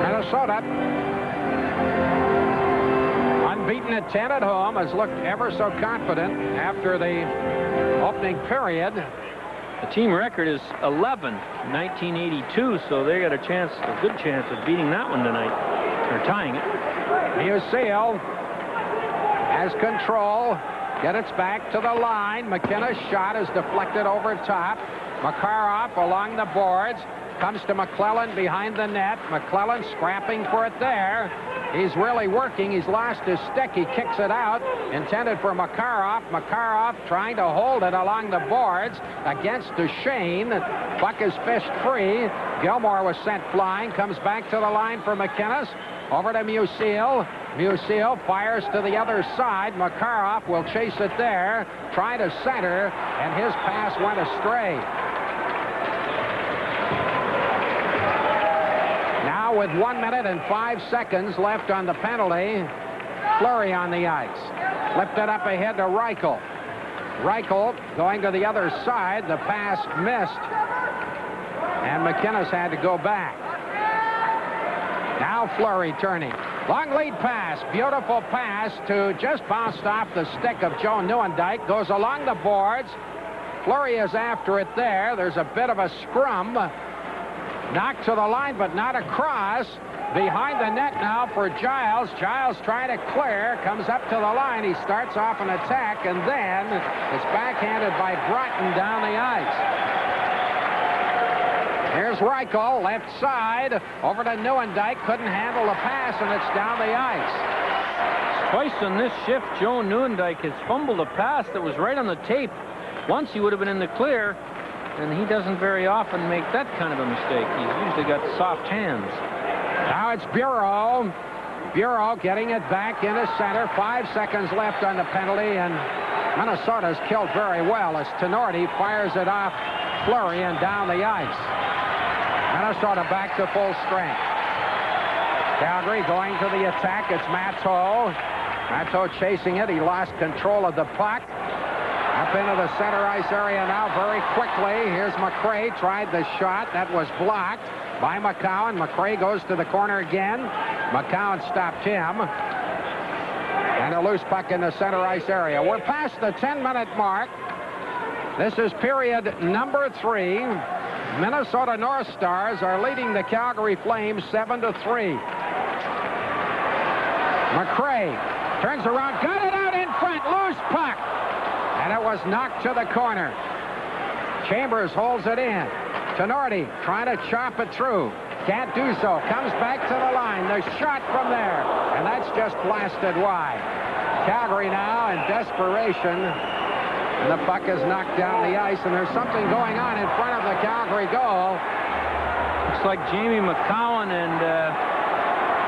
Minnesota, unbeaten at 10 at home, has looked ever so confident after the opening period. The team record is 11 in 1982, so they got a good chance of beating that one tonight, or tying it. Here's Sale. has control. Gets back to the line. McKenna's shot is deflected over top. Makarov along the boards. Comes to McClellan behind the net. McClellan scrapping for it there. He's really working. He's lost his stick. He kicks it out. Intended for Makarov. Makarov trying to hold it along the boards against Duchesne. Puck is fished free. Gilmore was sent flying. Comes back to the line for McInnes. Over to Musil. Musil fires to the other side. Makarov will chase it there. Try to center. And his pass went astray. Now with 1 minute and 5 seconds left on the penalty, Fleury on the ice. Flipped it up ahead to Reichel. Reichel going to the other side. The pass missed. And McInnes had to go back. Now Fleury turning. Long lead pass. Beautiful pass to just bounced off the stick of Joe Nieuwendyk. Goes along the boards. Fleury is after it there. There's a bit of a scrum. Knocked to the line, but not across. Behind the net now for Giles. Giles trying to clear. Comes up to the line. He starts off an attack, and then it's backhanded by Broughton down the ice. Here's Reichel, left side. Over to Nieuwendyk. Couldn't handle the pass, and it's down the ice. Twice in this shift, Joe Nieuwendyk has fumbled a pass that was right on the tape. Once he would have been in the clear. And he doesn't very often make that kind of a mistake. He's usually got soft hands. Now it's Bureau. Bureau getting it back into center. 5 seconds left on the penalty, and Minnesota's killed very well as Tenorti fires it off Fleury and down the ice. Minnesota back to full strength. Calgary going to the attack. It's Matteau. Matteau chasing it. He lost control of the puck. Up into the center ice area now very quickly. Here's McRae. Tried the shot. That was blocked by McCowan. McRae goes to the corner again. McCowan stopped him. And a loose puck in the center ice area. We're past the 10-minute mark. This is period number 3. Minnesota North Stars are leading the Calgary Flames 7-3. McRae turns around. Got it out in front. Loose puck. And it was knocked to the corner. Chambers holds it in. Tenorti trying to chop it through. Can't do so. Comes back to the line. The shot from there. And that's just blasted wide. Calgary now in desperation. And the puck is knocked down the ice. And there's something going on in front of the Calgary goal. Looks like Jamie McCowan and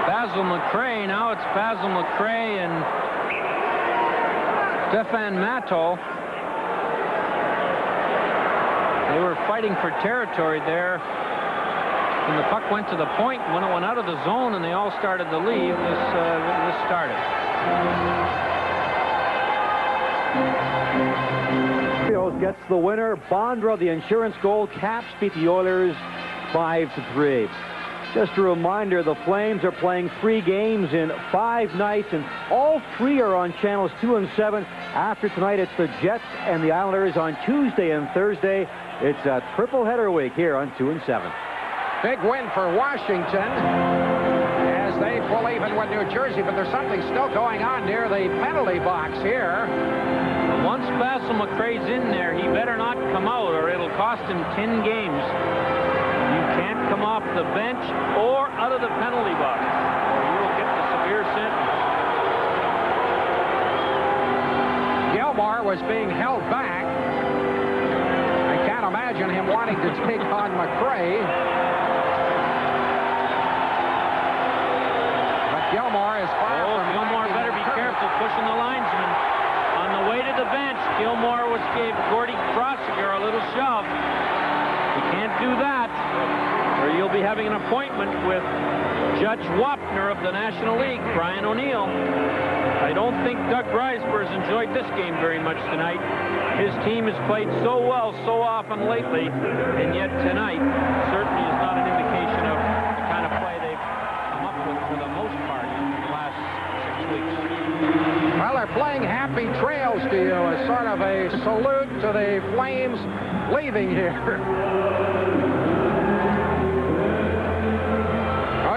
Basil McRae. Now it's Basil McRae and Stefan Matteau. They were fighting for territory there. When the puck went to the point, when it went out of the zone and they all started to leave, this started. Gets the winner. Bondra, the insurance goal. Caps beat the Oilers 5-3. Just a reminder, the Flames are playing 3 games in 5 nights, and all 3 are on channels 2 and 7. After tonight, it's the Jets and the Islanders on Tuesday and Thursday. It's a triple header week here on 2 and 7. Big win for Washington as they pull even with New Jersey, but there's something still going on near the penalty box here. Once Basil McRae's in there, he better not come out or it'll cost him 10 games. You can't come off the bench or out of the penalty box, or you will get the severe sentence. Gilmore was being held back. I can't imagine him wanting to take on McRae. But Gilmore is far from Gilmore better be careful pushing the linesman. On the way to the bench, Gilmore gave Gordy Crossiger a little shove. You can't do that, or you'll be having an appointment with Judge Wapner of the National League, Brian O'Neill. I don't think Doug Reisberg's enjoyed this game very much tonight. His team has played so well so often lately, and yet tonight certainly is not an indication of the kind of play they've come up with for the most part in the last 6 weeks. Well, they're playing Happy Trails to you as sort of a salute to the Flames leaving here.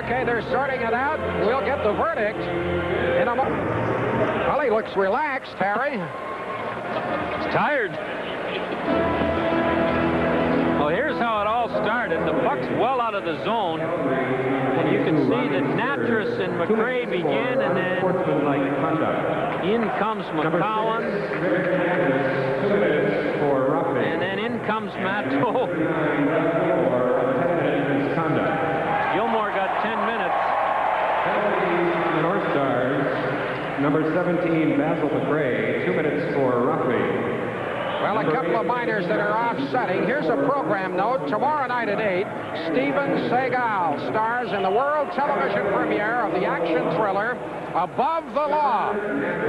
Okay, they're sorting it out. We'll get the verdict in a moment. Well, he looks relaxed, Harry. He's tired. Well, here's how it all started. The puck's well out of the zone. And you can see that Natras and McRae begin, and then in comes McCowan. And then in comes Matteau. Gilmore got 10 minutes. The North Stars, number 17, Basil McRae, 2 minutes for roughing. Well, a couple of minors that are offsetting. Here's a program note. Tomorrow night at 8, Steven Seagal stars in the world television premiere of the action thriller Above the Law,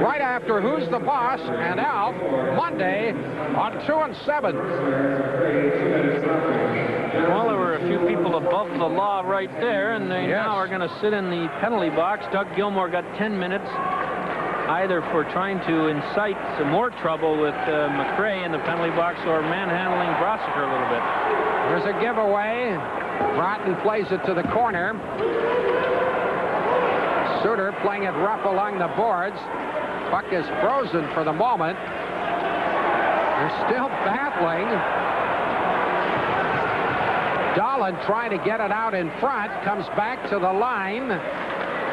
right after Who's the Boss and Alf, Monday on 2 and 7. Well, there were a few people above the law right there, and they now are going to sit in the penalty box. Doug Gilmore got 10 minutes, either for trying to incite some more trouble with McRae in the penalty box or manhandling Brossiker a little bit. There's a giveaway. Broughton plays it to the corner. Suter playing it rough along the boards. Puck is frozen for the moment. They're still battling. Dahlin trying to get it out in front. Comes back to the line.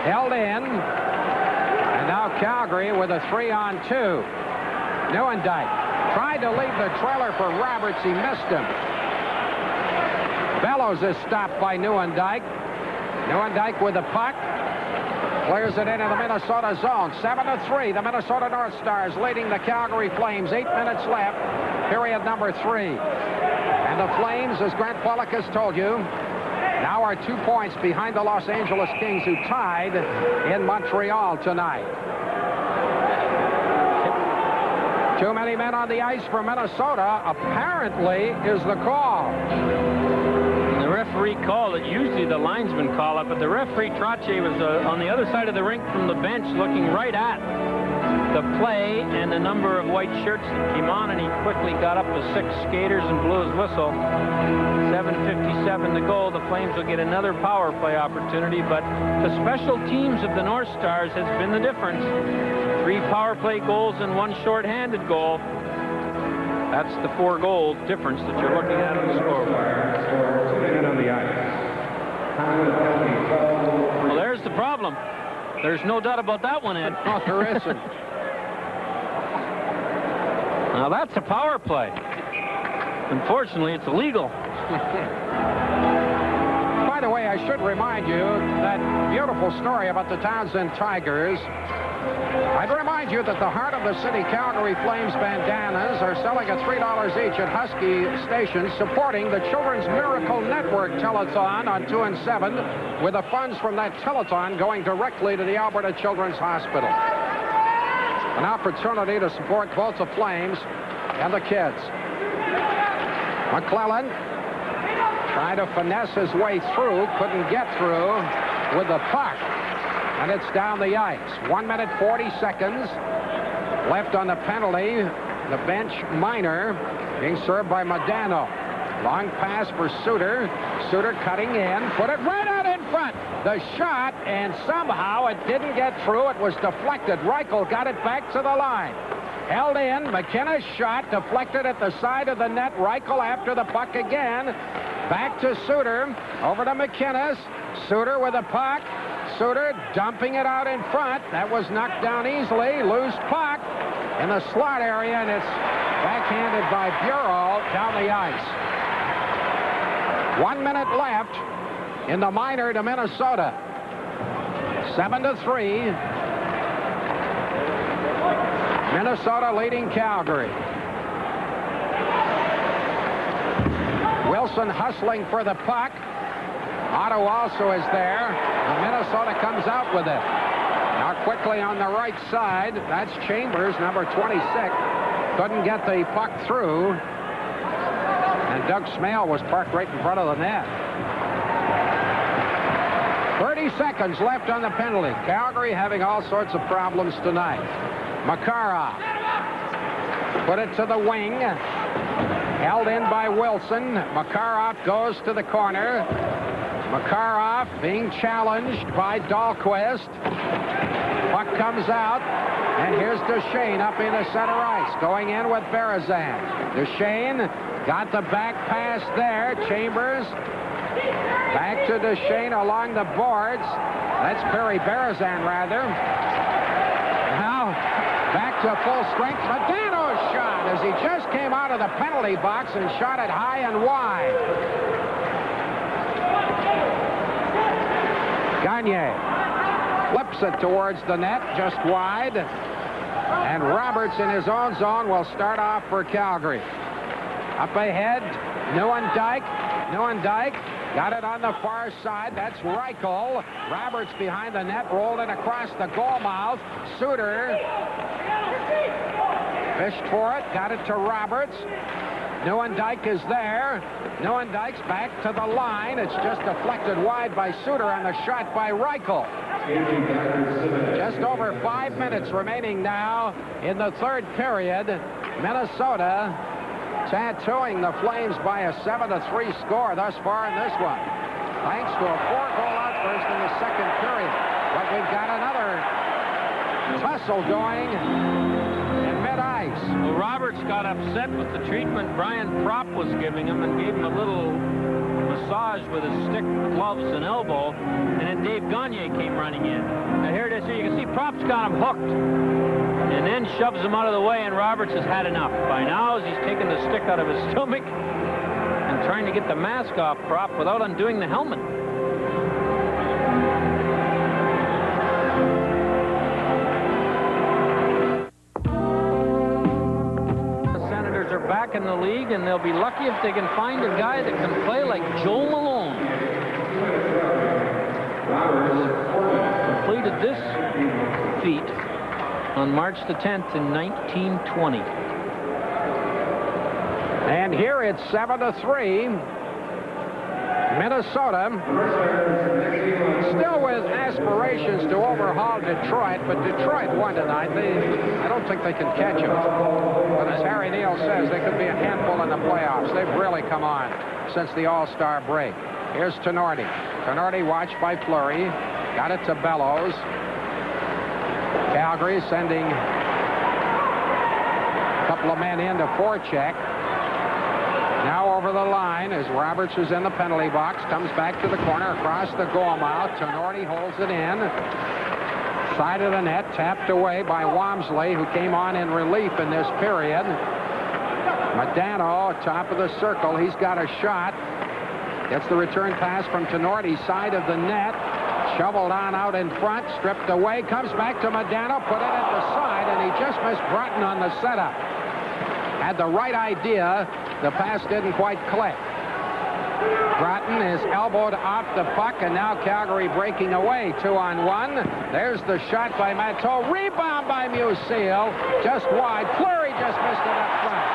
Held in. And now Calgary with a 3-on-2. Neuendijk tried to leave the trailer for Roberts. He missed him. Bellows is stopped by Neuendijk. Neuendijk with the puck. Clears it into the Minnesota zone. 7-3. The Minnesota North Stars leading the Calgary Flames. 8 minutes left. Period number 3. And the Flames, as Grant Pollock has told you, now are 2 points behind the Los Angeles Kings, who tied in Montreal tonight. Too many men on the ice for Minnesota, apparently, is the call. The referee called it. Usually the linesman call it, but the referee, Trottier, was on the other side of the rink from the bench looking right at the play and the number of white shirts that came on, and he quickly got up to 6 skaters and blew his whistle. 7:57 to go. The Flames will get another power play opportunity, but the special teams of the North Stars has been the difference. 3 power play goals and 1 shorthanded goal. That's the 4-goal difference that you're looking at on the scoreboard. On the ice. Well, there's the problem. There's no doubt about that one, Ed. No, there isn't. Now that's a power play. Unfortunately, it's illegal. By the way, I should remind you that beautiful story about the Townsend Tigers. I'd remind you that the Heart of the City Calgary Flames bandanas are selling at $3 each at Husky stations, supporting the Children's Miracle Network telethon on 2 and 7, with the funds from that telethon going directly to the Alberta Children's Hospital. An opportunity to support both the Flames and the kids. McClellan trying to finesse his way through, couldn't get through with the puck. And it's down the ice. 1 minute, 40 seconds left on the penalty. The bench minor being served by Modano. Long pass for Suter. Suter cutting in. Put it right out in front. The shot, and somehow it didn't get through. It was deflected. Reichel got it back to the line. Held in. McKenna's shot deflected at the side of the net. Reichel after the puck again. Back to Suter. Over to McKinnis. Suter with a puck. Suter dumping it out in front. That was knocked down easily. Loose puck in the slot area, and it's backhanded by Bureau down the ice. 1 minute left in the minor to Minnesota. 7-3. Minnesota leading Calgary. Wilson hustling for the puck. Otto also is there. And Minnesota comes out with it. Now quickly on the right side. That's Chambers, number 26. Couldn't get the puck through. And Doug Smale was parked right in front of the net. 30 seconds left on the penalty. Calgary having all sorts of problems tonight. Makarov. Put it to the wing. Held in by Wilson. Makarov goes to the corner. Makarov being challenged by Dahlquist. Puck comes out, and here's Duchesne up into center ice, going in with Berezan. Duchesne got the back pass there. Chambers back to Duchesne along the boards. That's Perry Berezan, rather. Now back to full strength. Modano's shot as he just came out of the penalty box and shot it high and wide. Gagne flips it towards the net, just wide. And Roberts in his own zone will start off for Calgary. Up ahead, Neuendijk. Neuendijk got it on the far side. That's Reichel. Roberts behind the net, rolled it across the goal mouth. Suter fished for it, got it to Roberts. Neuendijk is there. Neuendijk's back to the line. It's just deflected wide by Suter on the shot by Reichel. Just over 5 minutes remaining now in the third period. Minnesota tattooing the Flames by a 7-3 score thus far in this one, thanks to a 4-goal outburst in the second period. But we've got another tussle going in mid-ice. Well, Roberts got upset with the treatment Brian Propp was giving him and gave him a little massage with his stick, gloves, and elbow, and then Dave Gagne came running in. Now here it is. Here you can see Propp's got him hooked, and then shoves him out of the way, and Roberts has had enough. By now, as he's taking the stick out of his stomach and trying to get the mask off Propp without undoing the helmet. Are back in the league, and they'll be lucky if they can find a guy that can play like Joe Malone. Completed this feat on March the 10th in 1920. And here it's 7-3. Minnesota still with aspirations to overhaul Detroit, but Detroit won tonight. I don't think they can catch them. But as Harry Neal says, they could be a handful in the playoffs. They've really come on since the All-Star break. Here's Tenorti. Tenorti watched by Fleury. Got it to Bellows. Calgary sending a couple of men in to forecheck. Now over the line as Roberts is in the penalty box, comes back to the corner across the goal mouth. Tenorti holds it in. Side of the net, tapped away by Wamsley, who came on in relief in this period. Modano, top of the circle. He's got a shot. Gets the return pass from Tenorti, side of the net. Shoveled on out in front, stripped away, comes back to Modano, put it at the side, and he just missed Broughton on the setup. Had the right idea. The pass didn't quite click. Broughton is elbowed off the puck, and now Calgary breaking away 2-on-1. There's the shot by Matteau. Rebound by Musil. Just wide. Fleury just missed it up front.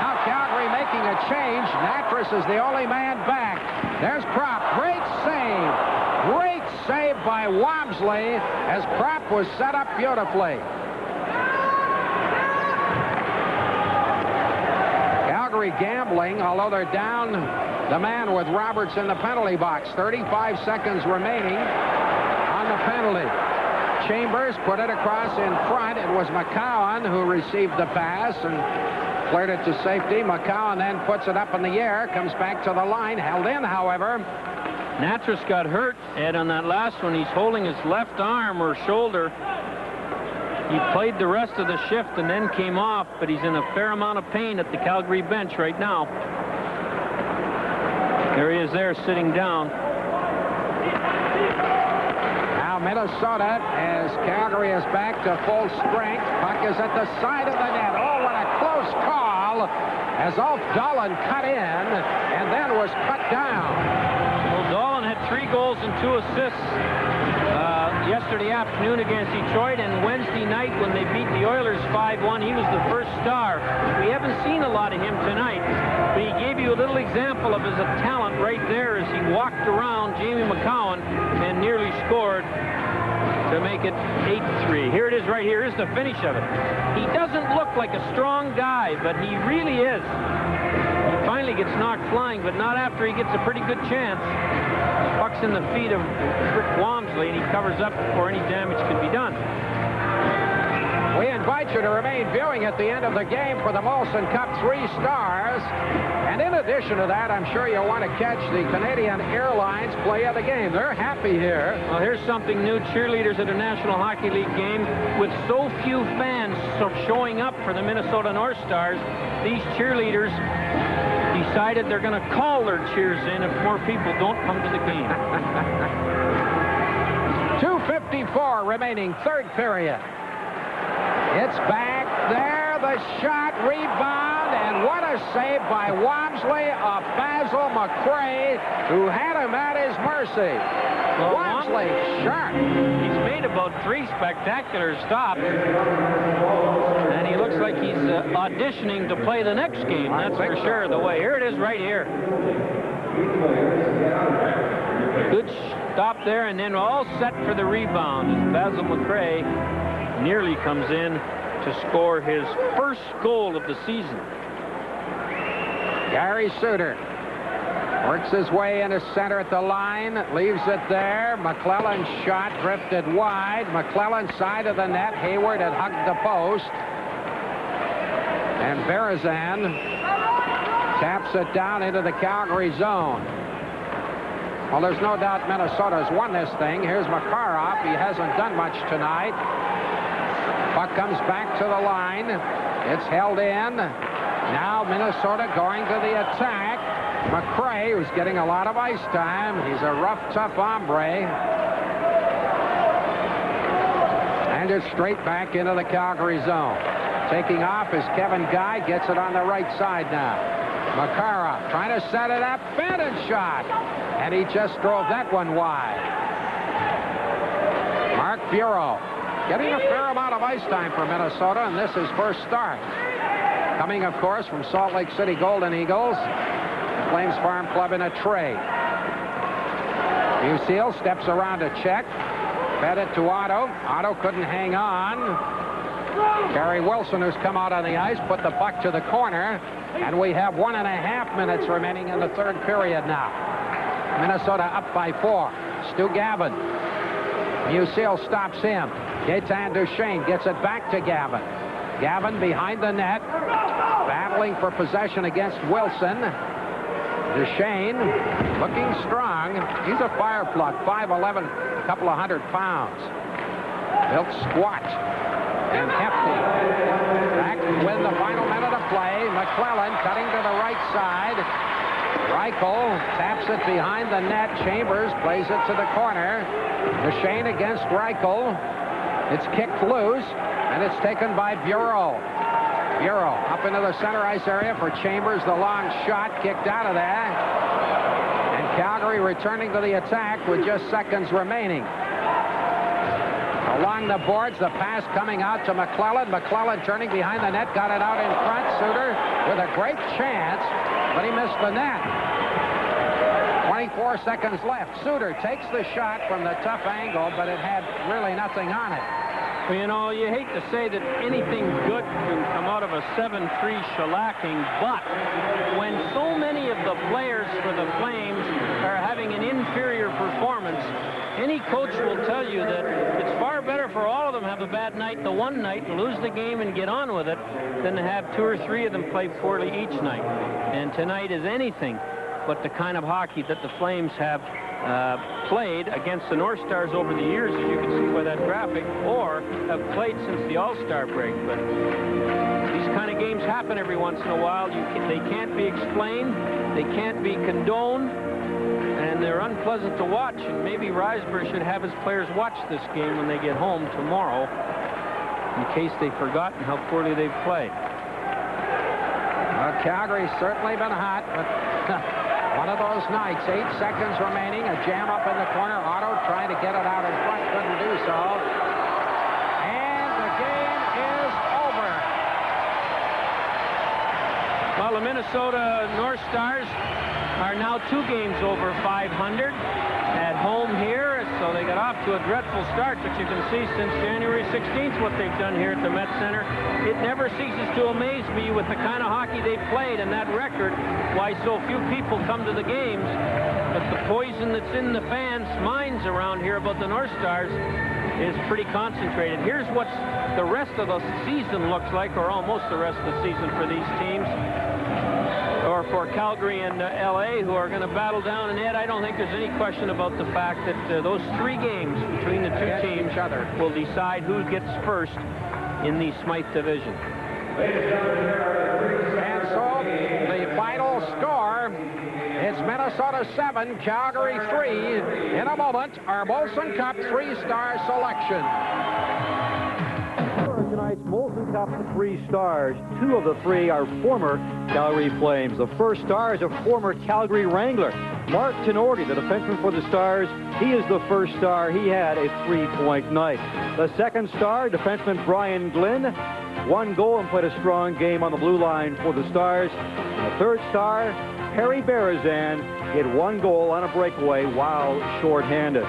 Now Calgary making a change. Natras is the only man back. There's Propp. Great save. Great save by Wamsley as Propp was set up beautifully. Calgary gambling, although they're down the man with Roberts in the penalty box. 35 seconds remaining on the penalty. Chambers put it across in front. It was McCowan who received the pass and cleared it to safety. McCowan then puts it up in the air, comes back to the line, held in, however. Natras got hurt, Ed, on that last one. He's holding his left arm or shoulder. He played the rest of the shift and then came off, but he's in a fair amount of pain at the Calgary bench right now. There he is there, sitting down. Now Minnesota, as Calgary is back to full strength. Puck is at the side of the net. Oh, what a close call as Ulf Dolan cut in and then was cut down. Well, Dolan had 3 goals and 2 assists yesterday afternoon against Detroit, and Wednesday night when they beat the Oilers 5-1, he was the first star. We haven't seen a lot of him tonight, but he gave you a little example of his talent right there as he walked around Jamie McCowan and nearly scored to make it 8-3. Here it is right here. Here's the finish of it. He doesn't look like a strong guy, but he really is. He finally gets knocked flying, but not after he gets a pretty good chance. Puck's in the feet of Rick Walmsley, and he covers up before any damage can be done. We invite you to remain viewing at the end of the game for the Molson Cup 3 Stars. And in addition to that, I'm sure you'll want to catch the Canadian Airlines play of the game. They're happy here. Well, here's something new. Cheerleaders at a National Hockey League game with so few fans showing up for the Minnesota North Stars. These cheerleaders decided they're going to call their cheers in if more people don't come to the game. 2:54 remaining, third period. It's back there, the shot, rebound, and what a save by Walmsley of Basil McCray, who had him at his mercy. Well, Walmsley, sharp. He's made about 3 spectacular stops, and he looks like he's auditioning to play the next game. That's for sure the way. Here it is right here. Good stop there, and then all set for the rebound as Basil McCray nearly comes in to score his first goal of the season. Gary Suter works his way into center at the line, leaves it there. McClellan's shot drifted wide. McClellan's side of the net. Hayward had hugged the post. And Berezan taps it down into the Calgary zone. Well, there's no doubt Minnesota's won this thing. Here's Makarov. He hasn't done much tonight. Puck comes back to the line. It's held in. Now Minnesota going to the attack. McCray, who's getting a lot of ice time. He's a rough, tough hombre. And it's straight back into the Calgary zone. Taking off is Kevin Guy. Gets it on the right side now. Makarov trying to set it up. Fenton shot. And he just drove that one wide. Mark Bureau getting a fair amount of ice time for Minnesota, and this is first start. Coming, of course, from Salt Lake City Golden Eagles, the Flames Farm Club in a trade. Musil steps around to check. Fed it to Otto. Otto couldn't hang on. Gary Wilson, who's come out on the ice, put the puck to the corner, and we have 1.5 minutes remaining in the third period now. Minnesota up by 4. Stu Gavin. Musil stops him. Gaetan Duchesne gets it back to Gavin. Gavin behind the net, battling for possession against Wilson. Duchesne looking strong. He's a fire plug, 5'11", a couple of 100 pounds. Built squat and hefty. Back with the final minute of play. McClellan cutting to the right side. Reichel taps it behind the net. Chambers plays it to the corner. Duchesne against Reichel. It's kicked loose, and it's taken by Bureau. Bureau up into the center ice area for Chambers. The long shot kicked out of there. And Calgary returning to the attack with just seconds remaining. Along the boards, the pass coming out to McClellan. McClellan turning behind the net, got it out in front. Suter with a great chance, but he missed the net. 24 seconds left. Suter takes the shot from the tough angle, but it had really nothing on it. Well, you know, you hate to say that anything good can come out of a 7-3 shellacking, but when so many of the players for the Flames are having an inferior performance, any coach will tell you that it's far better for all of them to have a bad night the one night, lose the game and get on with it, than to have 2 or 3 of them play poorly each night. And tonight is anything but the kind of hockey that the Flames have played against the North Stars over the years, as you can see by that graphic, or have played since the All-Star break. But these kind of games happen every once in a while. They can't be explained, they can't be condoned, and they're unpleasant to watch. And maybe Risberg should have his players watch this game when they get home tomorrow, in case they've forgotten how poorly they've played. Well, Calgary's certainly been hot, but one of those nights. 8 seconds remaining. A jam up in the corner. Otto trying to get it out in front. Couldn't do so. And the game is over. Well, the Minnesota North Stars are now 2 games over 500 at home here. so they got off to a dreadful start, but you can see since January 16th what they've done here at the Met Center. It never ceases to amaze me with the kind of hockey they've played and that record, why so few people come to the games. But the poison that's in the fans' minds around here about the North Stars is pretty concentrated. Here's what the rest of the season looks like, or almost the rest of the season for these teams, or for Calgary and LA, who are going to battle down. And Ed, I don't think there's any question about the fact that those 3 games between the two teams will decide who gets first in the Smythe division. And so the final score, it's Minnesota 7, Calgary 3. In a moment, our Molson Cup 3-star selection. Tonight's Molson Cup 3 stars. 2 of the 3 are former Calgary Flames. The first star is a former Calgary Wrangler, Mark Tenorti, the defenseman for the Stars. He is the first star. He had a 3-point night. The second star, defenseman Brian Glynn, 1 goal and played a strong game on the blue line for the Stars. And the third star, Perry Berezan, hit 1 goal on a breakaway while shorthanded.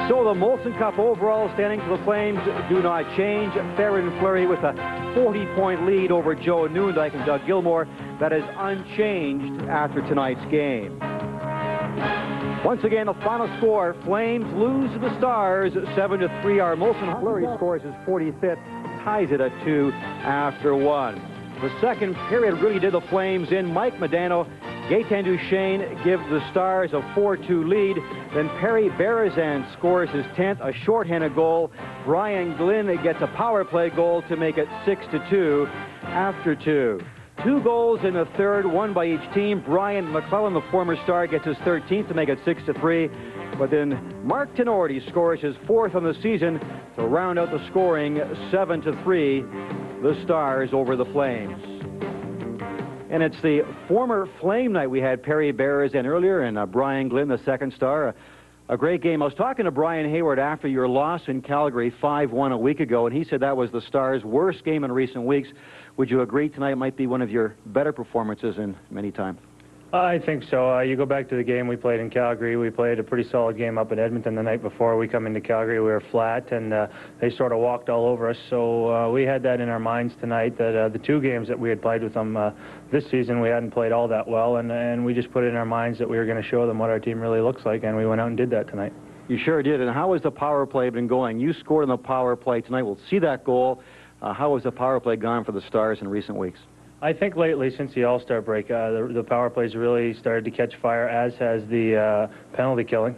So the Molson Cup overall standings for the Flames do not change. Theron Fleury with a 40-point lead over Joe Newendike and Doug Gilmore. That is unchanged after tonight's game. Once again, the final score, Flames lose to the Stars 7-3. Our Molson Fleury scores his 45th, ties it at 2 after 1. The second period really did the Flames in. Mike Modano, Gaetan Duchesne give the Stars a 4-2 lead. Then Perry Berezan scores his 10th, a shorthanded goal. Brian Glynn gets a power play goal to make it 6-2 after 2. 2 goals in the third, 1 by each team. Brian McClellan, the former Star, gets his 13th to make it 6-3. But then Mark Tenorti scores his 4th on the season to round out the scoring 7-3, the Stars over the Flames. And it's the former Flame night. We had Perry Berezan earlier and Brian Glynn, the second star. A great game. I was talking to Brian Hayward after your loss in Calgary 5-1 a week ago, and he said that was the Stars' worst game in recent weeks. Would you agree tonight might be one of your better performances in many times? I think so. You go back to the game we played in Calgary. We played a pretty solid game up in Edmonton the night before. We come into Calgary, we were flat, and they sort of walked all over us. So we had that in our minds tonight, that the 2 games that we had played with them this season, we hadn't played all that well, and we just put it in our minds that we were going to show them what our team really looks like, and we went out and did that tonight. You sure did. And how has the power play been going? You scored on the power play tonight. We'll see that goal. How has the power play gone for the Stars in recent weeks? I think lately, since the All-Star break, the power plays really started to catch fire, as has the penalty killing.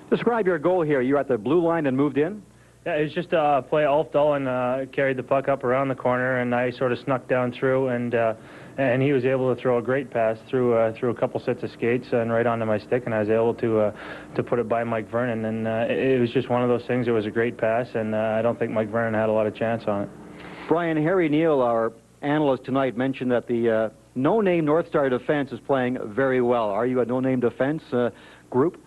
Describe your goal here. You're at the blue line and moved in? Yeah, it was just a play. Ulf Dullen carried the puck up around the corner, and I sort of snuck down through, and he was able to throw a great pass through a couple sets of skates and right onto my stick, and I was able to put it by Mike Vernon. And it was just one of those things. It was a great pass, and I don't think Mike Vernon had a lot of chance on it. Brian, Harry Neal, our analyst tonight, mentioned that the no-name North Star defense is playing very well. Are you a no-name defense group?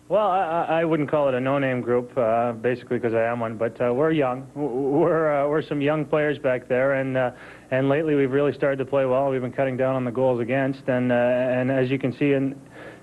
Well, I wouldn't call it a no-name group, basically because I am one, but we're young. We're some young players back there, and lately we've really started to play well. We've been cutting down on the goals against, and as you can see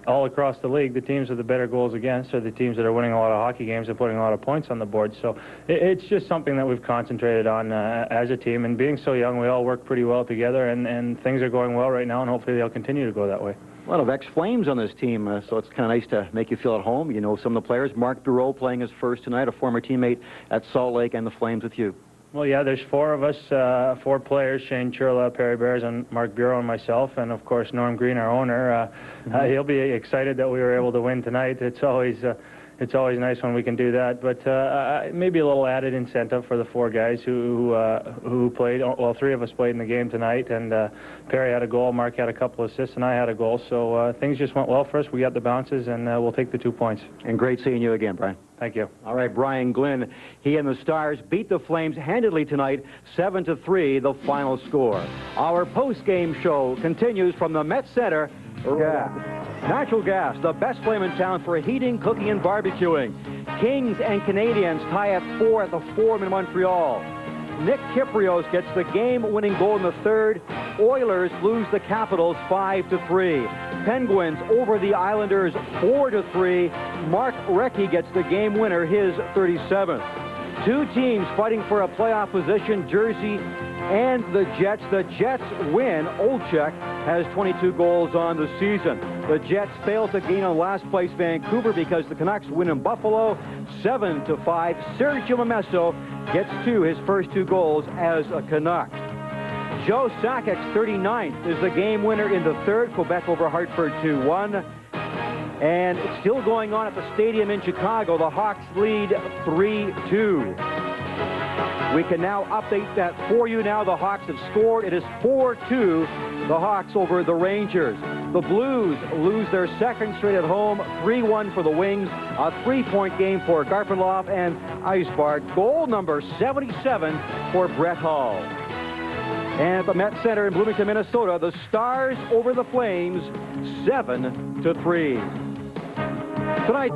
all across the league, the teams with the better goals against are the teams that are winning a lot of hockey games and putting a lot of points on the board. So it's just something that we've concentrated on as a team, and being so young, we all work pretty well together, and things are going well right now, and hopefully they'll continue to go that way. A lot of ex-Flames on this team, so it's kind of nice to make you feel at home. You know some of the players. Mark Bureau playing his first tonight, a former teammate at Salt Lake, and the Flames with you. Well, yeah, there's 4 of us, 4 players: Shane Churla, Perry Berezan, Mark Bureau, and myself, and of course Norm Green, our owner. He'll be excited that we were able to win tonight. It's always nice when we can do that, but maybe a little added incentive for the 4 guys who played. Well, 3 of us played in the game tonight, and Perry had a goal, Mark had a couple assists, and I had a goal. So things just went well for us. We got the bounces, and we'll take the 2 points. And great seeing you again, Brian. Thank you. All right, Brian Glynn. He and the Stars beat the Flames handedly tonight, 7-3, the final score. Our post-game show continues from the Met Center. Natural gas, the best flame in town for heating, cooking, and barbecuing. Kings and Canadians tie at 4 at the Forum in Montreal. Nick Kyprios gets the game-winning goal in the third. Oilers lose the Capitals 5-3. Penguins over the Islanders 4-3. Mark Recchi gets the game winner, his 37th. Two teams fighting for a playoff position, Jersey and the Jets. The Jets win. Olczyk has 22 goals on the season. The Jets fail to gain on last place Vancouver because the Canucks win in Buffalo 7-5. Sergio Momesso gets his first 2 goals as a Canuck. Joe Sakic's 39th is the game winner in the third. Quebec over Hartford 2-1. And it's still going on at the stadium in Chicago. The Hawks lead 3-2. We can now update that for you now. The Hawks have scored. It is 4-2, the Hawks over the Rangers. The Blues lose their second straight at home, 3-1 for the Wings. A 3-point game for Garpenlov and Eisbart. Goal number 77 for Brett Hull. And at the Met Center in Bloomington, Minnesota, the Stars over the Flames, 7-3. Tonight,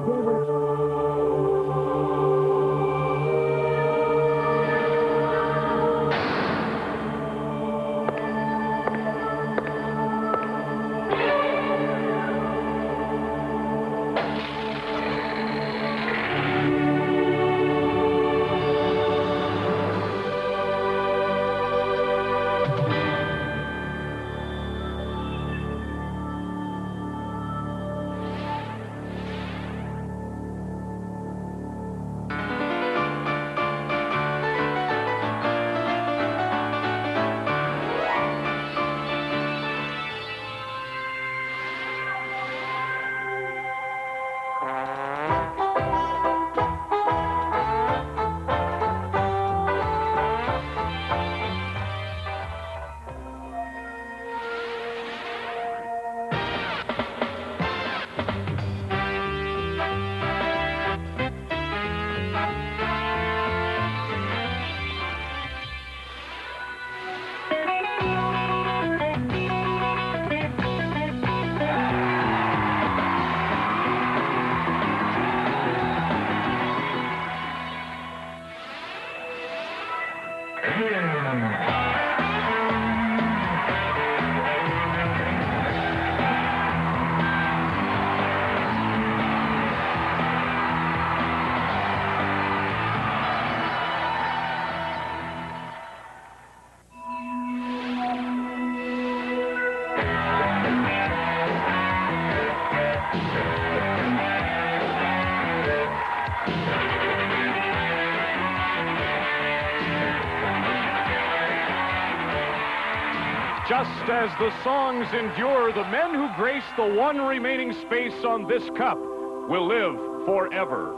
just as the songs endure, the men who grace the one remaining space on this cup will live forever.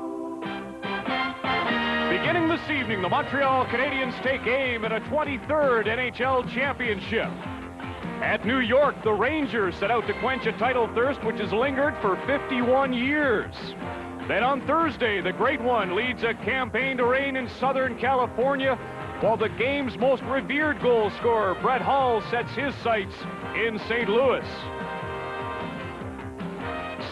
Beginning this evening, the Montreal Canadiens take aim at a 23rd NHL championship. At New York, the Rangers set out to quench a title thirst which has lingered for 51 years. Then on Thursday, the Great One leads a campaign to reign in Southern California, while the game's most revered goal scorer, Brett Hull, sets his sights in St. Louis.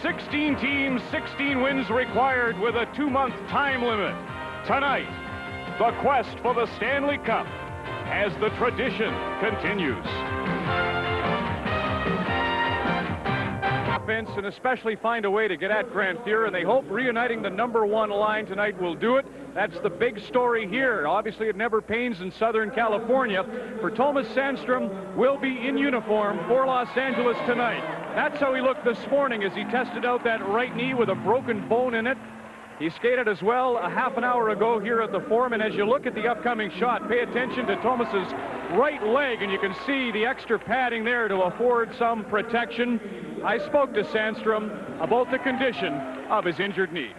16 teams, 16 wins required with a 2-month time limit. Tonight, the quest for the Stanley Cup as the tradition continues. Offense, and especially find a way to get at Grant Fuhr, and they hope reuniting the #1 line tonight will do it. That's the big story here. Obviously, it never pains in Southern California. For Thomas Sandstrom will be in uniform for Los Angeles tonight. That's how he looked this morning as he tested out that right knee with a broken bone in it. He skated as well a half an hour ago here at the Forum, and as you look at the upcoming shot, pay attention to Thomas's right leg, and you can see the extra padding there to afford some protection. I spoke to Sandstrom about the condition of his injured knee.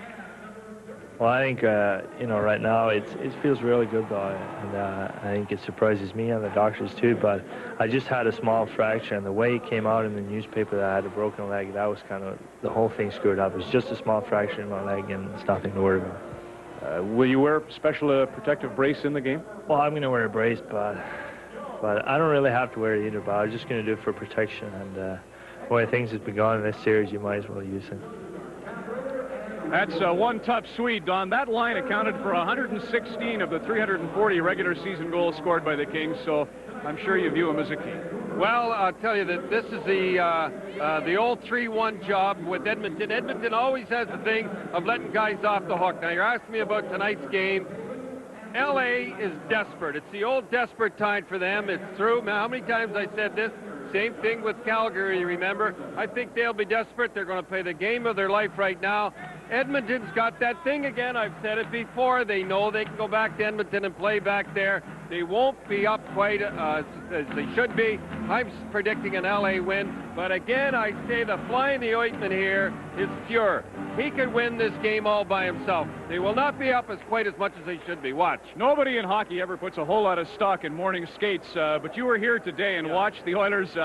Well, I think, right now it feels really good, though, and I think it surprises me and the doctors, too, but I just had a small fracture, and the way it came out in the newspaper that I had a broken leg, that was kind of, the whole thing screwed up. It was just a small fracture in my leg, and it's nothing to worry about. Will you wear special protective brace in the game? Well, I'm going to wear a brace, but I don't really have to wear it either, but I was just going to do it for protection, and the way things have been going in this series, you might as well use it. That's one tough Swede, Don. That line accounted for 116 of the 340 regular season goals scored by the Kings, so I'm sure you view him as a key. Well, I'll tell you that this is the old 3-1 job with Edmonton. Edmonton always has the thing of letting guys off the hook. Now, you're asking me about tonight's game. L.A. is desperate. It's the old desperate time for them. It's through. How many times I said this? Same thing with Calgary, remember? I think they'll be desperate. They're going to play the game of their life right now. Edmonton's got that thing again. I've said it before. They know they can go back to Edmonton and play back there. They won't be up quite as they should be. I'm predicting an LA win. But again, I say the fly in the ointment here is Fuhr. He could win this game all by himself. They will not be up as quite as much as they should be. Watch. Nobody in hockey ever puts a whole lot of stock in morning skates, but you were here today and watched the Oilers.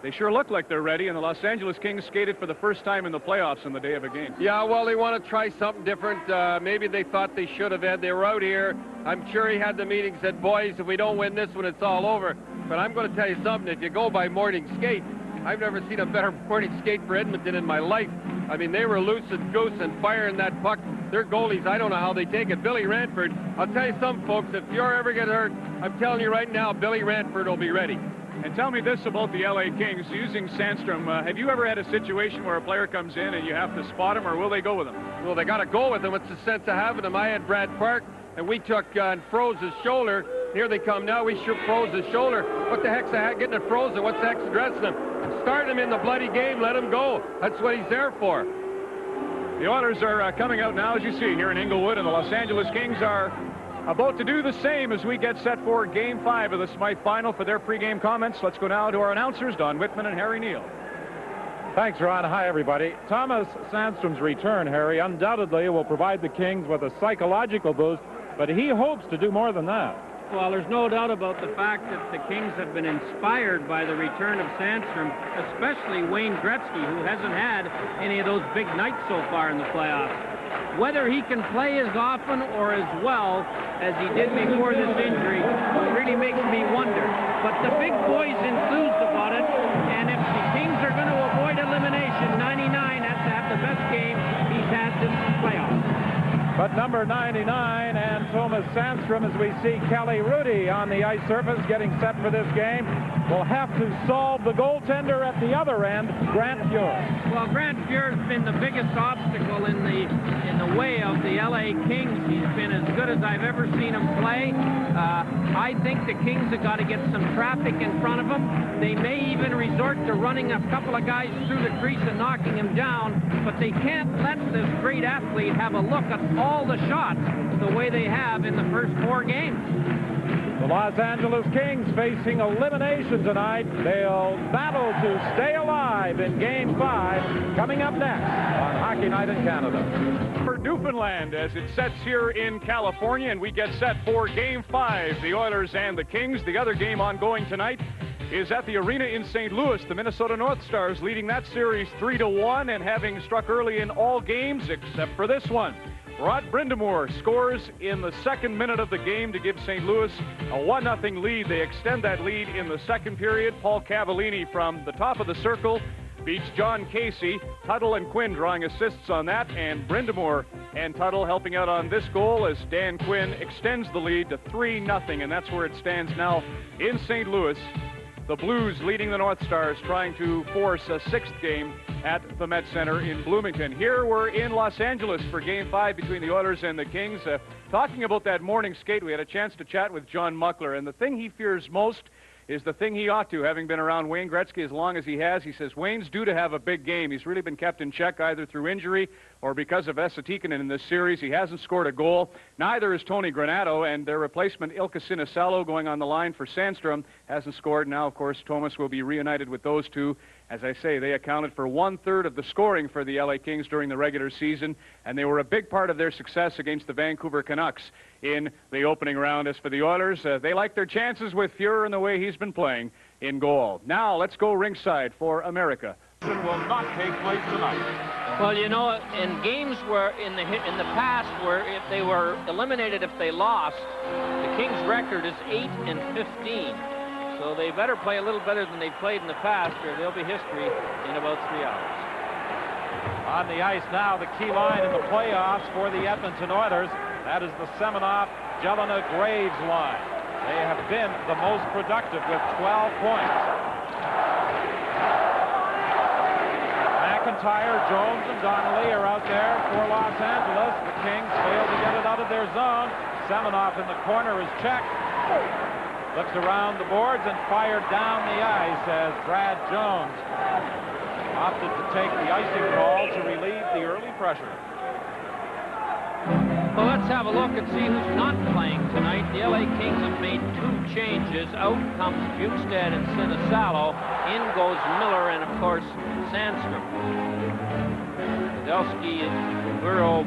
They sure look like they're ready, and the Los Angeles Kings skated for the first time in the playoffs on the day of a game. Yeah, well, they want to try something different. Maybe they thought they should have had. They were out here. I'm sure he had the meeting, said, boys, if we don't win this one, it's all over. But I'm going to tell you something. If you go by morning skate, I've never seen a better morning skate for Edmonton in my life. I mean, they were loose and goose and firing that puck. Their goalies, I don't know how they take it. Billy Ranford, I'll tell you something, folks, if you're ever get hurt, I'm telling you right now, Billy Ranford will be ready. And tell me this about the LA Kings, using Sandstrom. Have you ever had a situation where a player comes in and you have to spot him, or will they go with him? Well, they got to go with him. What's the sense of having him? I had Brad Park, and we took and froze his shoulder. Here they come now. We froze his shoulder. What the heck's getting it frozen? What's the heck's addressing him? Start him in the bloody game. Let him go. That's what he's there for. The Oilers are coming out now, as you see, here in Inglewood, and the Los Angeles Kings are about to do the same as we get set for Game 5 of the Smythe Final. For their pregame comments, let's go now to our announcers, Don Whitman and Harry Neal. Thanks, Ron. Hi, everybody. Thomas Sandstrom's return, Harry, undoubtedly will provide the Kings with a psychological boost, but he hopes to do more than that. Well, there's no doubt about the fact that the Kings have been inspired by the return of Sandstrom, especially Wayne Gretzky, who hasn't had any of those big nights so far in the playoffs. Whether he can play as often or as well as he did before this injury really makes me wonder. But the big boy's enthused about it, and if the Kings are going to avoid elimination, 99 has to have the best game he's had this playoffs. But number 99 and Thomas Sandstrom, as we see Kelly Rudy on the ice surface getting set for this game, will have to solve the goaltender at the other end, Grant Fuhr. Well, Grant Fuhr's been the biggest obstacle in the way of the LA Kings. He's been as good as I've ever seen him play. I think the Kings have got to get some traffic in front of him. They may even resort to running a couple of guys through the crease and knocking him down, but they can't let this great athlete have a look at all the shots the way they have in the first 4 games. The Los Angeles Kings facing elimination tonight. They'll battle to stay alive in Game 5, coming up next on Hockey Night in Canada. For Newfoundland, as it sets here in California, and we get set for Game 5, the Oilers and the Kings. The other game ongoing tonight is at the arena in St. Louis. The Minnesota North Stars leading that series 3-1 and having struck early in all games except for this one. Rod Brind'Amour scores in the 2nd minute of the game to give St. Louis a 1-0 lead. They extend that lead in the 2nd period. Paul Cavallini from the top of the circle beats John Casey. Tuttle and Quinn drawing assists on that, and Brind'Amour and Tuttle helping out on this goal as Dan Quinn extends the lead to 3-0, and that's where it stands now in St. Louis. The Blues leading the North Stars, trying to force a 6th game at the Met Center in Bloomington. Here we're in Los Angeles for Game 5 between the Oilers and the Kings. Talking about that morning skate, we had a chance to chat with John Muckler, and the thing he fears most is the thing he ought to, having been around Wayne Gretzky as long as he has. He says Wayne's due to have a big game. He's really been kept in check either through injury or because of Esa Tikkanen in this series. He hasn't scored a goal. Neither is Tony Granato, and their replacement Ilkka Sinisalo going on the line for Sandstrom hasn't scored. Now, of course, Thomas will be reunited with those two. As I say, they accounted for 1/3 of the scoring for the LA Kings during the regular season, and they were a big part of their success against the Vancouver Canucks in the opening round. As for the Oilers, they like their chances with Fuhr and the way he's been playing in goal. Now, let's go ringside for America. It will not take place tonight. Well, you know, in games where in the past where if they were eliminated if they lost, the Kings' record is 8-15. So they better play a little better than they played in the past, or there'll be history in about 3 hours. On the ice now, the key line in the playoffs for the Edmonton Oilers. That is the Semenoff-Jelena-Graves line. They have been the most productive with 12 points. McIntyre, Jones, and Donnelly are out there for Los Angeles. The Kings fail to get it out of their zone. Semenoff in the corner is checked. Looks around the boards and fired down the ice as Brad Jones opted to take the icing call to relieve the early pressure. Well, let's have a look and see who's not playing tonight. The LA Kings have made 2 changes. Out comes Bukestad and Sinisalo. In goes Miller and, of course, Sandstrom. Padelski, Burrow,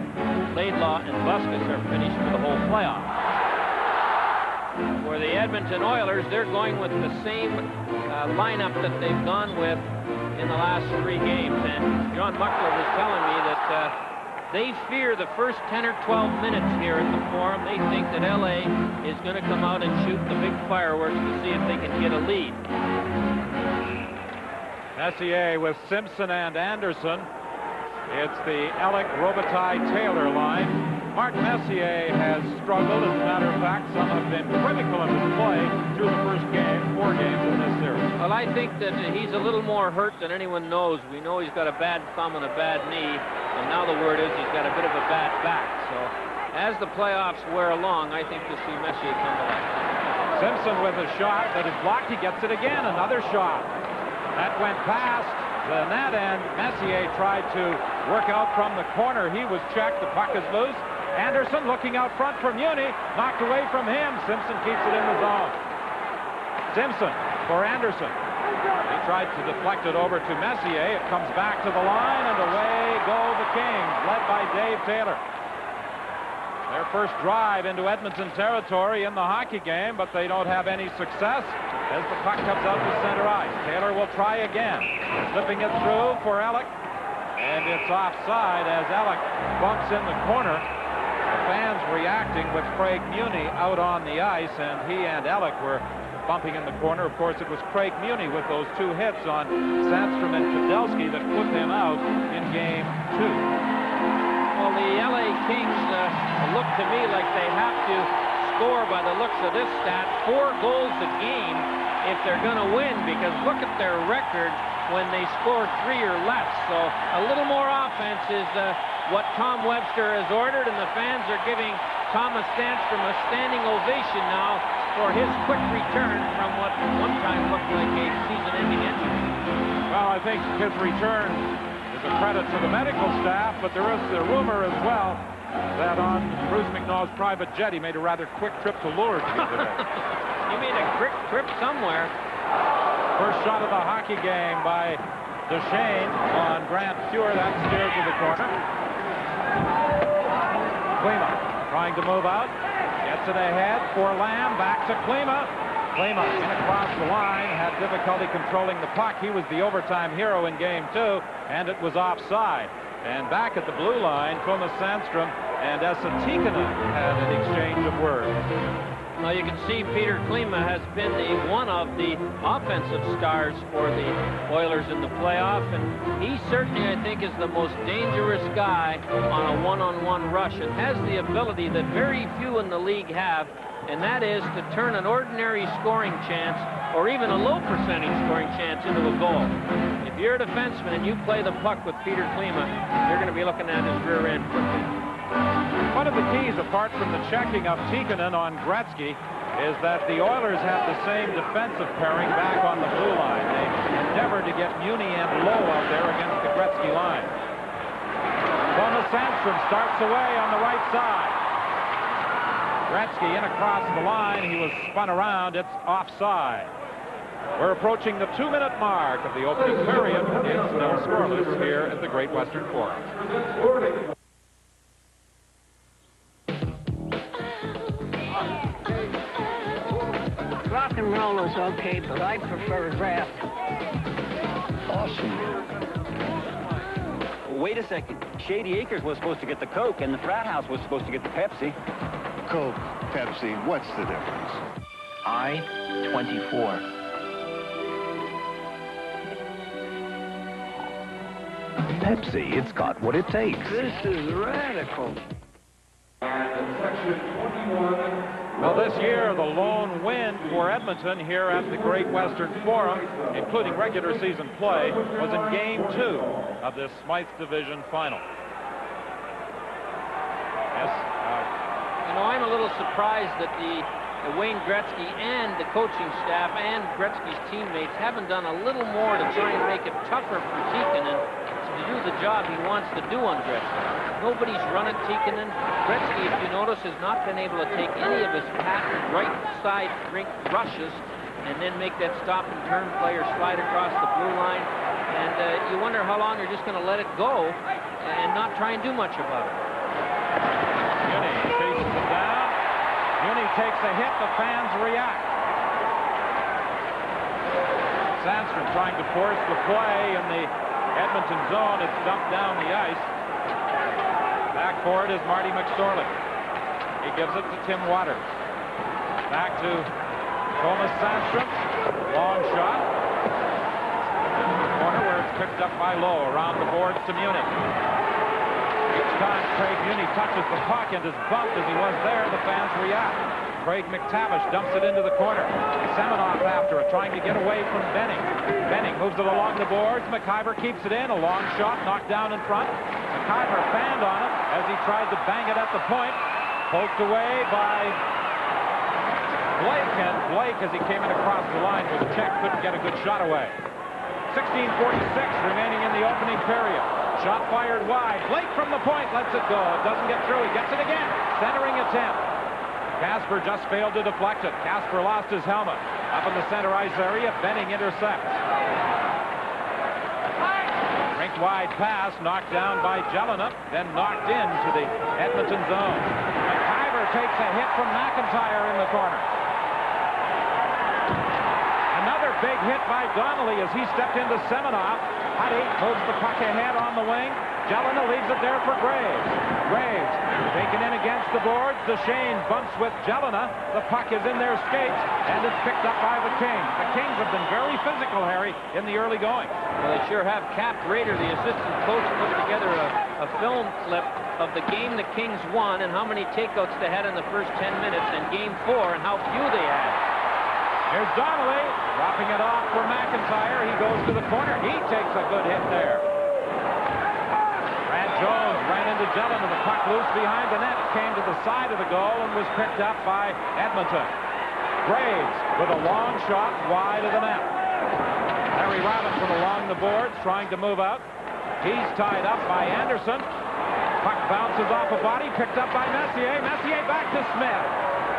Laidlaw, and Busquets are finished for the whole playoff. For the Edmonton Oilers, they're going with the same lineup that they've gone with in the last 3 games. And John Muckler was telling me that they fear the first 10 or 12 minutes here at the Forum. They think that LA is going to come out and shoot the big fireworks to see if they can get a lead. Messier with Simpson and Anderson. It's the Alec Robitaille-Taylor line. Martin Messier has struggled. As a matter of fact, some have been critical of his play through the first 4 games in this series. Well, I think that he's a little more hurt than anyone knows. We know he's got a bad thumb and a bad knee, and now the word is he's got a bit of a bad back. So as the playoffs wear along, I think you'll see Messier come to life. Simpson with a shot that is blocked. He gets it again. Another shot. That went past the net, and Messier tried to work out from the corner. He was checked. The puck is loose. Anderson looking out front for Muni. Knocked away from him. Simpson keeps it in the zone. Simpson for Anderson. He tried to deflect it over to Messier. It comes back to the line, and away go the Kings, led by Dave Taylor. Their first drive into Edmonton territory in the hockey game, but they don't have any success as the puck comes out to center ice. Taylor will try again. Slipping it through for Alec, and it's offside as Alec bumps in the corner. The fans reacting with Craig Muni out on the ice, and he and Alec were bumping in the corner. Of course, it was Craig Muni with those 2 hits on Sandstrom and Padelski that put them out in Game 2. Well, the LA Kings look to me like they have to score, by the looks of this stat, 4 goals a game if they're going to win, because look at their record when they score 3 or less. So a little more offense is what Tom Webster has ordered, and the fans are giving Thomas Sandstrom a standing ovation now for his quick return from what one time looked like a season-ending injury. Well, I think his return is a credit to the medical staff, but there is a rumor as well that on Bruce McNaugh's private jet, he made a rather quick trip to Lourdes the other day. You made a quick trip somewhere. First shot of the hockey game by Duchesne on Grant Fuhr. That steers to the corner. Klima trying to move out. Gets it ahead for Lamb. Back to Klima. Klima in across the line. Had difficulty controlling the puck. He was the overtime hero in Game 2, and it was offside. And back at the blue line, Thomas Sandstrom and Esa Tikkanen had an exchange of words. Well, you can see Peter Klima has been one of the offensive stars for the Oilers in the playoff, and he certainly, I think, is the most dangerous guy on a one-on-one rush and has the ability that very few in the league have, and that is to turn an ordinary scoring chance or even a low percentage scoring chance into a goal. If you're a defenseman and you play the puck with Peter Klima, you're going to be looking at his rear end quickly. One of the keys, apart from the checking of Tikkanen on Gretzky, is that the Oilers have the same defensive pairing back on the blue line. They endeavor to get Muni and Lowe out there against the Gretzky line. Thomas Sandstrom starts away on the right side. Gretzky in across the line. He was spun around. It's offside. We're approaching the 2-minute mark of the opening period. It's still scoreless here at the Great Western Forum. Rock and roll is okay, but I prefer rap. Awesome. Wait a second. Shady Acres was supposed to get the Coke, and the frat house was supposed to get the Pepsi. Coke, Pepsi, what's the difference? I-24. Pepsi, it's got what it takes. This is radical. Well, this year, the lone win for Edmonton here at the Great Western Forum, including regular season play, was in Game 2 of this Smythe Division Final. Yes. You know, I'm a little surprised that the Wayne Gretzky and the coaching staff and Gretzky's teammates haven't done a little more to try and make it tougher for Tikkanen to do the job he wants to do on Gretzky. Nobody's run at Tikkanen. Gretzky, if you notice, has not been able to take any of his patented right side rink rushes and then make that stop and turn player slide across the blue line. And you wonder how long they're just going to let it go and not try and do much about it. Muni chases it down. Muni takes a hit. The fans react. Sandstrom trying to force the play in the Edmonton zone. It's dumped down the ice. Back for it is Marty McSorley. He gives it to Tim Waters. Back to Thomas Sandstrom. Long shot. Corner where it's picked up by Lowe. Around the boards to Muni. Each time Craig Muni touches the puck and is bumped as he was there, the fans react. Craig McTavish dumps it into the corner. Semenoff after it, trying to get away from Benning. Benning moves it along the boards. McIver keeps it in. A long shot knocked down in front. McIver fanned on it as he tried to bang it at the point. Poked away by Blake, and Blake, as he came in across the line with a check, couldn't get a good shot away. 16:46 remaining in the opening period. Shot fired wide. Blake from the point lets it go. It doesn't get through. He gets it again. Centering attempt. Casper just failed to deflect it. Casper lost his helmet. Up in the center ice area, Benning intercepts. Rink-wide pass knocked down by Jelena, then knocked into the Edmonton zone. McIver takes a hit from McIntyre in the corner. Another big hit by Donnelly as he stepped into Semenoff. Huddy moves the puck ahead on the wing. Jelena leaves it there for Graves. Graves taken in against the boards. Duchesne bumps with Jelena. The puck is in their skates, and it's picked up by the Kings. The Kings have been very physical, Harry, in the early going. Well, they sure have. Cap Rader, the assistant coach, put together a film clip of the game the Kings won and how many takeouts they had in the first 10 minutes, and Game 4 and how few they had. Here's Donnelly dropping it off for McIntyre. He goes to the corner. He takes a good hit there. Brad Jones ran into Jelena. The puck loose behind the net. Came to the side of the goal and was picked up by Edmonton. Graves with a long shot wide of the net. Larry Robinson along the boards trying to move out. He's tied up by Anderson. Puck bounces off a body, picked up by Messier. Messier back to Smith.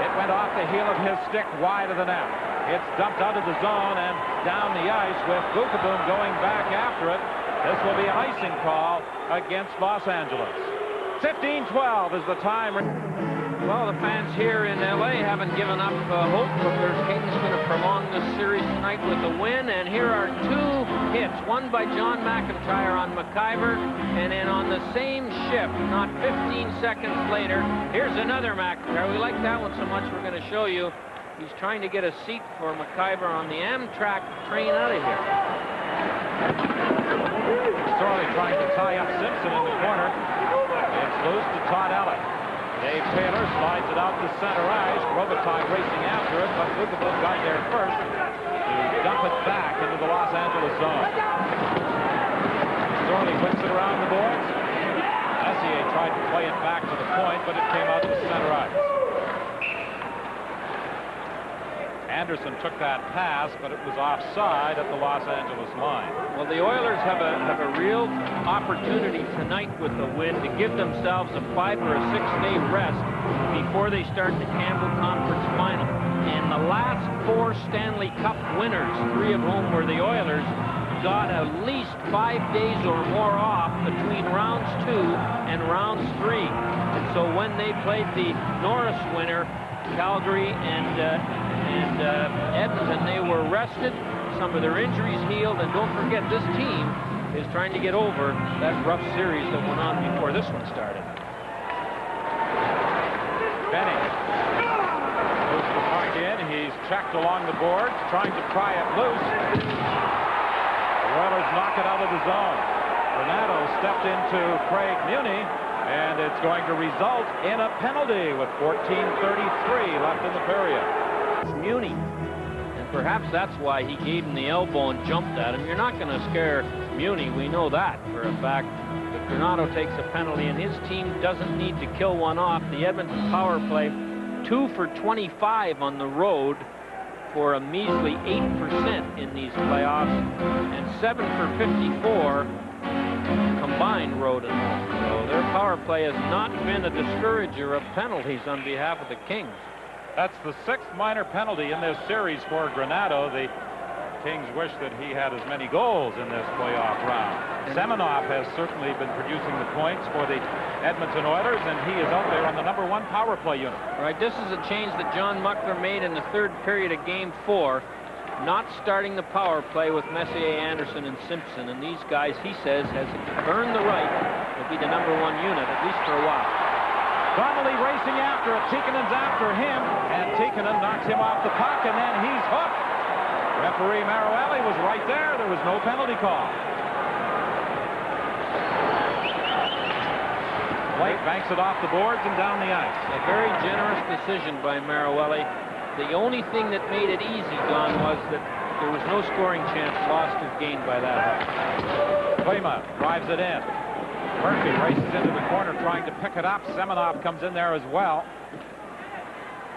It went off the heel of his stick wide of the net. It's dumped out of the zone and down the ice with Bukaboom going back after it. This will be an icing call against Los Angeles. 15-12 is the time. Well, the fans here in L.A. haven't given up hope that their Kings going to prolong this series tonight with a win. And here are two hits, one by John McIntyre on McIver, and then on the same shift, not 15 seconds later, here's another McIntyre. We like that one so much we're going to show you. He's trying to get a seat for McIver on the Amtrak train out of here. Sorley trying to tie up Simpson in the corner. It's loose to Todd Allen. Dave Taylor slides it out to center ice. Robitaille racing after it, but Bukaboom got there first to dump it back into the Los Angeles zone. Sorley whips it around the boards. Messier tried to play it back to the point, but it came out to center ice. Anderson took that pass, but it was offside at the Los Angeles line. Well, the Oilers have a real opportunity tonight with the win to give themselves a 5 or a 6-day rest before they start the Campbell Conference Final. And the last 4 Stanley Cup winners, 3 of whom were the Oilers, got at least 5 days or more off between rounds 2 and rounds 3. And so when they played the Norris winner, Calgary and Edmonton, they were rested, some of their injuries healed, and don't forget, this team is trying to get over that rough series that went on before this one started. Benning moves the puck in. He's checked along the boards, trying to pry it loose. The Oilers knock it out of the zone. Renato stepped into Craig Muni, And it's going to result in a penalty with 14:33 left in the period. It's Muni. And perhaps that's why he gave him the elbow and jumped at him. You're not going to scare Muni. We know that for a fact. But Granato takes a penalty, and his team doesn't need to kill one off. The Edmonton power play, 2 for 25 on the road for a measly 8% in these playoffs, and 7 for 54 combined road and home. So their power play has not been a discourager of penalties on behalf of the Kings. That's the 6th minor penalty in this series for Granato. The Kings wish that he had as many goals in this playoff round. Semenoff has certainly been producing the points for the Edmonton Oilers, and he is out there on the #1 power play unit. Right, this is a change that John Muckler made in the 3rd period of Game 4, not starting the power play with Messier, Anderson, and Simpson. And these guys, he says, has earned the right to be the #1 unit, at least for a while. Donnelly racing after it. Tikkanen's after him, and Tikkanen knocks him off the puck, and then he's hooked. Referee Maroelli was right there. There was no penalty call. Blake banks it off the boards and down the ice. A very generous decision by Maroelli. The only thing that made it easy, Don, was that there was no scoring chance lost or gained by that. Klima drives it in. Murphy races into the corner trying to pick it up. Semenoff comes in there as well.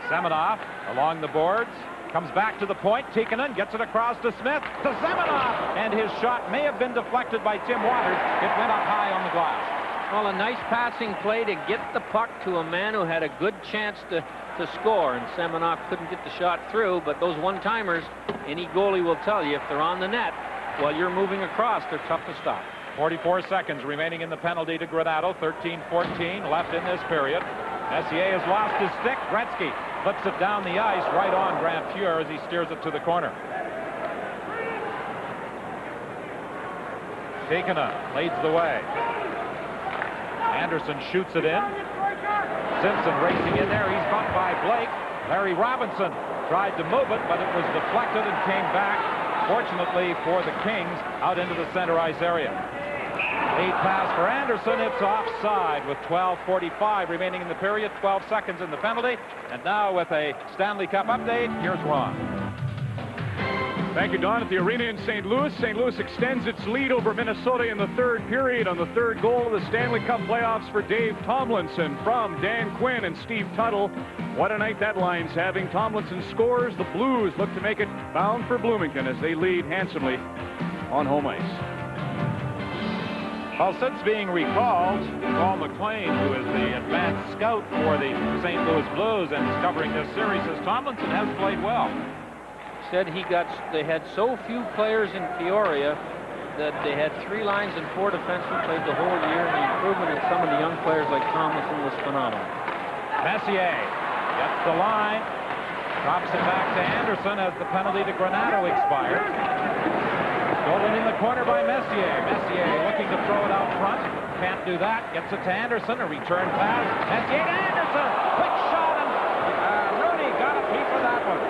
Semenoff along the boards. Comes back to the point. Tikkanen gets it across to Smith. To Semenoff! And his shot may have been deflected by Tim Waters. It went up high on the glass. Well, a nice passing play to get the puck to a man who had a good chance to score, and Semenoff couldn't get the shot through. But those one-timers, any goalie will tell you, if they're on the net while you're moving across, they're tough to stop. 44 seconds remaining in the penalty to Granato. 13-14 left in this period. Messier has lost his stick. Gretzky flips it down the ice right on Grant Fuhr as he steers it to the corner. Tikkanen leads the way. Anderson shoots it in. Simpson racing in there. He's bumped by Blake. Larry Robinson tried to move it, but it was deflected and came back, fortunately for the Kings, out into the center ice area. Lead pass for Anderson. It's offside with 12:45 remaining in the period, 12 seconds in the penalty. And now with a Stanley Cup update, here's Ron. Thank you, Don. At the arena in St. Louis, St. Louis extends its lead over Minnesota in the 3rd period on the 3rd goal of the Stanley Cup playoffs for Dave Tomlinson from Dan Quinn and Steve Tuttle. What a night that line's having. Tomlinson scores. The Blues look to make it bound for Bloomington as they lead handsomely on home ice. Well, since being recalled, Paul McLean, who is the advanced scout for the St. Louis Blues and is covering this series, says Tomlinson has played well. Said they had so few players in Peoria that they had 3 lines and 4 defensemen played the whole year, and the improvement in some of the young players like Tomlinson was phenomenal. Messier gets the line, drops it back to Anderson as the penalty to Granato expires. Stolen in the corner by Messier. Messier looking to throw it out front. Can't do that. Gets it to Anderson. A return pass. Messier to Anderson. Quick shot, and Rooney got a piece of that one.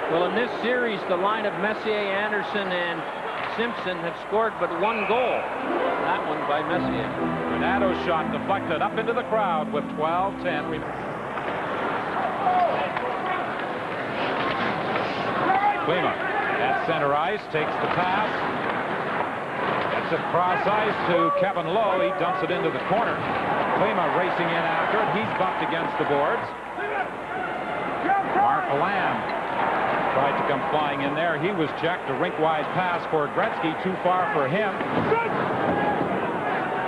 Well, in this series, the line of Messier, Anderson, and Simpson have scored but 1 goal. That one by Messier. Granato's shot deflected up into the crowd with 12:10 remaining. Klima at center ice takes the pass. Gets it cross ice to Kevin Lowe. He dumps it into the corner. Klima racing in after it. He's bumped against the boards. Mark Lamb tried to come flying in there. He was checked. A rink-wide pass for Gretzky. Too far for him.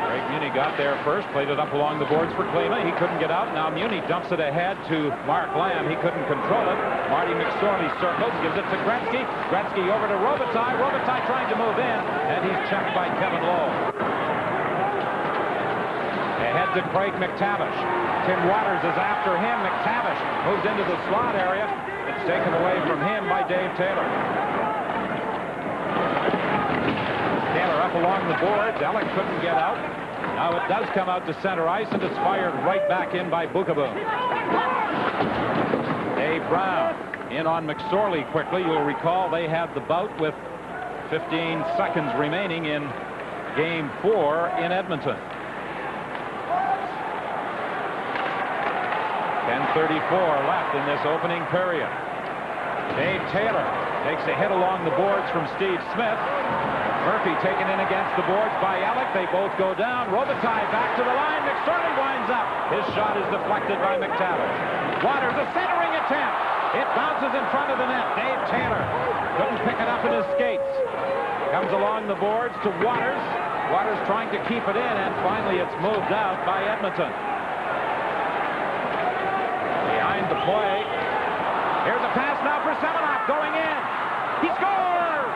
Greg Muni got there first. Played it up along the boards for Klima. He couldn't get out. Now Muni dumps it ahead to Mark Lamb. He couldn't control it. Marty McSorley circles. Gives it to Gretzky. Gretzky over to Robitaille. Robitaille trying to move in. And he's checked by Kevin Lowe. Ahead to Craig McTavish. Tim Waters is after him. McTavish moves into the slot area. It's taken away from him by Dave Taylor. Taylor up along the boards. Alec couldn't get out. Now it does come out to center ice, and it's fired right back in by Bookaboo. Dave Brown in on McSorley quickly. You'll recall they had the bout with 15 seconds remaining in Game 4 in Edmonton. 10:34 left in this opening period. Dave Taylor takes a hit along the boards from Steve Smith. Murphy taken in against the boards by Alec. They both go down. Robitaille back to the line. McSorley winds up. His shot is deflected by McTavish. Waters, a centering attempt. It bounces in front of the net. Dave Taylor couldn't pick it up in his skates. Comes along the boards to Waters. Waters trying to keep it in, and finally it's moved out by Edmonton. Behind the play. Here's a pass now for Semenoff going in. He scores!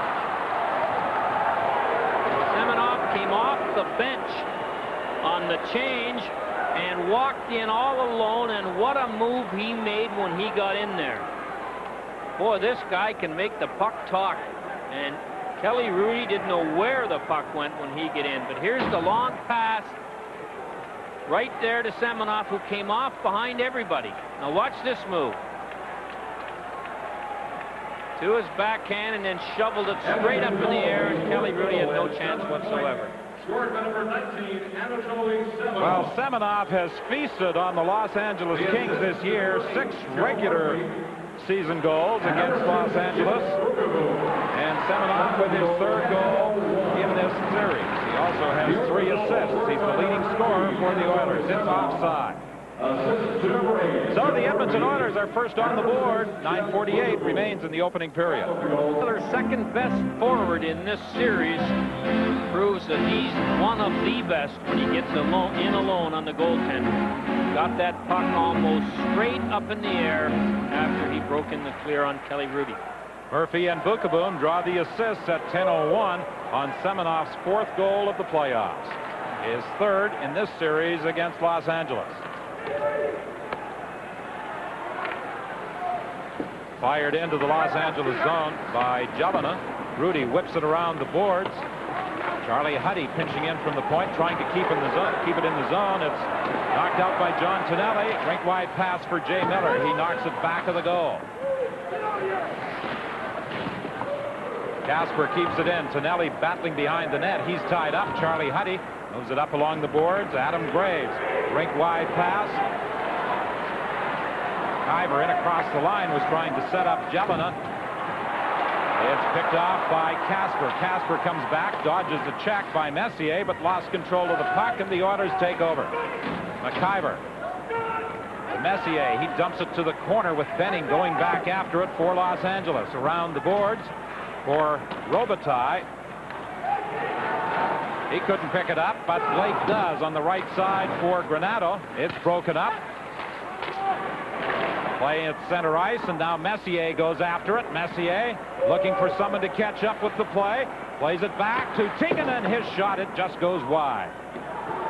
Semenoff came off the bench on the change and walked in all alone, and what a move he made when he got in there. Boy, this guy can make the puck talk, and Kelly Rudy didn't know where the puck went when he got in, but here's the long pass right there to Semenoff, who came off behind everybody. Now watch this move. To his backhand and then shoveled it straight up in the air, and Kelly Rudy had no chance whatsoever. Well, Semenoff has feasted on the Los Angeles Kings this year. 6 regular season goals against Los Angeles. And Semenoff with his 3rd goal in this series. He also has 3 assists. He's the leading scorer for the Oilers. It's offside. So the Edmonton Oilers are first on the board. 9:48 remains in the opening period. Their second best forward in this series proves that he's one of the best when he gets alone on the goaltender. Got that puck almost straight up in the air after he broke in the clear on Kelly Rudy. Murphy and Bukaboom draw the assists at 10:01 on Semenoff's 4th goal of the playoffs. His 3rd in this series against Los Angeles. Fired into the Los Angeles zone by Jelena. Rudy whips it around the boards. Charlie Huddy pinching in from the point, trying to keep it in the zone. It's knocked out by John Tonelli. Rink wide pass for Jay Miller. He knocks it back of the goal. Casper keeps it in. Tonelli battling behind the net. He's tied up. Charlie Huddy moves it up along the boards. Adam Graves. Rink wide pass. Kyver in across the line was trying to set up Jelena. It's picked off by Casper. Casper comes back, dodges a check by Messier, but lost control of the puck, and the Oilers take over. McIver. Messier, he dumps it to the corner with Benning going back after it for Los Angeles. Around the boards for Robitaille. He couldn't pick it up, but Blake does on the right side for Granato. It's broken up. Play at center ice, and now Messier goes after it. Messier looking for someone to catch up with the play. Plays it back to Tikkanen. His shot, it just goes wide.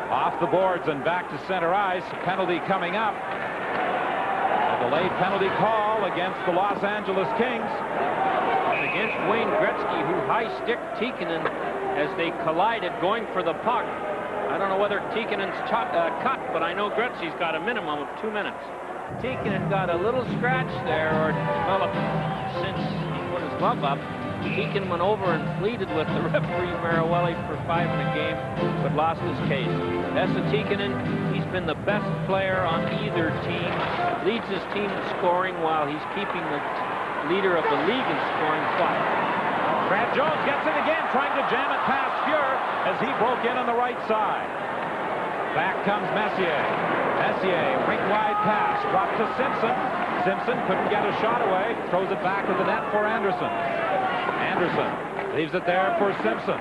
Off the boards and back to center ice. Penalty coming up. A delayed penalty call against the Los Angeles Kings. It's against Wayne Gretzky, who high-sticked Tikkanen as they collided going for the puck. I don't know whether Tikkanen's cut, but I know Gretzky's got a minimum of 2 minutes. Tikkanen got a little scratch there, or developed since he put his glove up. Tikkanen went over and pleaded with the referee Marawelli for 5 in a game, but lost his case. Esa Tikkanen, he's been the best player on either team. Leads his team in scoring while he's keeping the leader of the league in scoring quiet. Brad Jones gets it again, trying to jam it past Fuhr as he broke in on the right side. Back comes Messier. Messier, rink-wide pass, dropped to Simpson. Simpson couldn't get a shot away, throws it back to the net for Anderson. Anderson leaves it there for Simpson.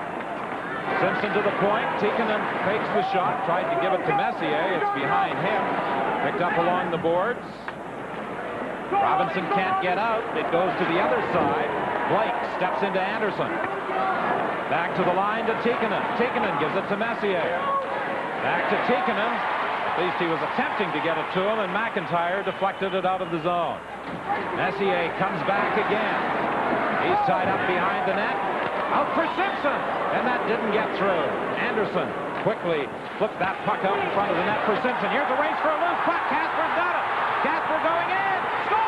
Simpson to the point. Tikkanen fakes the shot, tried to give it to Messier. It's behind him. Picked up along the boards. Robinson can't get out. It goes to the other side. Blake steps into Anderson. Back to the line to Tikkanen. Tikkanen gives it to Messier. Back to Tikkanen. At least he was attempting to get it to him, and McIntyre deflected it out of the zone. Messier comes back again. He's tied up behind the net. Out for Simpson, and that didn't get through. Anderson quickly flipped that puck out in front of the net for Simpson. Here's a race for a loose puck. Casper's got it. Casper going in. Score!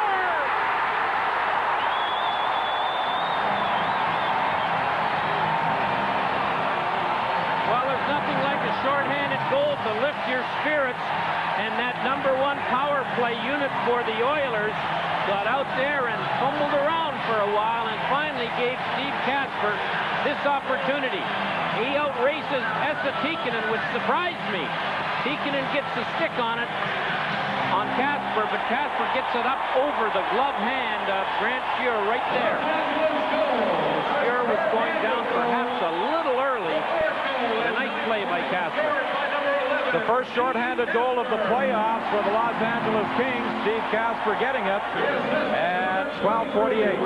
Well, there's nothing like a shorthanded goal to lift your spirits, And that #1 power play unit for the Oilers got out there and fumbled around for a while and finally gave Steve Kasper this opportunity. He outraces Esa Tikkanen, which surprised me. Tikkanen gets the stick on it, on Kasper, but Kasper gets it up over the glove hand of Grant Fuhr right there. Fuhr was going down perhaps a little early. A nice play by Kasper. The first shorthanded goal of the playoffs for the Los Angeles Kings. Steve Kasper getting it at 12:48.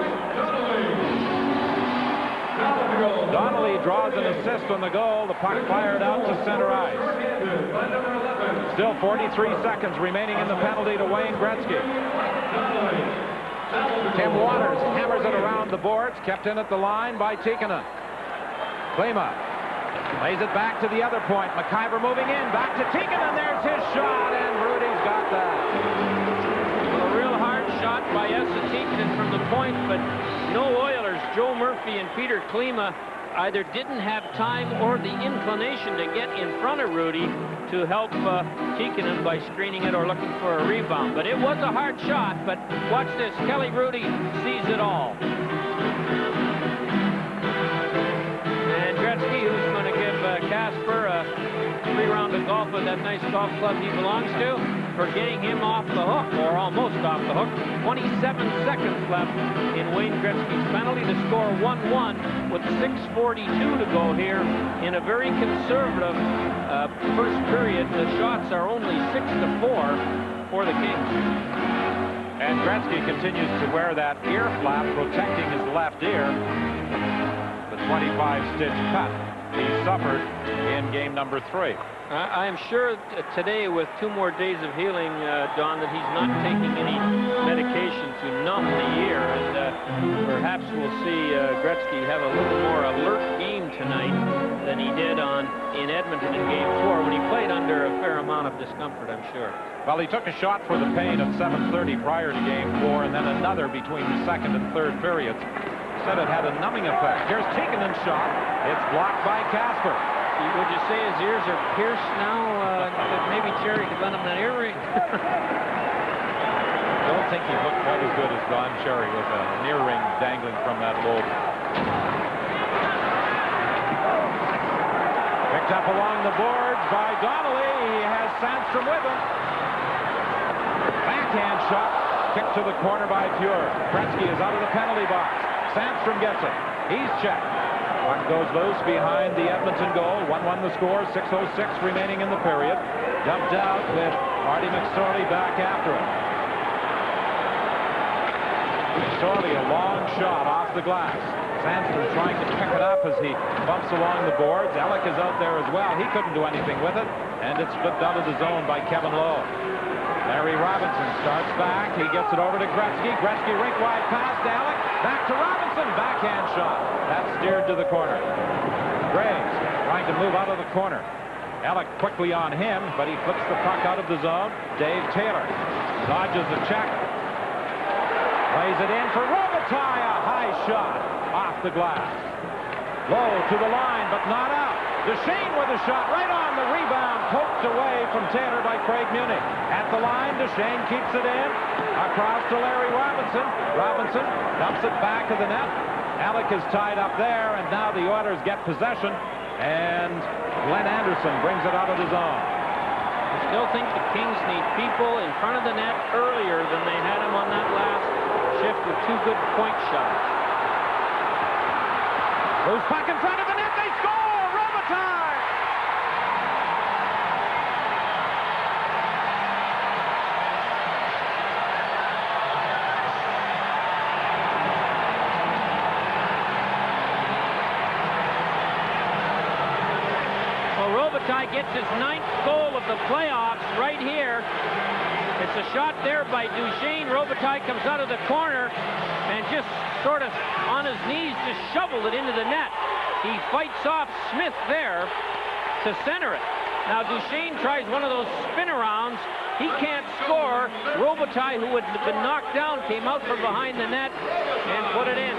Donnelly draws an assist on the goal. The puck fired out to center ice. Still 43 seconds remaining in the penalty to Wayne Gretzky. Tim Waters hammers it around the boards, kept in at the line by Tikkanen. Klima lays it back to the other point. McIver moving in, back to Tikkanen. There's his shot, and Rudy's got that. A real hard shot by Esa Tikkanen from the point, but no Oilers. Joe Murphy and Peter Klima either didn't have time or the inclination to get in front of Rudy to help Tikkanen by screening it or looking for a rebound. But it was a hard shot, but watch this. Kelly Rudy sees it all. And Gretzky, who's going to give Kasper a 3-round of golf with that nice golf club he belongs to, for getting him off the hook, or almost off the hook. 27 seconds left in Wayne Gretzky's penalty to score 1-1 with 6:42 to go here in a very conservative first period. The shots are only 6-4 for the Kings. And Gretzky continues to wear that ear flap protecting his left ear. The 25-stitch cut he suffered in game number 3. I am sure today, with 2 more days of healing, Don, that he's not taking any medication to numb the ear, and perhaps we'll see Gretzky have a little more alert game tonight than he did in Edmonton in Game 4 when he played under a fair amount of discomfort, I'm sure. Well, he took a shot for the pain at 7:30 prior to Game 4, and then another between the second and third periods. Said it had a numbing effect. Here's Tikkanen's shot. It's blocked by Kasper. Would you say his ears are pierced now? That maybe Jerry could lend him an earring? I don't think he looked quite as good as Don Cherry with an earring dangling from that lobe. Picked up along the boards by Donnelly. He has Sandstrom with him. Backhand shot. Kicked to the corner by Fuhr. Gretzky is out of the penalty box. Sandstrom gets it. He's checked. Puck goes loose behind the Edmonton goal. 1-1 the score. 6:06 remaining in the period. Dumped out with Marty McSorley back after it. McSorley, a long shot off the glass. Sandstrom trying to pick it up as he bumps along the boards. Alec is out there as well. He couldn't do anything with it. And it's flipped out of the zone by Kevin Lowe. Larry Robinson starts back. He gets it over to Gretzky. Gretzky rink wide pass to Alec. Back to Robinson. Backhand shot. That's steered to the corner. Graves trying to move out of the corner. Alec quickly on him, but he flips the puck out of the zone. Dave Taylor dodges the check. Plays it in for Robitaille. A high shot off the glass. Low to the line, but not out. Duchesne with a shot right on the rebound. Poked away from Taylor by Craig Muni. At the line, Duchesne keeps it in. Across to Larry Robinson. Robinson dumps it back to the net. Alec is tied up there, and now the Oilers get possession. And Glenn Anderson brings it out of the zone. I still think the Kings need people in front of the net earlier than they had him on that last shift with 2 good point shots. Loose puck in front of the net. They score! Robitaille! Well, Robitaille gets his 9th goal of the playoffs right here. It's a shot there by Duchesne. Robitaille comes out of the corner and just sort of on his knees just shoveled it into the net. He fights off Smith there to center it. Now Duchesne tries one of those spin arounds. He can't score. Robitaille, who had been knocked down, came out from behind the net and put it in.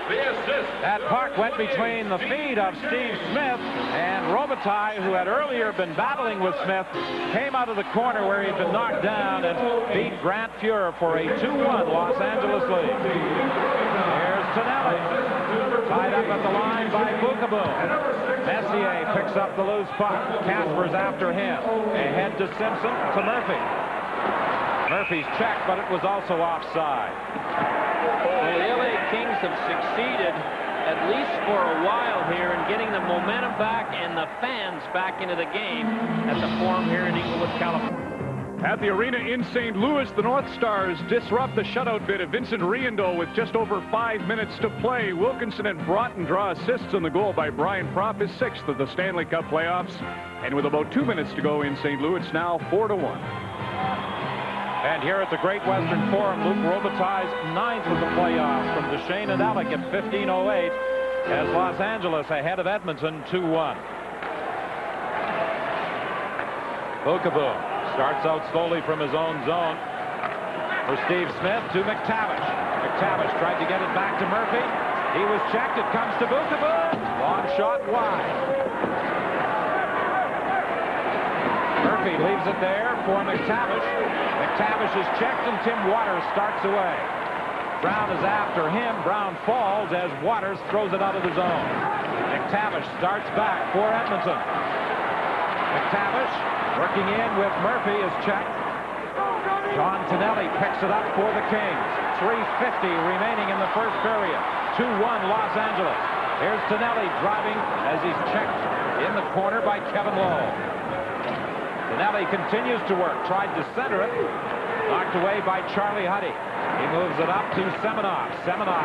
the assist. That puck went between the feet of Steve Smith, and Robitaille, who had earlier been battling with Smith, came out of the corner where he'd been knocked down and beat Grant Fuhr for a 2-1 Los Angeles lead. Here's Tonelli, tied up at the line by Bukaboom. Messier picks up the loose puck. Kasper's after him. Ahead to Simpson, to Murphy. Murphy's checked, but it was also offside. Well, the LA Kings have succeeded, at least for a while here, in getting the momentum back and the fans back into the game at the Forum here in Inglewood, California. At the arena in St. Louis, the North Stars disrupt the shutout bid of Vincent Riendeau with just over 5 minutes to play. Wilkinson and Broughton draw assists on the goal by Brian Propp, his 6th of the Stanley Cup playoffs. And with about 2 minutes to go in St. Louis, it's now 4-1. And here at the Great Western Forum, Luc Robitaille's 9th of the playoffs from Duchesne and Alec at 15:08 as Los Angeles ahead of Edmonton 2-1. Bukaboom starts out slowly from his own zone for Steve Smith to McTavish. McTavish tried to get it back to Murphy. He was checked. It comes to Bukaboom. Long shot wide. Murphy leaves it there for McTavish. McTavish is checked, and Tim Waters starts away. Brown is after him. Brown falls as Waters throws it out of the zone. McTavish starts back for Edmonton. McTavish working in with Murphy is checked. John Tonelli picks it up for the Kings. 3:50 remaining in the first period. 2-1 Los Angeles. Here's Tonelli driving as he's checked in the corner by Kevin Lowe. Tonelli continues to work. Tried to center it. Knocked away by Charlie Huddy. He moves it up to Semenov. Semenov